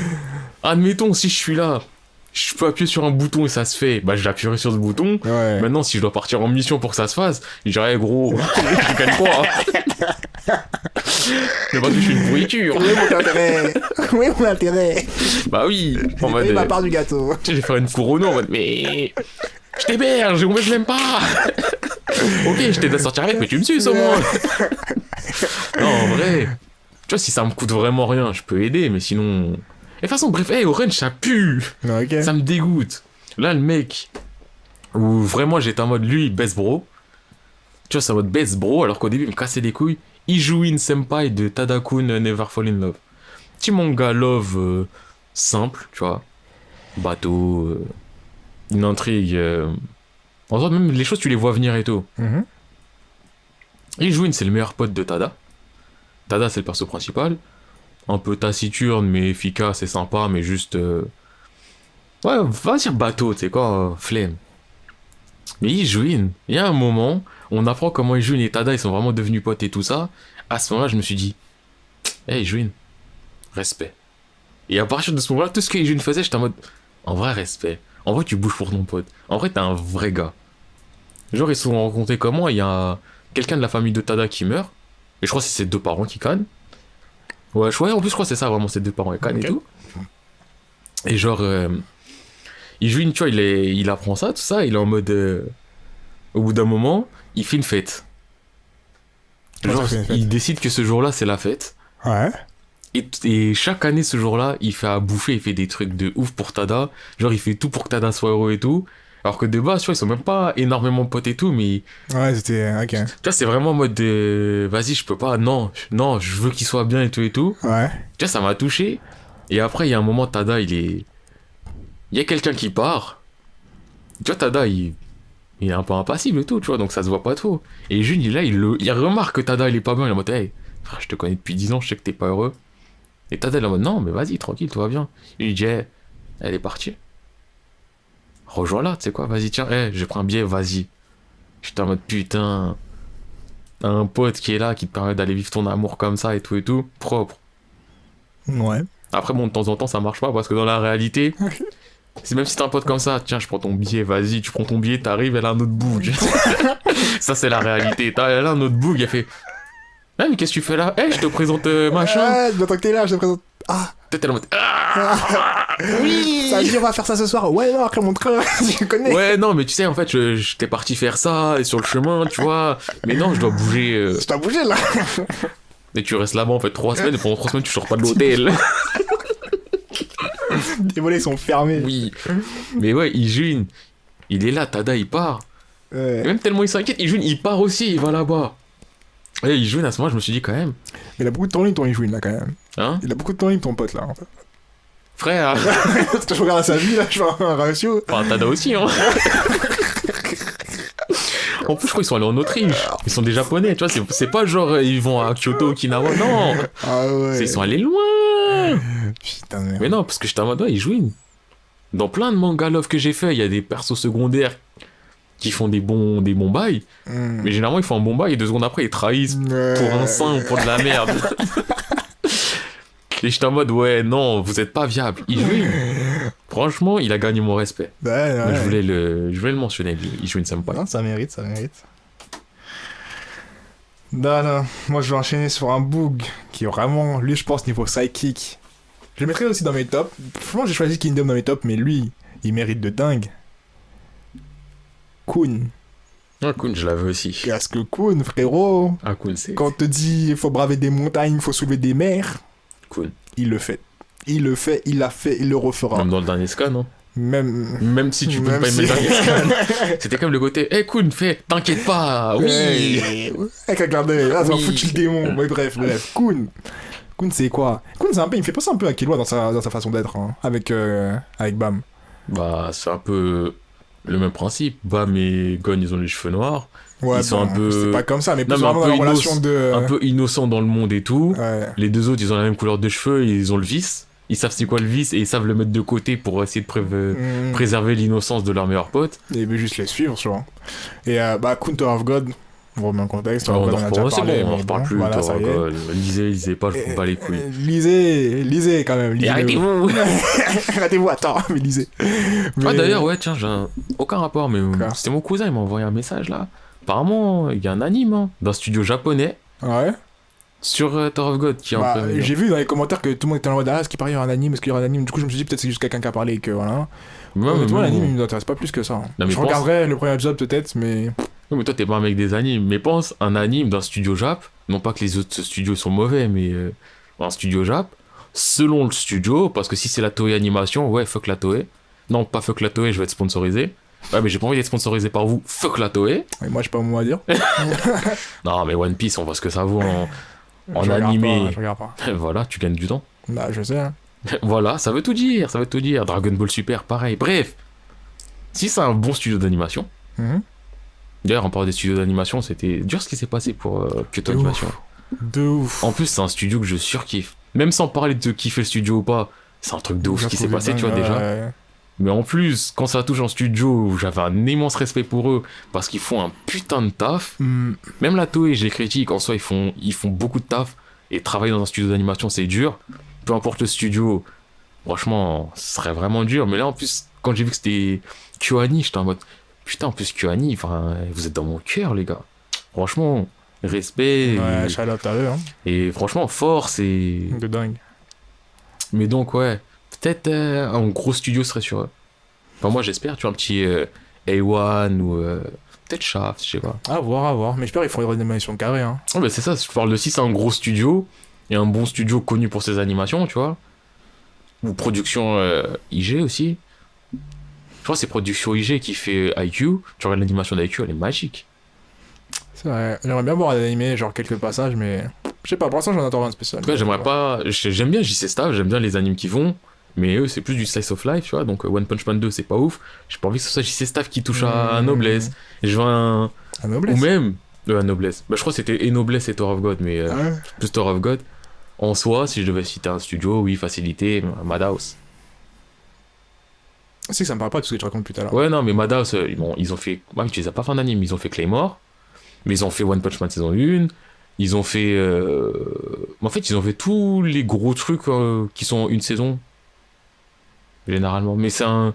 Speaker 2: admettons si je suis là. Je peux appuyer sur un bouton et ça se fait, bah j'appuierai sur ce bouton.
Speaker 1: Ouais.
Speaker 2: Maintenant, si je dois partir en mission pour que ça se fasse, je dirais gros, je gagne quoi mais parce que je suis une pourriture.
Speaker 1: Oui, mon intérêt. Oui, mon intérêt.
Speaker 2: Bah oui. En mode,
Speaker 1: ma part du gâteau.
Speaker 2: Tu sais, je vais faire une couronne en mode, mais je t'héberge, on m'aime pas. Ok, je t'aide à sortir avec, mais tu me suces au moins. Non, en vrai, tu vois, si ça me coûte vraiment rien, je peux aider, mais sinon. Et de toute façon, bref, Orange, ça pue.
Speaker 1: Okay.
Speaker 2: Ça me dégoûte. Là, le mec, où vraiment j'étais en mode, lui, best bro. Tu vois, c'est en mode best bro, alors qu'au début, il me cassait les couilles. Ijuin Senpai de Tadakun Never Fall in Love. Petit manga love simple, tu vois. Bateau, une intrigue. En fait, même les choses, tu les vois venir et tout.
Speaker 1: Mm-hmm.
Speaker 2: Ijuin, c'est le meilleur pote de Tada. Tada, c'est le perso principal. Un peu taciturne mais efficace et sympa, mais juste ouais, va dire bateau, tu sais quoi, flemme. Mais Ijuin, il y a un moment, on apprend comment Ijuin et Tada ils sont vraiment devenus potes et tout ça. À ce moment-là, je me suis dit hey Ijuin, respect. Et à partir de ce moment-là, tout ce que Ijuin faisait, j'étais en mode en vrai respect, en vrai tu bouges pour ton pote, en vrai t'es un vrai gars. Genre ils se sont rencontrés comment, il y a quelqu'un de la famille de Tada qui meurt, et je crois que c'est ses deux parents qui cannent. Ouais, en plus je crois que c'est ça vraiment, ses deux parents et tout. Et genre Ijuin, tu vois, il apprend ça, tout ça, il est en mode au bout d'un moment, il fait une fête. Genre, il décide que ce jour-là c'est la fête.
Speaker 1: Ouais.
Speaker 2: Et chaque année, ce jour-là, il fait à bouffer, il fait des trucs de ouf pour Tada. Genre, il fait tout pour que Tada soit heureux et tout. Alors que de base, tu vois, ils sont même pas énormément potes et tout, mais...
Speaker 1: Ouais, c'était... Ok.
Speaker 2: Tu vois, c'est vraiment en mode de... Vas-y, je peux pas, non, je veux qu'il soit bien et tout et tout.
Speaker 1: Ouais.
Speaker 2: Tu vois, ça m'a touché. Et après, il y a un moment, Tada, il y a quelqu'un qui part. Tu vois, Tada, il est un peu impassible et tout, tu vois, donc ça se voit pas trop. Et June, il remarque que Tada, il est pas bien. Il est en mode, hey, frère, je te connais depuis 10 ans, je sais que t'es pas heureux. Et Tada, il est en mode, non, mais vas-y, tranquille, tout va bien. Il lui dit, hey, elle est partie. Rejoins-la, tu sais quoi, vas-y, tiens, je prends un billet, vas-y. J'étais en mode, putain, un pote qui est là, qui te permet d'aller vivre ton amour comme ça et tout, propre.
Speaker 1: Ouais.
Speaker 2: Après, bon, de temps en temps, ça marche pas, parce que dans la réalité, c'est même si t'as un pote comme ça, tiens, je prends ton billet, vas-y, tu prends ton billet, t'arrives, elle a un autre boug. Ça, c'est la réalité. Elle a un autre boug, elle fait, mais qu'est-ce que tu fais là? Je te présente machin.
Speaker 1: J'attends que t'es là, je te présente. Ah.
Speaker 2: Peut-être elle est en mode,
Speaker 1: Oui. Ça dit, on va faire ça ce soir. Ouais, non, après mon train, je connais.
Speaker 2: Ouais, non, mais tu sais, en fait, j'étais parti faire ça, et sur le chemin, tu vois. Mais non, je dois bouger.
Speaker 1: Je dois bouger, là.
Speaker 2: Et tu restes là-bas, en fait, 3 semaines, et pendant 3 semaines, tu sors pas de l'hôtel.
Speaker 1: Les volets sont fermés.
Speaker 2: Oui. Mais ouais, il est là, Tada, il part.
Speaker 1: Ouais.
Speaker 2: Et même tellement il s'inquiète, il part aussi, il va là-bas. Et il à ce moment, je me suis dit, quand même.
Speaker 1: Il a beaucoup de temps libre, ton Ijuin, là, quand même.
Speaker 2: Hein?
Speaker 1: Il a beaucoup de temps libre, ton pote, là, en fait.
Speaker 2: Frère.
Speaker 1: Parce que je regarde à sa vie, là, je fais un ratio.
Speaker 2: Enfin, Tada aussi, hein. En plus, je crois qu'ils sont allés en Autriche. Ils sont des Japonais, tu vois. C'est pas genre ils vont à Kyoto, Okinawa. Non.
Speaker 1: Ah ouais.
Speaker 2: Ils sont allés loin.
Speaker 1: Putain de merde.
Speaker 2: Mais non, parce que j'étais en mode, ouais, ils jouent. Dans plein de manga love que j'ai fait, il y a des persos secondaires qui font des bons bails. Mais généralement, ils font un bon bail et 2 secondes après, ils trahissent pour un sein ou pour de la merde. Et j'étais en mode, ouais, non, vous êtes pas viable. Franchement, il a gagné mon respect.
Speaker 1: Ouais.
Speaker 2: Donc, je voulais le mentionner, lui. Il joue une sympa.
Speaker 1: Non, ça mérite. Non, moi je vais enchaîner sur un bug qui est vraiment, lui je pense niveau psychic. Je le mettrai aussi dans mes tops. Franchement j'ai choisi Kingdom dans mes tops, mais lui, il mérite de dingue. Kun.
Speaker 2: Ah, Kun, je l'avais aussi.
Speaker 1: Parce que Kun, frérot,
Speaker 2: Kun, c'est...
Speaker 1: quand on te dit il faut braver des montagnes, il faut soulever des mers,
Speaker 2: Kun.
Speaker 1: Il le fait. Il l'a fait, il le refera.
Speaker 2: Même dans le dernier scan, non? Même si tu peux pas aimer le dernier scan. C'était comme le côté, Kun, fais, t'inquiète pas, oui.
Speaker 1: Avec un clin d'œil, ça m'a foutu le démon. Mais bref. Kun, c'est quoi? Kun, c'est un peu, il me fait penser un peu à Killua dans sa façon d'être, hein, avec Bam.
Speaker 2: Bah, c'est un peu le même principe. Bam et Gon, ils ont les cheveux noirs.
Speaker 1: Ouais,
Speaker 2: ils sont un peu...
Speaker 1: C'est pas comme ça, mais
Speaker 2: non,
Speaker 1: plus
Speaker 2: mais
Speaker 1: vraiment dans la relation de...
Speaker 2: Un peu innocent dans le monde et tout.
Speaker 1: Ouais.
Speaker 2: Les 2 autres, ils ont la même couleur de cheveux, et ils ont le vice. Ils savent c'est quoi le vice, et ils savent le mettre de côté pour essayer de préserver l'innocence de leur meilleur pote.
Speaker 1: Et il veut juste les suivre, tu vois. Et Kun, Tower of God, on remet en contexte.
Speaker 2: On reparle plus,
Speaker 1: voilà, ça y est.
Speaker 2: Lisez pas, je vous bats les couilles.
Speaker 1: Lisez quand même.
Speaker 2: Et arrêtez-vous.
Speaker 1: Arrêtez-vous, attends, mais lisez.
Speaker 2: Ah d'ailleurs, ouais, tiens, j'ai aucun rapport, mais c'était mon cousin, il m'a envoyé un message là. Apparemment, il y a un anime d'un studio japonais.
Speaker 1: Ouais.
Speaker 2: Sur Tower of God qui est en train de...
Speaker 1: J'ai vu dans les commentaires que tout le monde était en mode est-ce qu'il paraît y aura un anime, est-ce qu'il y aura un anime. Du coup je me suis dit peut-être c'est juste quelqu'un qui a parlé et que voilà. Mais toi l'anime il m'intéresse pas plus que ça.
Speaker 2: Non,
Speaker 1: je regarderai le premier épisode peut-être mais...
Speaker 2: Non mais toi t'es pas un mec des animes. Mais pense un anime d'un studio Jap, non pas que les autres studios sont mauvais, mais un studio Jap, selon le studio, parce que si c'est la Toei Animation, ouais fuck la Toei. Non pas fuck la Toei, je vais être sponsorisé. Ouais mais j'ai pas envie d'être sponsorisé par vous, fuck la Toei.
Speaker 1: Et moi j'ai pas mon mot à dire.
Speaker 2: Non mais One Piece on voit ce que ça vaut en animé.
Speaker 1: Je regarde pas.
Speaker 2: Voilà, tu gagnes du temps.
Speaker 1: Bah, je sais. Hein.
Speaker 2: Voilà, ça veut tout dire. Dragon Ball Super, pareil. Bref, si c'est un bon studio d'animation. D'ailleurs, en parlant des studios d'animation, c'était dur ce qui s'est passé pour Kyoto Animation.
Speaker 1: De ouf.
Speaker 2: En plus, c'est un studio que je surkiffe. Même sans parler de kiffer le studio ou pas, c'est un truc de ouf ce qui s'est passé, tu vois, déjà. Ouais. Mais en plus, quand ça touche en studio, j'avais un immense respect pour eux parce qu'ils font un putain de taf. Même la Toei, je les critique, en soi, ils font beaucoup de taf. Et travailler dans un studio d'animation, c'est dur. Peu importe le studio, franchement, ce serait vraiment dur. Mais là, en plus, quand j'ai vu que c'était KyoAni, j'étais en mode putain, en plus, KyoAni, vous êtes dans mon cœur, les gars. Franchement, respect.
Speaker 1: Ouais, shout-out à eux. Hein.
Speaker 2: Et franchement, force et.
Speaker 1: De dingue.
Speaker 2: Mais donc, ouais. Peut-être un gros studio serait sur eux. Enfin, moi j'espère, tu vois, un petit A1 ou peut-être Shaft, je sais pas.
Speaker 1: À voir. Mais j'espère qu'ils feront une animation carrée. Hein.
Speaker 2: Ouais, bah c'est ça, je parle de si c'est un gros studio, et un bon studio connu pour ses animations, tu vois. Ou production IG aussi. Je crois que c'est production IG qui fait IQ. Tu regardes l'animation d'IQ, elle est magique.
Speaker 1: C'est vrai. J'aimerais bien voir l'animé, genre quelques passages, mais je sais pas, pour l'instant j'en attends rien de spécial.
Speaker 2: En tout cas, j'aimerais pas. J'aime bien JC Staff, j'aime bien les animes qui vont. Mais eux, c'est plus du slice of life, tu vois. Donc One Punch Man 2, c'est pas ouf. J'ai pas envie que ce soit JC Staff qui touche à Noblesse. Et je veux un.
Speaker 1: Noblesse.
Speaker 2: Ou même. À Noblesse. Bah, je crois que c'était et Noblesse et Tower of God, mais plus Tower of God. En soi, si je devais citer un studio, oui, facilité, Madhouse.
Speaker 1: C'est que ça me parle pas de ce que tu racontes tout à l'heure.
Speaker 2: Ouais, non, mais Madhouse, ils ont fait. Ouais, tu les as pas fait en anime, ils ont fait Claymore. Mais ils ont fait One Punch Man saison 1. Ils ont fait. En fait, ils ont fait tous les gros trucs qui sont une saison. Généralement. Mais c'est un.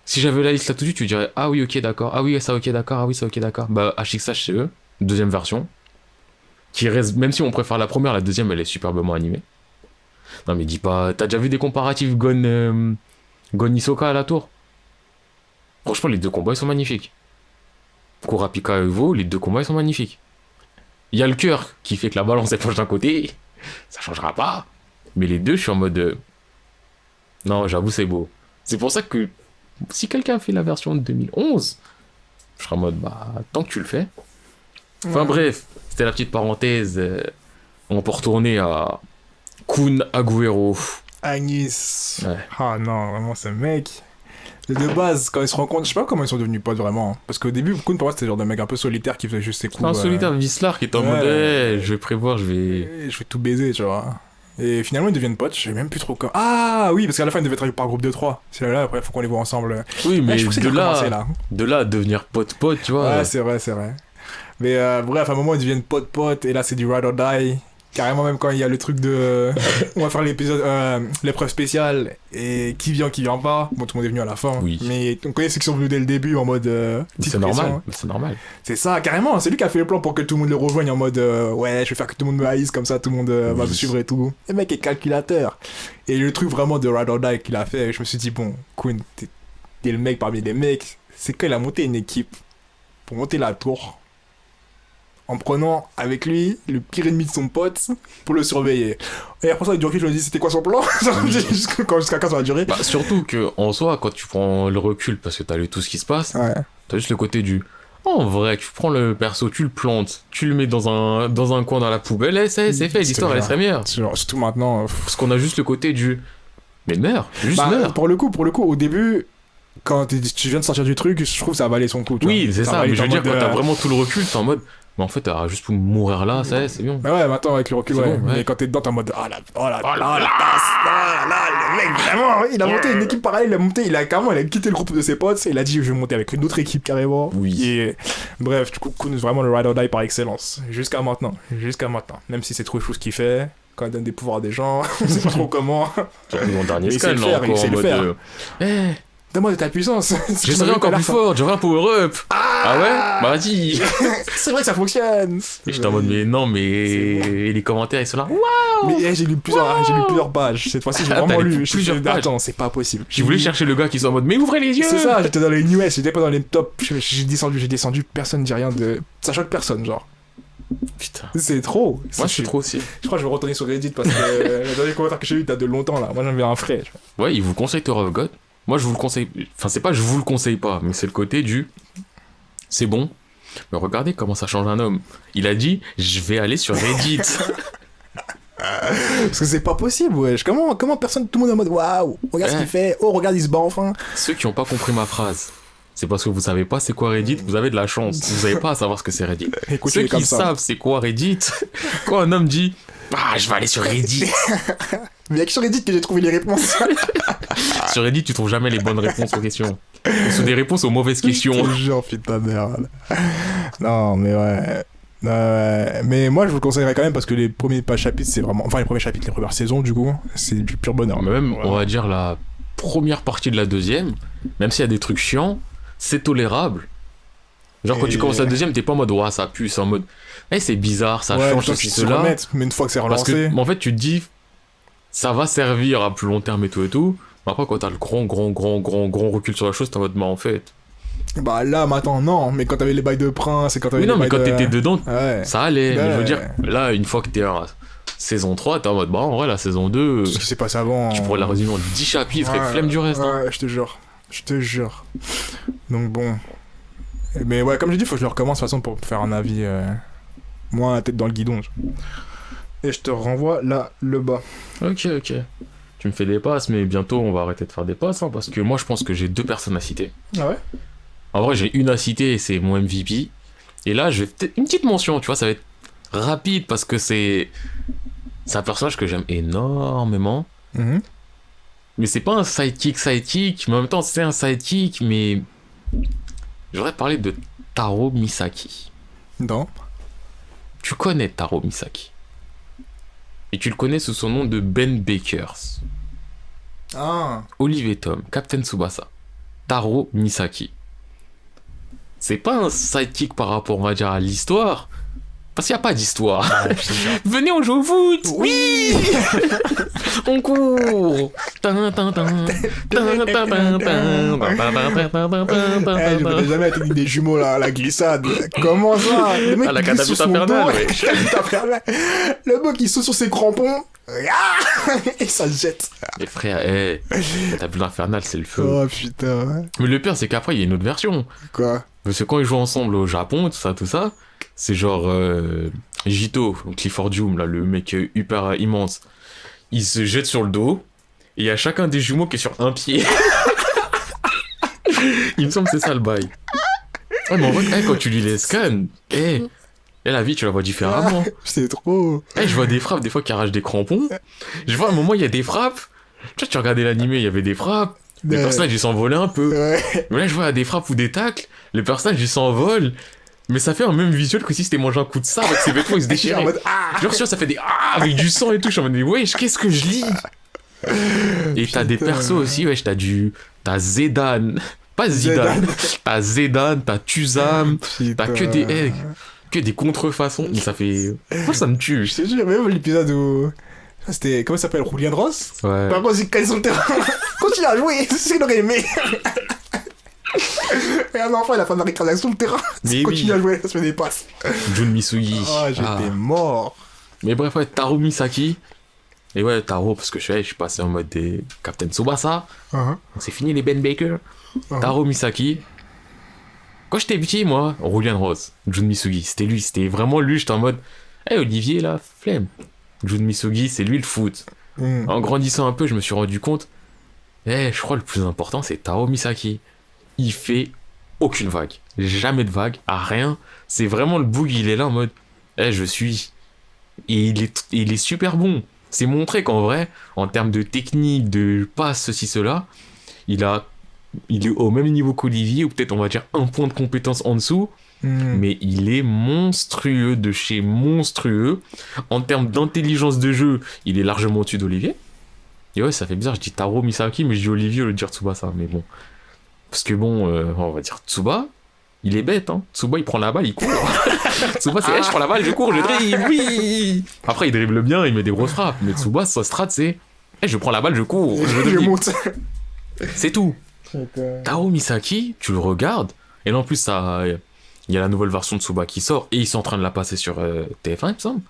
Speaker 2: Si j'avais la liste là tout de suite, tu dirais ah oui, ok, d'accord. Ah oui, ça, ok, d'accord. Ah oui, ça, ok, d'accord. Bah, HXH, c'est eux. Deuxième version. Qui reste. Même si on préfère la première, la deuxième, elle est superbement animée. Non, mais dis pas. T'as déjà vu des comparatifs Gon Hisoka à la tour? Franchement, les deux combats, ils sont magnifiques. Kurapika et Evo, les deux combats, ils sont magnifiques. Il y a le cœur qui fait que la balance elle penche d'un côté, ça changera pas. Mais les deux, je suis en mode. Non, j'avoue, c'est beau. C'est pour ça que si quelqu'un fait la version de 2011, je serai en mode, bah, tant que tu le fais. Enfin bref, c'était la petite parenthèse. On peut retourner à Kun Agüero.
Speaker 1: Agnis.
Speaker 2: Ouais.
Speaker 1: Ah non, vraiment, ce mec. De base, quand ils se rencontrent, je sais pas comment ils sont devenus potes vraiment. Parce qu'au début, Kun, pour moi, c'était le genre de mec un peu solitaire qui faisait juste ses coups.
Speaker 2: Un solitaire Vislar qui est en mode, je vais prévoir, je vais
Speaker 1: tout baiser, tu vois. Et finalement, ils deviennent potes, je sais même plus trop comment. Ah oui, parce qu'à la fin, ils devaient travailler par groupe de 3. C'est là, après, il faut qu'on les voit ensemble.
Speaker 2: Oui, mais
Speaker 1: là.
Speaker 2: De là à devenir pote-pote, tu vois.
Speaker 1: Ouais, c'est vrai. Mais bref, à un moment, ils deviennent pote-pote, et là, c'est du ride or die. Carrément, même quand il y a le truc de. On va faire l'épreuve spéciale, et qui vient pas. Bon, tout le monde est venu à la fin.
Speaker 2: Oui.
Speaker 1: Mais on connaît ceux qui sont venus dès le début en mode.
Speaker 2: C'est normal. C'est normal.
Speaker 1: C'est ça, carrément. C'est lui qui a fait le plan pour que tout le monde le rejoigne en mode. Ouais, je vais faire que tout le monde me haïsse, comme ça, tout le monde va me suivre et tout. Le mec est calculateur. Et le truc vraiment de Ride or Die qu'il a fait, je me suis dit, bon, Kun, t'es le mec parmi les mecs. C'est quand il a monté une équipe pour monter la tour. En prenant avec lui le pire ennemi de son pote pour le surveiller. Et après ça, avec du recul, je me dis c'était quoi son plan jusqu'à quand ça va durer.
Speaker 2: Bah, surtout que en soi, quand tu prends le recul parce que t'as lu tout ce qui se passe, t'as juste le côté du. En vrai, tu prends le perso, tu le plantes, tu le mets dans un coin dans la poubelle, et c'est fait, l'histoire elle serait meilleure.
Speaker 1: Surtout maintenant.
Speaker 2: Parce qu'on a juste le côté du. Mais meurs, meurs.
Speaker 1: Pour le coup, au début. Quand tu viens de sortir du truc, je trouve que ça valait son coup.
Speaker 2: Oui, c'est ça, mais je veux dire, quand t'as vraiment tout le recul, t'es en mode. Mais en fait, t'as juste pour mourir là, c'est bien.
Speaker 1: Bah ouais, maintenant avec le recul, ouais. Bon, mais quand t'es dedans, t'es en mode le mec, vraiment, il a monté une équipe pareille, il a quitté le groupe de ses potes, et il a dit, je vais monter avec une autre équipe carrément.
Speaker 2: Oui.
Speaker 1: Et bref, du coup, Kun est vraiment le ride or die par excellence. Jusqu'à maintenant. Même si c'est trop chou ce qu'il fait, quand il donne des pouvoirs à des gens, on sait pas trop comment.
Speaker 2: Mon dernier scan, là,
Speaker 1: il sait le faire. Donne-moi de ta puissance.
Speaker 2: Je serai encore plus fort, j'aurai un power-up. Ah ouais? Bah vas-y.
Speaker 1: C'est vrai que ça fonctionne.
Speaker 2: Et j'étais en mode, mais non, mais. Et les commentaires, ils sont là. Waouh!
Speaker 1: Mais j'ai lu plusieurs pages. Cette fois-ci, j'ai vraiment lu
Speaker 2: plusieurs pages.
Speaker 1: Attends, c'est pas possible.
Speaker 2: Je voulais chercher le gars qui soit en mode, mais ouvrez les yeux!
Speaker 1: C'est ça, j'étais dans les news, j'étais pas dans les tops. J'ai descendu, personne ne dit rien de. Ça choque personne, genre.
Speaker 2: Putain.
Speaker 1: C'est trop.
Speaker 2: Moi, je suis trop aussi.
Speaker 1: Je crois que je vais retourner sur Reddit parce que le dernier commentaire que j'ai eu date de longtemps là. Moi, j'en avais un frais.
Speaker 2: Ouais, il vous conseille Tower of God. Moi, je vous le conseille. Enfin, c'est pas je vous le conseille pas, mais c'est le côté du. C'est bon. Mais regardez comment ça change un homme. Il a dit, je vais aller sur Reddit.
Speaker 1: Parce que c'est pas possible, wesh. Comment personne, tout le monde est en mode waouh, regarde ce qu'il fait. Oh, regarde, il se bat enfin.
Speaker 2: Ceux qui ont pas compris ma phrase, c'est parce que vous savez pas c'est quoi Reddit, vous avez de la chance. Vous savez pas à savoir ce que c'est Reddit. Ceux qui savent c'est quoi Reddit, quand un homme dit je vais aller sur Reddit.
Speaker 1: Mais il y a que sur Reddit que j'ai trouvé les réponses.
Speaker 2: Sur Reddit, tu trouves jamais les bonnes réponses aux questions. C'est des réponses aux mauvaises questions.
Speaker 1: Je te jure, putain de merde. Non, mais ouais. Mais moi, je vous le conseillerais quand même parce que les premiers chapitres, c'est vraiment. Enfin, les premières saisons, du coup, c'est du pur bonheur.
Speaker 2: Même, on va dire, la première partie de la deuxième, même s'il y a des trucs chiants, c'est tolérable. Genre, quand tu commences la deuxième, t'es pas en mode, ça pue, c'est en mode, c'est bizarre, ça change ceci, cela.
Speaker 1: Mais une fois que c'est relancé.
Speaker 2: Parce que, en fait, tu te dis, ça va servir à plus long terme et tout. Mais après, quand t'as le grand recul sur la chose, t'es en mode, en fait.
Speaker 1: Bah là, maintenant, non. Mais quand t'avais les bails de prince et quand t'avais
Speaker 2: mais quand t'étais dedans, ça allait.
Speaker 1: Ouais.
Speaker 2: Mais je veux dire, là, une fois que t'es Saison 3, t'es en mode, bah en vrai, la saison 2,
Speaker 1: Tout ce qui s'est passé avant.
Speaker 2: tu pourrais la résumer en 10 chapitres et flemme du reste.
Speaker 1: Ouais, je te jure. Je te jure. Donc bon. Mais ouais, comme j'ai dit, faut que je le recommence de toute façon pour faire un avis moins la tête dans le guidon. Et je te renvoie là, le bas.
Speaker 2: Ok. Tu me fais des passes, mais bientôt on va arrêter de faire des passes, hein, parce que moi je pense que j'ai 2 personnes à citer.
Speaker 1: Ah ouais?
Speaker 2: En vrai, j'ai une à citer et c'est mon MVP. Et là, je vais peut-être une petite mention, tu vois, ça va être rapide parce que c'est un personnage que j'aime énormément.
Speaker 1: Mhm.
Speaker 2: Mais c'est pas un sidekick, mais en même temps, c'est un sidekick, mais je voudrais parler de Taro Misaki.
Speaker 1: Non.
Speaker 2: Tu connais Taro Misaki. Et tu le connais sous son nom de Ben Bakers.
Speaker 1: Ah.
Speaker 2: Olive et Tom, Captain Tsubasa. Taro Misaki. C'est pas un sidekick par rapport, on va dire, à l'histoire. Parce qu'il n'y a pas d'histoire. Venez, on joue au foot. Oui. On court.
Speaker 1: Je voudrais jamais la technique des jumeaux là, la glissade. Comment ça? Le mec
Speaker 2: Ah, la
Speaker 1: qui glisse sur
Speaker 2: catapulte
Speaker 1: son
Speaker 2: infernale,
Speaker 1: dos.
Speaker 2: ouais.
Speaker 1: Catapulte infernale. Le mec qui saute sur ses crampons. Et ça se jette.
Speaker 2: Les frères, la table infernale, c'est le feu.
Speaker 1: Oh putain.
Speaker 2: Mais le pire, c'est qu'après, il y a une autre version.
Speaker 1: Quoi?
Speaker 2: Parce que quand ils jouent ensemble au Japon, tout ça, c'est genre Jito, Clifford Doom, là, le mec hyper immense. Il se jette sur le dos, et il y a chacun des jumeaux qui est sur un pied. Il me semble que c'est ça le bail. Ouais, mais en vrai, quand tu lis les scans, la vie, tu la vois différemment.
Speaker 1: C'est trop.
Speaker 2: Je vois des frappes, des fois, qui arrachent des crampons. Je vois à un moment, il y a des frappes. Tu regardais l'animé, il y avait des frappes. Les personnages, ils s'envolaient un peu.
Speaker 1: Ouais.
Speaker 2: Mais là, je vois des frappes ou des tacles. Les personnages, ils s'envolent. Mais ça fait un même visuel que si c'était mangé un coup de sabre avec ses vêtements, ils se déchiraient.
Speaker 1: En mode, ah.
Speaker 2: Genre, ça fait des avec du sang et tout. Je suis en mode, wesh, qu'est-ce que je lis? Et t'as des persos aussi, wesh, t'as Zedan. Pas Zidane. T'as Zedan, t'as Tuzam. T'as que des contrefaçons. Et ça fait. Moi, ça me tue.
Speaker 1: Je te jure, même l'épisode où. C'était. Comment ça s'appelle? Julien Ross?
Speaker 2: Ouais.
Speaker 1: Par contre, il casse sur le terrain. Continue à jouer, c'est ce qu'il aurait aimé. Et un enfant, il a fait une réclamation sur le terrain.
Speaker 2: Mais
Speaker 1: continue à jouer, ça se fait des passes.
Speaker 2: Jun Misugi.
Speaker 1: Oh, j'étais mort.
Speaker 2: Mais bref, ouais, Taro Misaki. Et ouais, Taro, parce que je suis passé en mode des Captain Tsubasa. Donc c'est fini les Ben Baker. Taro Misaki. Quand j'étais petit, moi, Julian Rose, Jun Misugi, c'était vraiment lui. J'étais en mode, Olivier, là, flemme. Jun Misugi, c'est lui le foot. En grandissant un peu, je me suis rendu compte, je crois le plus important, c'est Taro Misaki. Il fait aucune vague. Jamais de vague, à rien. C'est vraiment le boug, il est là en mode, je suis. Et il est super bon. C'est montré qu'en vrai, en termes de technique, de passe, ceci, cela, il est au même niveau qu'Olivier, ou peut-être on va dire un point de compétence en dessous, mais il est monstrueux de chez monstrueux. En termes d'intelligence de jeu, il est largement au-dessus d'Olivier. Et ouais, ça fait bizarre, je dis Taro Misaki, mais je dis Olivier au lieu de dire Tsubasa, mais bon. Parce que bon, on va dire Tsuba, il est bête, hein. Tsuba, il prend la balle, il court. Tsuba, c'est je prends la balle, je cours, je dribble, oui. Après, il dribble bien, il met des grosses frappes. Mais Tsuba, sa strat, c'est je prends la balle, je cours,
Speaker 1: je monte.
Speaker 2: C'est tout. Taro Misaki, tu le regardes, et là en plus, il y a la nouvelle version de Tsuba qui sort, et ils sont en train de la passer sur TF1, il me semble.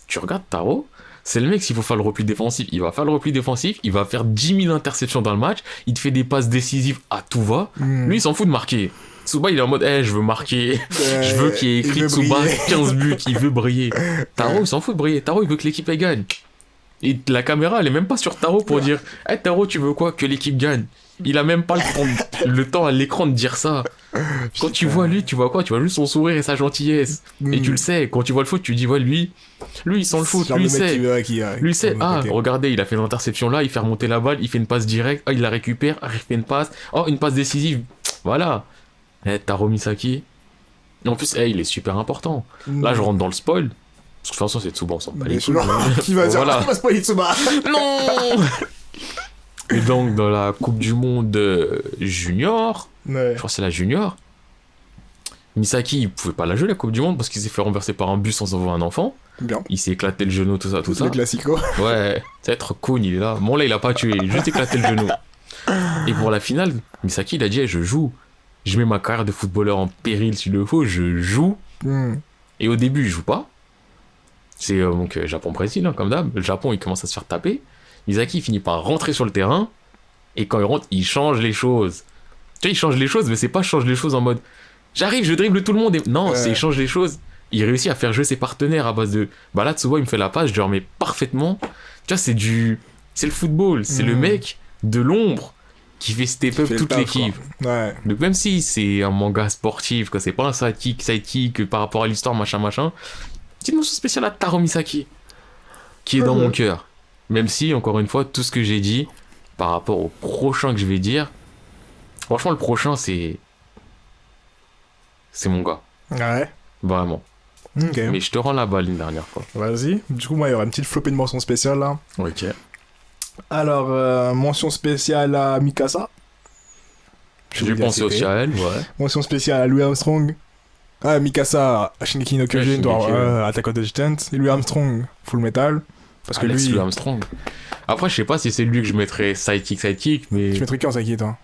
Speaker 2: Tu regardes Taro, c'est le mec, s'il faut faire le repli défensif, il va faire le repli défensif, il va faire 10 000 interceptions dans le match, il te fait des passes décisives à tout va. Lui, il s'en fout de marquer. Tsuba, il est en mode, je veux marquer, je veux qu'il y ait écrit Tsuba 15 buts, il veut briller. Taro, il s'en fout de briller. Taro, il veut que l'équipe elle gagne. Et la caméra, elle est même pas sur Taro pour dire, Taro, tu veux quoi? Que l'équipe gagne. Il a même pas le temps à l'écran de dire ça. Quand tu vois lui, tu vois quoi? Tu vois juste son sourire et sa gentillesse. Et tu le sais, quand tu vois le foot, tu dis, ouais, lui, il sent le foot, lui, il sait. Lui, il sait, regardez, il a fait l'interception là, il fait remonter la balle, il fait une passe directe, il la récupère, il fait une passe, une passe décisive. Voilà. Taro Misaki. En plus, il est super important. Là, je rentre dans le spoil. Parce que de toute façon, c'est Tsuba, on s'en bat les couilles.
Speaker 1: Qui va dire, qui va spoiler Tsuba?
Speaker 2: Non. Et donc, dans la Coupe du Monde junior, je crois que c'est la junior, Misaki, il pouvait pas la jouer, la Coupe du Monde, parce qu'il s'est fait renverser par un bus sans envoyer un enfant.
Speaker 1: Bien.
Speaker 2: Il s'est éclaté le genou, tout ça.
Speaker 1: Le classico.
Speaker 2: Ouais, c'est être con, il est là. Bon, là, il a pas tué, il a juste éclaté le genou. Et pour la finale, Misaki, il a dit, je joue. Je mets ma carrière de footballeur en péril s'il le faut, je joue. Et au début, il joue pas. C'est donc Japon-Brésil, hein, comme d'hab. Le Japon, il commence à se faire taper. Misaki finit par rentrer sur le terrain. Et quand il rentre, il change les choses. Tu vois, il change les choses, mais c'est pas change les choses en mode j'arrive, je dribble tout le monde. Non, c'est il change les choses. Il réussit à faire jouer ses partenaires à base de bah là, Tsubo, il me fait la passe, je le remets parfaitement. Tu vois, c'est le football. C'est le mec de l'ombre qui fait step up toute l'équipe.
Speaker 1: Ouais.
Speaker 2: Donc même si c'est un manga sportif, que c'est pas un sidekick par rapport à l'histoire, machin, petite mention spéciale à Taro Misaki, qui est dans mon cœur. Même si, encore une fois, tout ce que j'ai dit, par rapport au prochain que je vais dire, franchement, le prochain, c'est mon gars.
Speaker 1: Ouais.
Speaker 2: Vraiment.
Speaker 1: Ok.
Speaker 2: Mais je te rends la balle une dernière fois.
Speaker 1: Vas-y. Du coup, moi, il y aura une petite flopée de mentions spéciales, là.
Speaker 2: Ok.
Speaker 1: Alors, mention spéciale à Mikasa.
Speaker 2: J'ai pensé aussi à elle, ouais.
Speaker 1: Mention spéciale à Louis Armstrong. Ah, Mikasa, Shingeki no Kyojin, Attack on Titan. Et Louis Armstrong, Full Metal. Parce que lui...
Speaker 2: Louis Armstrong. Après, je sais pas si c'est lui que je mettrais sidekick, mais...
Speaker 1: Tu mettrais qui en sidekick, toi?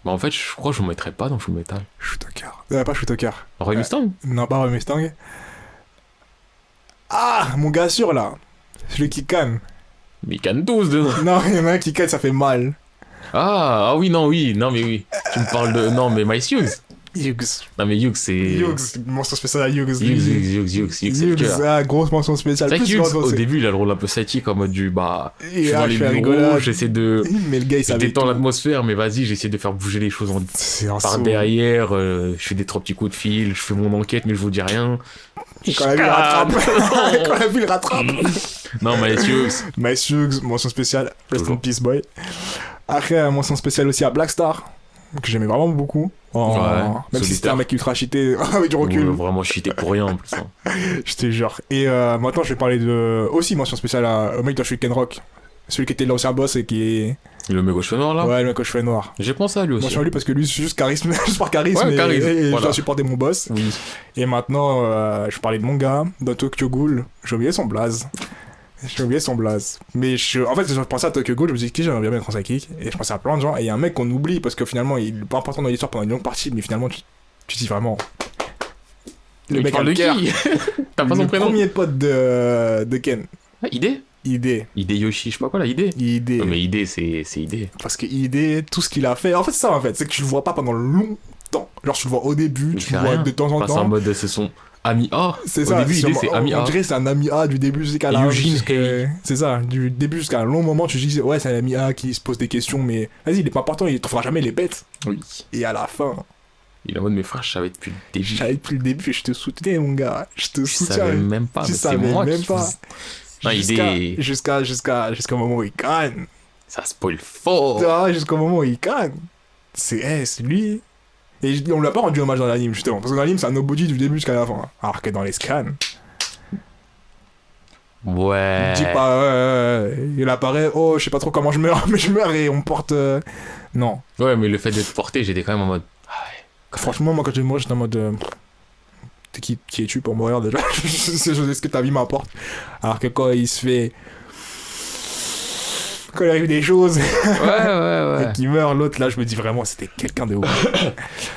Speaker 2: Bah en fait, je crois que je ne mettrais pas dans Full Metal.
Speaker 1: Shootoker. Pas Shootoker.
Speaker 2: Roy Mustang?
Speaker 1: Non, pas Roy Mustang. Ah, mon gars sûr, là. Celui qui canne.
Speaker 2: Mais il canne tous dedans.
Speaker 1: Non, il y en a un qui canne, ça fait mal.
Speaker 2: Oui. Non, mais oui. Tu me parles de... Non, mais Miles Hughes.
Speaker 1: Hughes.
Speaker 2: Non, mais Hughes, c'est...
Speaker 1: Hughes, mention spéciale à Hughes.
Speaker 2: Hughes,
Speaker 1: grosse mention spéciale.
Speaker 2: C'est vrai que au début, il a le rôle un peu sidekick, en mode du... Bah, je suis dans les bureaux, j'essaie de...
Speaker 1: Mais le gars, il savait
Speaker 2: détends l'atmosphère, mais vas-y, j'essaie de faire bouger les choses par derrière. Je fais des 3 petits coups de fil, je fais mon enquête, mais je vous dis rien.
Speaker 1: Quand la ville rattrape. Quand la ville rattrape.
Speaker 2: Non,
Speaker 1: Miles Hughes, mention spéciale. Rest in peace, boy. Après, mention spéciale aussi à Black Star, que j'aimais vraiment beaucoup. Même si c'était un mec ultra cheaté, avec du recul.
Speaker 2: Vraiment cheaté pour rien en plus. Hein.
Speaker 1: Je te jure. Et maintenant, je vais parler de. Aussi, mention spéciale au mec de Shuriken Rock. Celui qui était l'ancien boss et qui est.
Speaker 2: Le mec aux cheveux noirs là?
Speaker 1: Ouais, le mec aux cheveux noirs.
Speaker 2: J'ai pensé à lui aussi.
Speaker 1: Mention à lui parce que lui, c'est juste charisme, juste par charisme.
Speaker 2: Ouais, charisme.
Speaker 1: Et je dois supporter mon boss.
Speaker 2: Oui.
Speaker 1: Et maintenant, je parlais de mon gars, dans Tokyo Ghoul. J'ai oublié son blaze. Mais en fait, je pensais à Tokyo Ghoul, je me dis qui j'aimerais bien mettre en sidekick. Et je pensais à plein de gens. Et il y a un mec qu'on oublie parce que finalement, il est pas important dans l'histoire pendant une longue partie. Mais finalement, tu dis vraiment.
Speaker 2: Le mec de qui? T'as pas son prénom?
Speaker 1: Le premier pote de Ken.
Speaker 2: Ah, Ide Yoshi, je sais pas quoi là, Ide. Non, mais Ide, c'est Ide.
Speaker 1: Parce que Ide, tout ce qu'il a fait. En fait, c'est ça en fait. C'est que tu le vois pas pendant longtemps. Genre, tu le vois au début, tu le vois de temps en temps.
Speaker 2: C'est en mode, c'est son. Ami A.
Speaker 1: C'est ça.
Speaker 2: Au début, c'est Ami A.
Speaker 1: On dirait que c'est un ami A du début jusqu'à la
Speaker 2: fin.
Speaker 1: C'est ça. Du début jusqu'à un long moment, tu te dis, ouais, c'est un ami A qui se pose des questions, mais vas-y, il est pas important, il trouvera jamais les bêtes.
Speaker 2: Oui.
Speaker 1: Et à la fin.
Speaker 2: Il est en mode, mes frères, je savais depuis le début.
Speaker 1: Je te soutenais, mon gars. Je te soutiens.
Speaker 2: Tu savais même pas.
Speaker 1: Tu savais même pas.
Speaker 2: Non,
Speaker 1: jusqu'au moment où il canne.
Speaker 2: Ça spoil fort.
Speaker 1: Jusqu'au moment où il canne. C'est lui. Et on lui a pas rendu hommage dans l'anime, justement. Parce que dans l'anime, c'est un nobody du début jusqu'à la fin. Alors que dans les scans.
Speaker 2: Ouais.
Speaker 1: Dis pas, il apparaît, oh, je sais pas trop comment je meurs, mais je meurs et on me porte. Non.
Speaker 2: Ouais, mais le fait d'être porté, j'étais quand même en mode.
Speaker 1: Franchement, moi, quand je mourir, j'étais en mode. Qui es-tu pour mourir déjà? C'est ce que ta vie m'apporte. Alors que quand il se fait. Quand il arrive des choses
Speaker 2: ouais.
Speaker 1: et qu'il meurt, l'autre là je me dis vraiment c'était quelqu'un de ouf.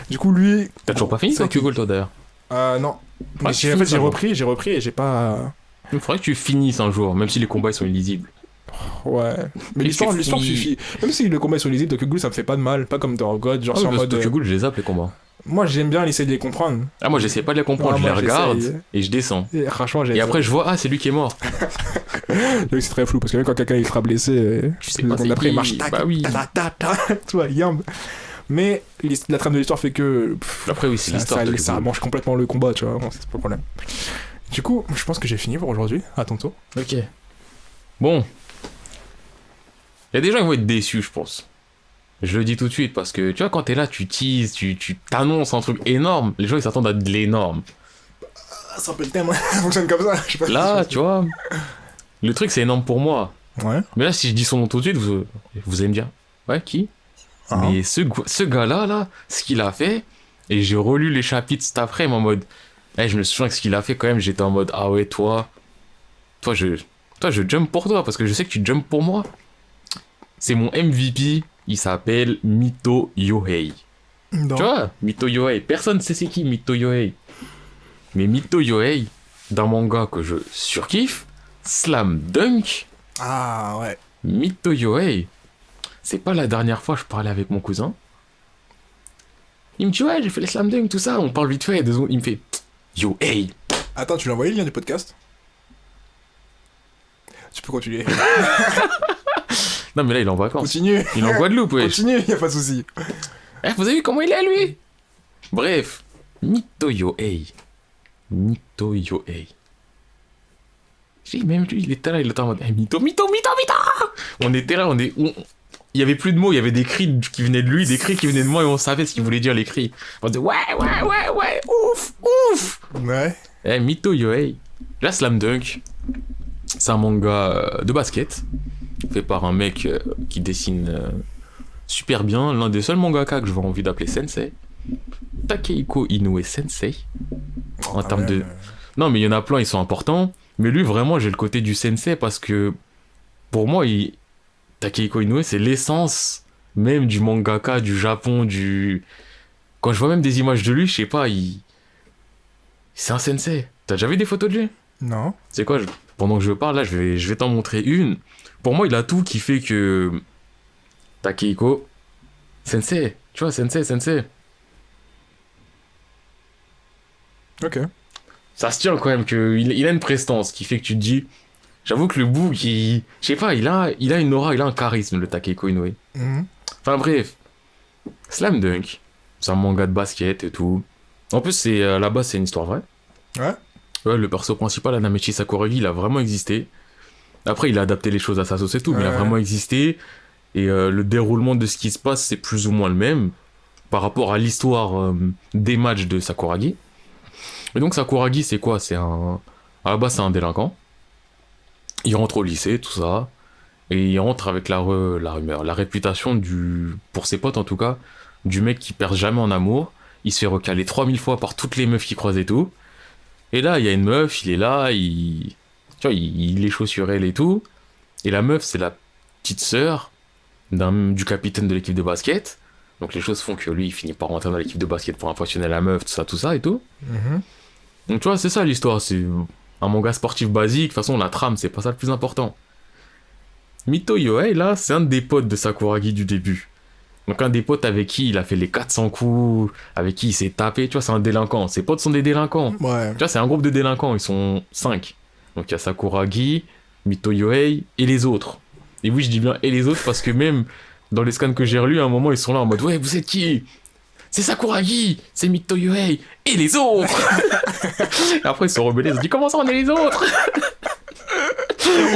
Speaker 1: Du coup lui
Speaker 2: t'as toujours pas fini Tokyo Ghoul toi d'ailleurs?
Speaker 1: Non mais en fait j'ai repris et j'ai pas.
Speaker 2: Il faudrait que tu finisses un jour même si les combats ils sont illisibles.
Speaker 1: Ouais mais l'histoire suffit. Même si les combats sont illisibles, Tokyo Ghoul ça me fait pas de mal, pas comme Door God genre en mode
Speaker 2: Tokyo Ghoul je les zappe les combats.
Speaker 1: Moi j'aime bien essayer de les comprendre.
Speaker 2: Ah moi j'essaie pas de les comprendre, je les regarde et je descends. Et après je vois c'est lui qui est mort.
Speaker 1: C'est très flou parce que même quand quelqu'un il sera blessé,
Speaker 2: tu sais pas
Speaker 1: après il marche
Speaker 2: bah oui.
Speaker 1: Tu vois, yamb. Mais la trame de l'histoire fait que
Speaker 2: après oui c'est l'histoire
Speaker 1: ça mange complètement le combat, tu vois, bon, c'est pas le problème. Du coup, je pense que j'ai fini pour aujourd'hui, à ton tour.
Speaker 2: OK. Bon. Il y a des gens qui vont être déçus, je pense. Je le dis tout de suite parce que tu vois quand t'es là, tu teases, tu t'annonces un truc énorme, les gens ils s'attendent à de l'énorme.
Speaker 1: C'est un peu le thème, ça fonctionne comme ça. Je sais pas
Speaker 2: là, tu vois, le truc c'est énorme pour moi.
Speaker 1: Ouais.
Speaker 2: Mais là, si je dis son nom tout de suite, vous allez me dire, ouais, qui? Mais ce gars-là, là, ce qu'il a fait, et j'ai relu les chapitres cet après, en mode, je me souviens que ce qu'il a fait quand même, j'étais en mode, ah ouais, toi, je jump pour toi, parce que je sais que tu jump pour moi. C'est mon MVP, il s'appelle Mito Yohei.
Speaker 1: Non.
Speaker 2: Tu vois, Mito Yohei, personne ne sait c'est qui Mito Yohei. Mais Mito Yohei, d'un manga que je surkiffe, Slam Dunk.
Speaker 1: Ah, ouais.
Speaker 2: Mito Yohei. C'est pas la dernière fois que je parlais avec mon cousin. Il me dit, ouais, j'ai fait les Slam Dunk, tout ça. On parle vite fait, 2 secondes. Il me fait, Yohei.
Speaker 1: Attends, tu l'as envoyé le lien du podcast? Tu peux continuer.
Speaker 2: Non, mais là, il est en vacances.
Speaker 1: Continue.
Speaker 2: Il est en Guadeloupe, wesh.
Speaker 1: Continue, y a pas de souci.
Speaker 2: Vous avez vu comment il est, lui? Bref, Mito Yohei. Mito Yohei. Même lui, il était là, il était en mode Mito. On était là, il y avait plus de mots, il y avait des cris qui venaient de lui, des cris qui venaient de moi, et on savait ce qu'il voulait dire, les cris. On disait ouais, ouf.
Speaker 1: Ouais.
Speaker 2: Mito Yohei. La Slam Dunk, c'est un manga de basket, fait par un mec qui dessine super bien, l'un des seuls mangaka que j'aurais envie d'appeler Sensei. Takehiko Inoue Sensei. En termes de... Non, mais il y en a plein, ils sont importants. Mais lui, vraiment, j'ai le côté du sensei parce que pour moi, Takehiko Inoue, c'est l'essence même du mangaka, du Japon, Quand je vois même des images de lui, je sais pas, c'est un sensei. T'as déjà vu des photos de lui?
Speaker 1: Non.
Speaker 2: C'est quoi, pendant que je parle, là, je vais t'en montrer une. Pour moi, il a tout qui fait que Takehiko, sensei, tu vois, sensei.
Speaker 1: Ok.
Speaker 2: Ça se tient quand même, il a une prestance qui fait que tu te dis... J'avoue que le book, je sais pas, il a une aura, il a un charisme, le Takehiko Inoue. Enfin bref, Slam Dunk, c'est un manga de basket et tout. En plus, à la base, c'est une histoire vraie. Ouais, le perso principal, Anamechi Sakuragi, il a vraiment existé. Après, il a adapté les choses à sa sauce et tout, mais il a vraiment existé. Et le déroulement de ce qui se passe, c'est plus ou moins le même par rapport à l'histoire des matchs de Sakuragi. Et donc Sakuragi, c'est quoi? À la base, c'est un délinquant. Il rentre au lycée, tout ça. Et il rentre avec la rumeur, la réputation pour ses potes en tout cas, du mec qui perd jamais en amour. Il se fait recaler 3000 fois par toutes les meufs qu'il croise et tout. Et là, il y a une meuf, il est là, tu vois, il est chaud sur elle et tout. Et la meuf, c'est la petite sœur du capitaine de l'équipe de basket. Donc les choses font que lui, il finit par rentrer dans l'équipe de basket pour impressionner la meuf, tout ça et tout. Donc tu vois, c'est ça l'histoire, c'est un manga sportif basique, de toute façon la trame, c'est pas ça le plus important. Mito Yohei, là, c'est un des potes de Sakuragi du début. Donc un des potes avec qui il a fait les 400 coups, avec qui il s'est tapé, tu vois, c'est un délinquant. Ses potes sont des délinquants.
Speaker 1: Ouais.
Speaker 2: Tu vois, c'est un groupe de délinquants, ils sont 5. Donc il y a Sakuragi, Mito Yohei et les autres. Et oui, je dis bien et les autres parce que même dans les scans que j'ai relus, à un moment, ils sont là en mode ouais, vous êtes qui? C'est Sakuragi, c'est Mito Yohei et les autres. Et après, ils se sont rebellés, ils se sont dit comment ça, on est les autres?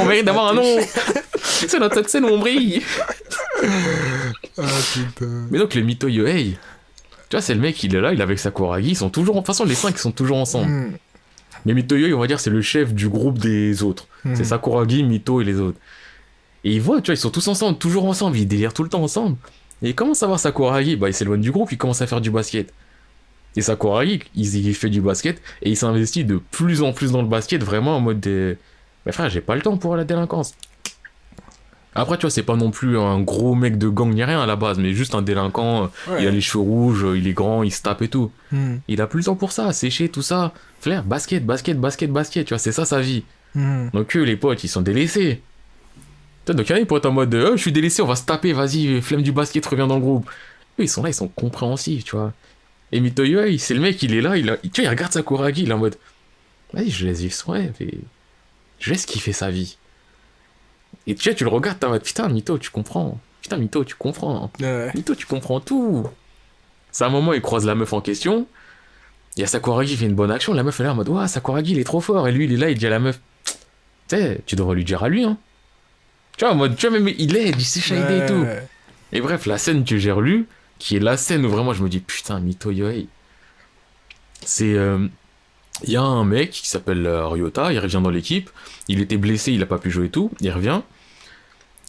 Speaker 2: On mérite d'avoir un nom. C'est notre cette scène où on brille.
Speaker 1: Ah putain.
Speaker 2: Mais donc, le Mito Yohei, tu vois, c'est le mec, il est là, il est avec Sakuragi, ils sont toujours... De toute façon, les 5, ils sont toujours ensemble. Mais Mito Yohei, on va dire, c'est le chef du groupe des autres. C'est Sakuragi, Mito et les autres. Et ils voient, tu vois, ils sont tous ensemble, toujours ensemble, ils délirent tout le temps ensemble. Et il commence à voir Sakuragi, bah il s'éloigne du groupe, il commence à faire du basket. Et Sakuragi, il fait du basket, et il s'investit de plus en plus dans le basket, vraiment en mode des... Mais frère, j'ai pas le temps pour la délinquance. Après, tu vois, c'est pas non plus un gros mec de gang ni rien à la base, mais juste un délinquant, il a les cheveux rouges, il est grand, il se tape et tout. Il a plus le temps pour ça, sécher, tout ça. Frère, basket, tu vois, c'est ça sa vie. Donc eux, les potes, ils sont délaissés. Donc il y en a, ils pourraient être en mode je suis délaissé, on va se taper, vas-y, flemme du basket, reviens dans le groupe. Eux, ils sont là, ils sont compréhensifs, tu vois. Et Mito Yohei, c'est le mec, il est là, tu vois, il regarde Sakuragi, il est en mode vas-y, je laisse vivre son rêve, et je laisse kiffer sa vie. Et tu vois, tu le regardes, t'es en mode putain, Mito, tu comprends. Mito, tu comprends tout. C'est un moment, il croise la meuf en question, il y a Sakuragi qui fait une bonne action, la meuf elle est là en mode ouah, Sakuragi, il est trop fort, et lui, il est là, il dit à la meuf tu sais, tu devrais lui dire à lui, hein. Tu vois, en mode, tu vois, même il s'est shadé et tout. Et bref, la scène que j'ai relue, qui est la scène où vraiment je me dis, putain, Mito Yohei. C'est. Il y a un mec qui s'appelle Ryota, il revient dans l'équipe, il était blessé, il a pas pu jouer et tout, il revient.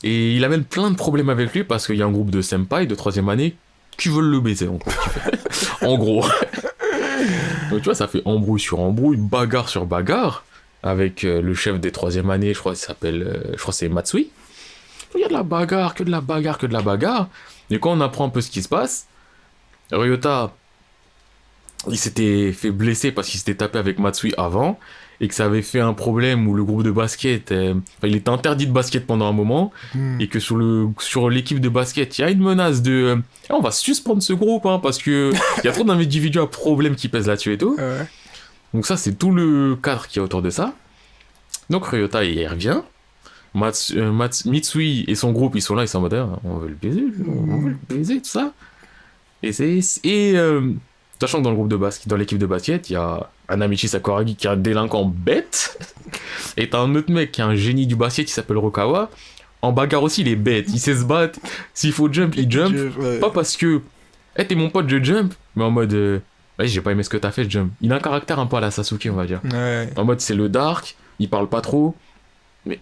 Speaker 2: Et il amène plein de problèmes avec lui parce qu'il y a un groupe de senpai de 3ème année qui veulent le baiser, en gros. En gros. Donc tu vois, ça fait embrouille sur embrouille, bagarre sur bagarre, avec le chef des 3ème année, je crois qu'il s'appelle. Je crois que c'est Matsui. Il y a de la bagarre, que de la bagarre. Et quand on apprend un peu ce qui se passe, Ryota, il s'était fait blesser parce qu'il s'était tapé avec Matsui avant et que ça avait fait un problème où le groupe de basket, il était interdit de basket pendant un moment et que sur l'équipe de basket, il y a une menace de on va suspendre ce groupe hein, parce que il y a trop d'individus à problème qui pèsent là-dessus et tout. Donc ça, c'est tout le cadre qui est autour de ça. Donc Ryota, il revient. Mitsui et son groupe, ils sont là, ils sont en mode on veut le baiser, tout ça. Sachant que dans le groupe de basket, dans l'équipe de basket, il y a Anamichi Sakuragi qui est un délinquant bête. Et t'as un autre mec qui est un génie du basket qui s'appelle Rokawa. En bagarre aussi, il est bête. Il sait se battre. S'il faut jump, il jump. Pas parce que t'es mon pote, je jump, mais en mode vas-y, j'ai pas aimé ce que t'as fait, je jump. Il a un caractère un peu à la Sasuke, on va dire. En mode c'est le dark, il parle pas trop. Mais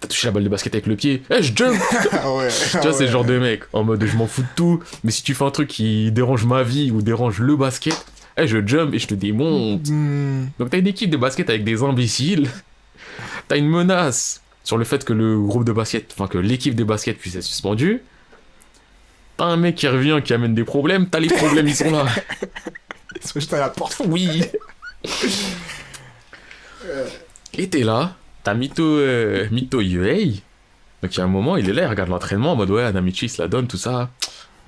Speaker 2: t'as touché la balle de basket avec le pied. Je jump. Tu vois, c'est le genre de mec. En mode, je m'en fous de tout. Mais si tu fais un truc qui dérange ma vie ou dérange le basket, je jump et je te démonte. Donc t'as une équipe de basket avec des imbéciles. T'as une menace sur le fait que le groupe de basket, enfin que l'équipe de basket puisse être suspendue. T'as un mec qui revient, qui amène des problèmes. T'as les problèmes, ils sont là.
Speaker 1: Ils sont juste à la porte.
Speaker 2: Oui. Et t'es là. T'as Mito Yuei. Donc il y a un moment, il est là, il regarde l'entraînement en mode ouais, Anamichi se la donne, tout ça.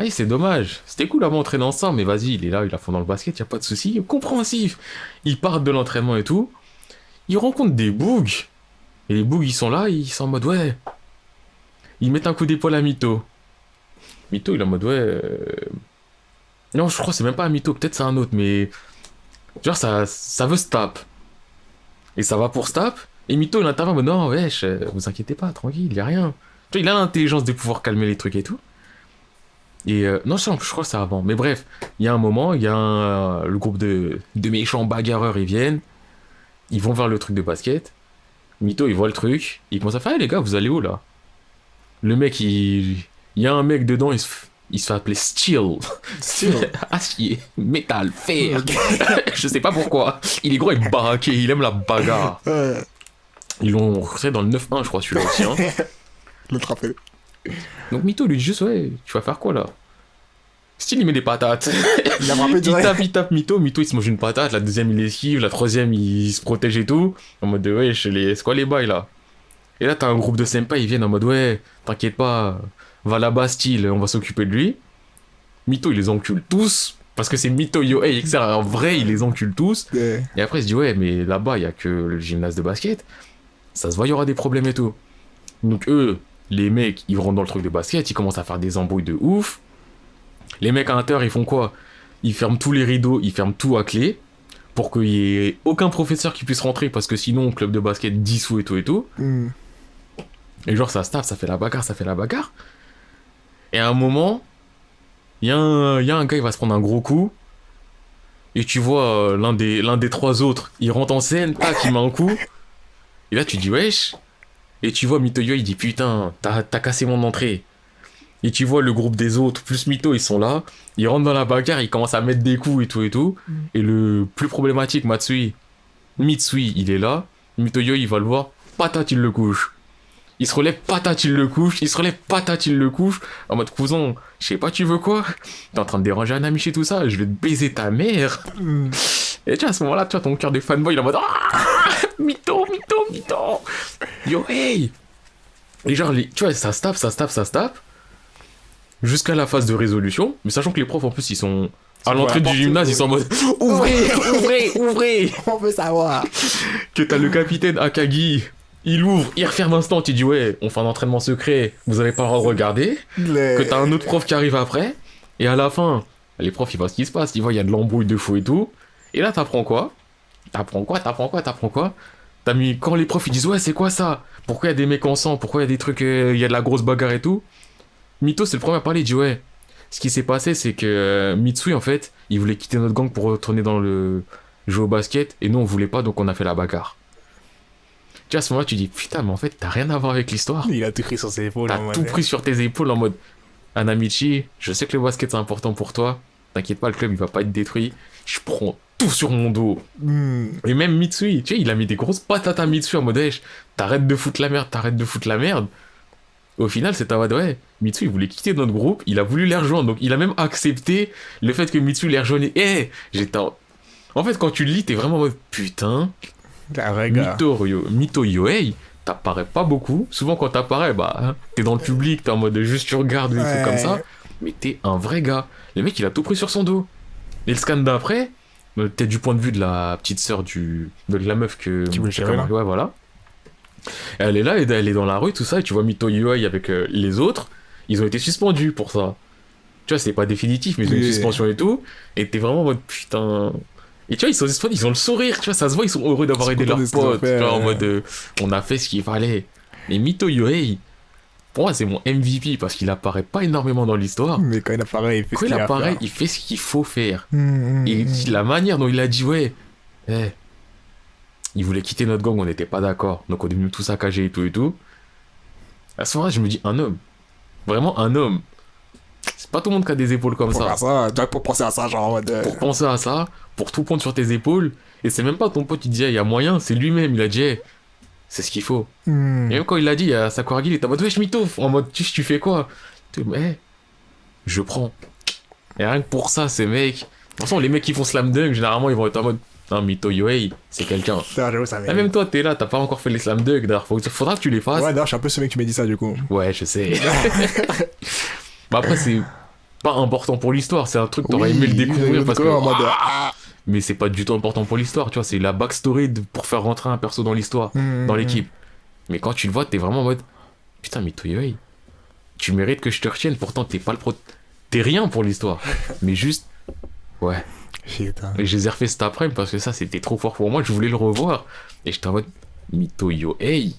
Speaker 2: C'est dommage. C'était cool avant d'entraîner ensemble, mais vas-y, il est là, il a fond dans le basket, y a pas de souci. Compréhensif. Ils partent de l'entraînement et tout. Ils rencontrent des bougs. Et les bougs, ils sont là, ils sont en mode ouais. Ils mettent un coup d'épaule à Mito. Mito, il est en mode ouais. Non, je crois que c'est même pas un Mito, peut-être c'est un autre, mais. Genre, ça veut se tape. Et ça va pour se tape. Et Mito, il intervient, mais non, wesh, vous inquiétez pas, tranquille, y a rien. Tu vois, il a l'intelligence de pouvoir calmer les trucs et tout. Et non, je crois que c'est avant. Mais bref, il y a un moment, il y a le groupe de méchants bagarreurs, ils viennent. Ils vont vers le truc de basket. Mito, il voit le truc. Il commence à faire, les gars, vous allez où, là? Le mec, il y a un mec dedans, il se fait appeler Steel. Acier, métal, fer. Je sais pas pourquoi. Il est gros et baraqué, il aime la bagarre. Ils l'ont recruté dans le 9-1, je crois, celui-là aussi. Hein.
Speaker 1: Le trappé.
Speaker 2: Donc Mito lui dit juste, ouais, tu vas faire quoi là? Style, il met des patates.
Speaker 1: Il a frappé direct.
Speaker 2: Il tape Mito il se mange une patate, la deuxième il esquive, la troisième il se protège et tout. En mode, ouais, c'est quoi les bails là? Et là, t'as un groupe de senpai, ils viennent en mode, ouais, t'inquiète pas, va là-bas, Style, on va s'occuper de lui. Mito, il les encule tous. Parce que c'est Mito Yohei, etc. En vrai, il les encule tous. Et après, il se dit, ouais, mais là-bas, il y a que le gymnase de basket. Ça se voit, il y aura des problèmes et tout. Donc eux, les mecs, ils rentrent dans le truc de basket, ils commencent à faire des embrouilles de ouf. Les mecs à l'intérieur, ils font quoi? Ils ferment tous les rideaux, ils ferment tout à clé, pour qu'il y ait aucun professeur qui puisse rentrer, parce que sinon, club de basket dissous et tout et tout. Et genre, ça se tape, ça fait la bagarre. Et à un moment, il y a un gars, il va se prendre un gros coup. Et tu vois l'un des trois autres, il rentre en scène, tac, il met un coup. Et là, tu dis, wesh. Et tu vois Mito Yohei, il dit, putain, t'as cassé mon entrée. Et tu vois le groupe des autres, plus Mito, ils sont là. Ils rentrent dans la bagarre, ils commencent à mettre des coups et tout et tout. Et le plus problématique, Mitsui, il est là. Mito Yohei, il va le voir. Patate, il le couche. Il se relève, patate, il le couche. Il se relève, patate, il le couche. En mode, cousin, je sais pas, tu veux quoi? T'es en train de déranger Anamichi et tout ça, je vais te baiser ta mère. Et tu vois, à ce moment-là, tu vois, ton cœur de fanboy, il est en mode, Mito. Yohei. Et genre, tu vois, ça se tape. Jusqu'à la phase de résolution. Mais sachant que les profs, en plus, ils sont à l'entrée du gymnase, ils sont en mode, ouvrez.
Speaker 1: On veut savoir.
Speaker 2: Que t'as le capitaine Akagi. Il ouvre, il referme un instant, il dit ouais, on fait un entraînement secret, vous avez pas le droit de regarder. Que t'as un autre prof qui arrive après, et à la fin, les profs ils voient ce qui se passe, ils voient il y a de l'embrouille de fou et tout. Et là t'apprends quoi? T'as mis quand les profs ils disent ouais c'est quoi ça? Pourquoi il y a des mecs en sang? Pourquoi il y a des trucs, il y a de la grosse bagarre et tout? Mito c'est le premier à parler, il dit ouais. Ce qui s'est passé c'est que Mitsui en fait, il voulait quitter notre gang pour retourner dans le jeu au basket, et nous on voulait pas donc on a fait la bagarre. Tu vois, à ce moment-là, tu dis, putain, mais en fait, t'as rien à voir avec l'histoire.
Speaker 1: Il a tout pris sur ses épaules.
Speaker 2: T'as tout pris sur tes épaules en mode, Anamichi, je sais que le basket c'est important pour toi. T'inquiète pas, le club il va pas être détruit. Je prends tout sur mon dos. Et même Mitsui, tu sais, il a mis des grosses patates à Mitsui en mode, t'arrêtes de foutre la merde. Au final, c'est en mode, ouais, Mitsu, il voulait quitter notre groupe, il a voulu les rejoindre. Donc, il a même accepté le fait que Mitsu les rejoigne. J'étais en fait, quand tu le lis, t'es vraiment en mode, putain, Mito Yohei, t'apparais pas beaucoup. Souvent, quand t'apparais, t'es dans le public, t'es en mode juste tu regardes ou des trucs comme ça. Mais t'es un vrai gars. Le mec, il a tout pris sur son dos. Et le scan d'après, peut-être du point de vue de la petite sœur de la meuf qui
Speaker 1: veut gérer,
Speaker 2: ouais, voilà. Elle est là, elle est dans la rue, tout ça, et tu vois Mito Yohei avec les autres, ils ont été suspendus pour ça. Tu vois, c'est pas définitif, mais ils ont une suspension et tout, et t'es vraiment en mode putain. Et tu vois, ils ont le sourire, tu vois, ça se voit, ils sont heureux d'avoir aidé leurs potes, tu vois, en mode on a fait ce qu'il fallait. Mais Mito Yohei, pour moi, c'est mon MVP parce qu'il apparaît pas énormément dans l'histoire.
Speaker 1: Mais quand il apparaît,
Speaker 2: il fait ce qu'il faut faire. Et la manière dont il a dit, ouais, il voulait quitter notre gang, on n'était pas d'accord. Donc on est venu tout saccager et tout et tout. À ce moment-là, je me dis, un homme. Vraiment un homme. C'est pas tout le monde qui a des épaules comme ça.
Speaker 1: Pour penser à ça, genre en mode.
Speaker 2: Pour penser à ça, pour tout prendre sur tes épaules. Et c'est même pas ton pote qui dit, il y a moyen, c'est lui-même, il a dit, c'est ce qu'il faut. Et même quand il l'a dit à Sakuragi, il était en mode, wesh, Mito, en mode, tu fais quoi? Je prends. Et rien que pour ça, ces mecs. De toute façon, les mecs qui font slam dunk, généralement, ils vont être en mode, non, Mito Yohei, c'est quelqu'un. Même toi, t'es là, t'as pas encore fait les slam dunk, d'ailleurs, faudra que tu les fasses.
Speaker 1: Ouais, d'ailleurs, je suis un peu ce mec qui m'a dit ça, du coup.
Speaker 2: Ouais, je sais. Après, c'est pas important pour l'histoire, c'est un truc que t'aurais aimé le découvrir parce que. Mais c'est pas du tout important pour l'histoire, tu vois, c'est la backstory pour faire rentrer un perso dans l'histoire, dans l'équipe. Mais quand tu le vois, t'es vraiment en mode, putain, Mito Yohei, tu mérites que je te retienne, pourtant t'es pas le t'es rien pour l'histoire. Mais juste, ouais.
Speaker 1: Putain.
Speaker 2: Et je les ai refait cet après parce que ça, c'était trop fort pour moi, je voulais le revoir. Et j'étais en mode, Mito Yohei,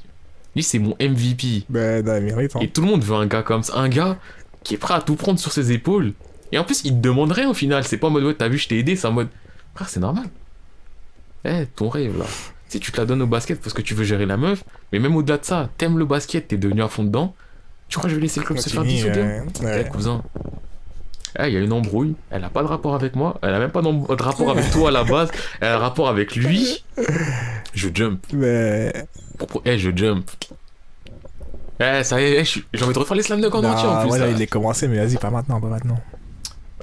Speaker 2: lui, c'est mon MVP.
Speaker 1: Ben, non, il mérite, hein.
Speaker 2: Et tout le monde veut un gars comme ça, un gars qui est prêt à tout prendre sur ses épaules. Et en plus, il te demande rien au final, c'est pas en mode, ouais, t'as vu, je t'ai aidé, c'est en mode, frère, c'est normal. Ton rêve là. Si tu te la donnes au basket parce que tu veux gérer la meuf, mais même au-delà de ça, t'aimes le basket, t'es devenu à fond dedans, tu crois que je vais laisser le club se faire dissoudre? Cousin. Il y a une embrouille, elle a pas de rapport avec moi, elle a même pas de rapport avec toi à la base, elle a un rapport avec lui. Je jump.
Speaker 1: Mais.
Speaker 2: Je jump. Ça y est, j'ai envie de refaire les slam dunk en entier en plus.
Speaker 1: Ouais, là, il est commencé, mais vas-y, pas maintenant.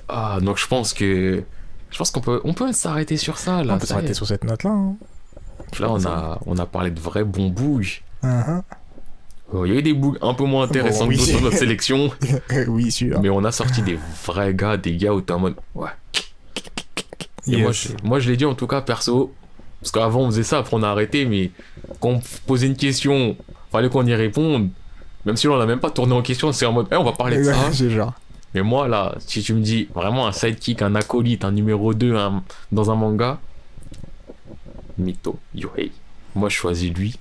Speaker 2: Ah, donc je pense qu'on peut s'arrêter sur ça là.
Speaker 1: On peut s'arrêter sur cette note-là. Hein.
Speaker 2: Là, on a parlé de vrais bons bugs. Il y a eu des bugs un peu moins intéressants que d'autres dans notre sélection.
Speaker 1: Oui, sûr.
Speaker 2: Mais on a sorti des vrais gars, des gars où t'es en mode, ouais. Et moi, je l'ai dit en tout cas, perso, parce qu'avant on faisait ça, après on a arrêté, mais quand on posait une question, fallait qu'on y réponde. Même si là, on n'a même pas tourné en question, c'est en mode, on va parler de ça. Mais moi, là, si tu me dis vraiment un sidekick, un acolyte, un numéro 2 dans un manga, Mito Yohei. Moi, je choisis lui.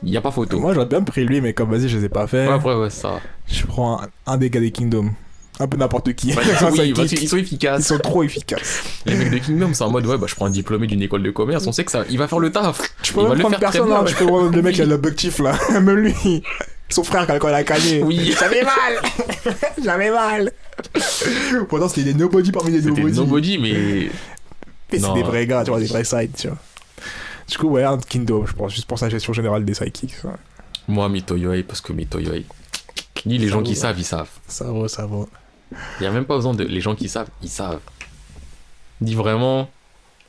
Speaker 2: Il n'y a pas photo.
Speaker 1: Moi, j'aurais bien pris lui, mais comme vas-y, je les ai pas fait.
Speaker 2: Ouais, après, ouais, ça.
Speaker 1: Je prends un des gars des Kingdom. Un peu n'importe qui.
Speaker 2: Oui, ils sont efficaces.
Speaker 1: Ils sont trop efficaces.
Speaker 2: Les mecs de Kingdom, c'est en mode, ouais, je prends un diplômé d'une école de commerce, on sait que ça, il va faire le taf.
Speaker 1: Tu peux même prendre personne, là. Tu peux prendre le mec qui a le bucktif, là. Même lui. Son frère, quand il a cagné.
Speaker 2: Oui.
Speaker 1: J'avais mal. Pourtant, c'était des nobody parmi les nobody.
Speaker 2: C'était des nobody, mais
Speaker 1: c'est des vrais gars, tu vois, des vrais sides, tu vois. Du coup, ouais, un Kingdom, je pense, juste pour sa gestion générale des sidekicks. Ouais.
Speaker 2: Moi, Mito Yohei, parce que Mito Yohei. Ni les gens qui savent, ils savent.
Speaker 1: Ça vaut.
Speaker 2: Il n'y a même pas besoin de. Les gens qui savent, ils savent. Dis vraiment.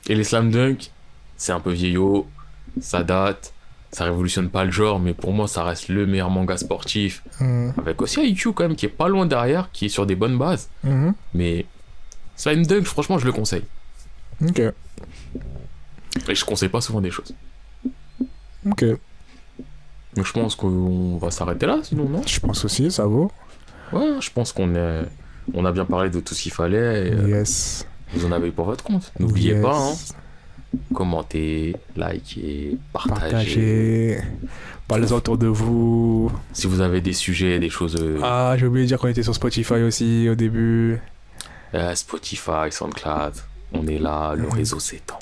Speaker 2: Et les slam dunk, c'est un peu vieillot, ça date, ça révolutionne pas le genre, mais pour moi, ça reste le meilleur manga sportif. Avec aussi IQ quand même, qui est pas loin derrière, qui est sur des bonnes bases. Mais slam dunk, franchement, je le conseille.
Speaker 1: Ok.
Speaker 2: Et je conseille pas souvent des choses.
Speaker 1: Ok.
Speaker 2: Donc je pense qu'on va s'arrêter là, sinon, non?
Speaker 1: Je pense aussi, ça vaut.
Speaker 2: Ouais, je pense qu'on a bien parlé de tout ce qu'il fallait. Et,
Speaker 1: yes.
Speaker 2: Vous en avez pour votre compte. N'oubliez pas, hein. Commentez, likez, partagez.
Speaker 1: Parlez autour de vous.
Speaker 2: Si vous avez des sujets, des choses...
Speaker 1: Ah, j'ai oublié de dire qu'on était sur Spotify aussi au début.
Speaker 2: Spotify, SoundCloud, on est là, le réseau s'étend.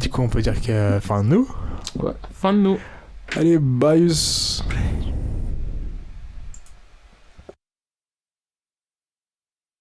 Speaker 1: Du coup, on peut dire que fin de nous.
Speaker 2: Ouais, fin de nous.
Speaker 1: Allez, bye.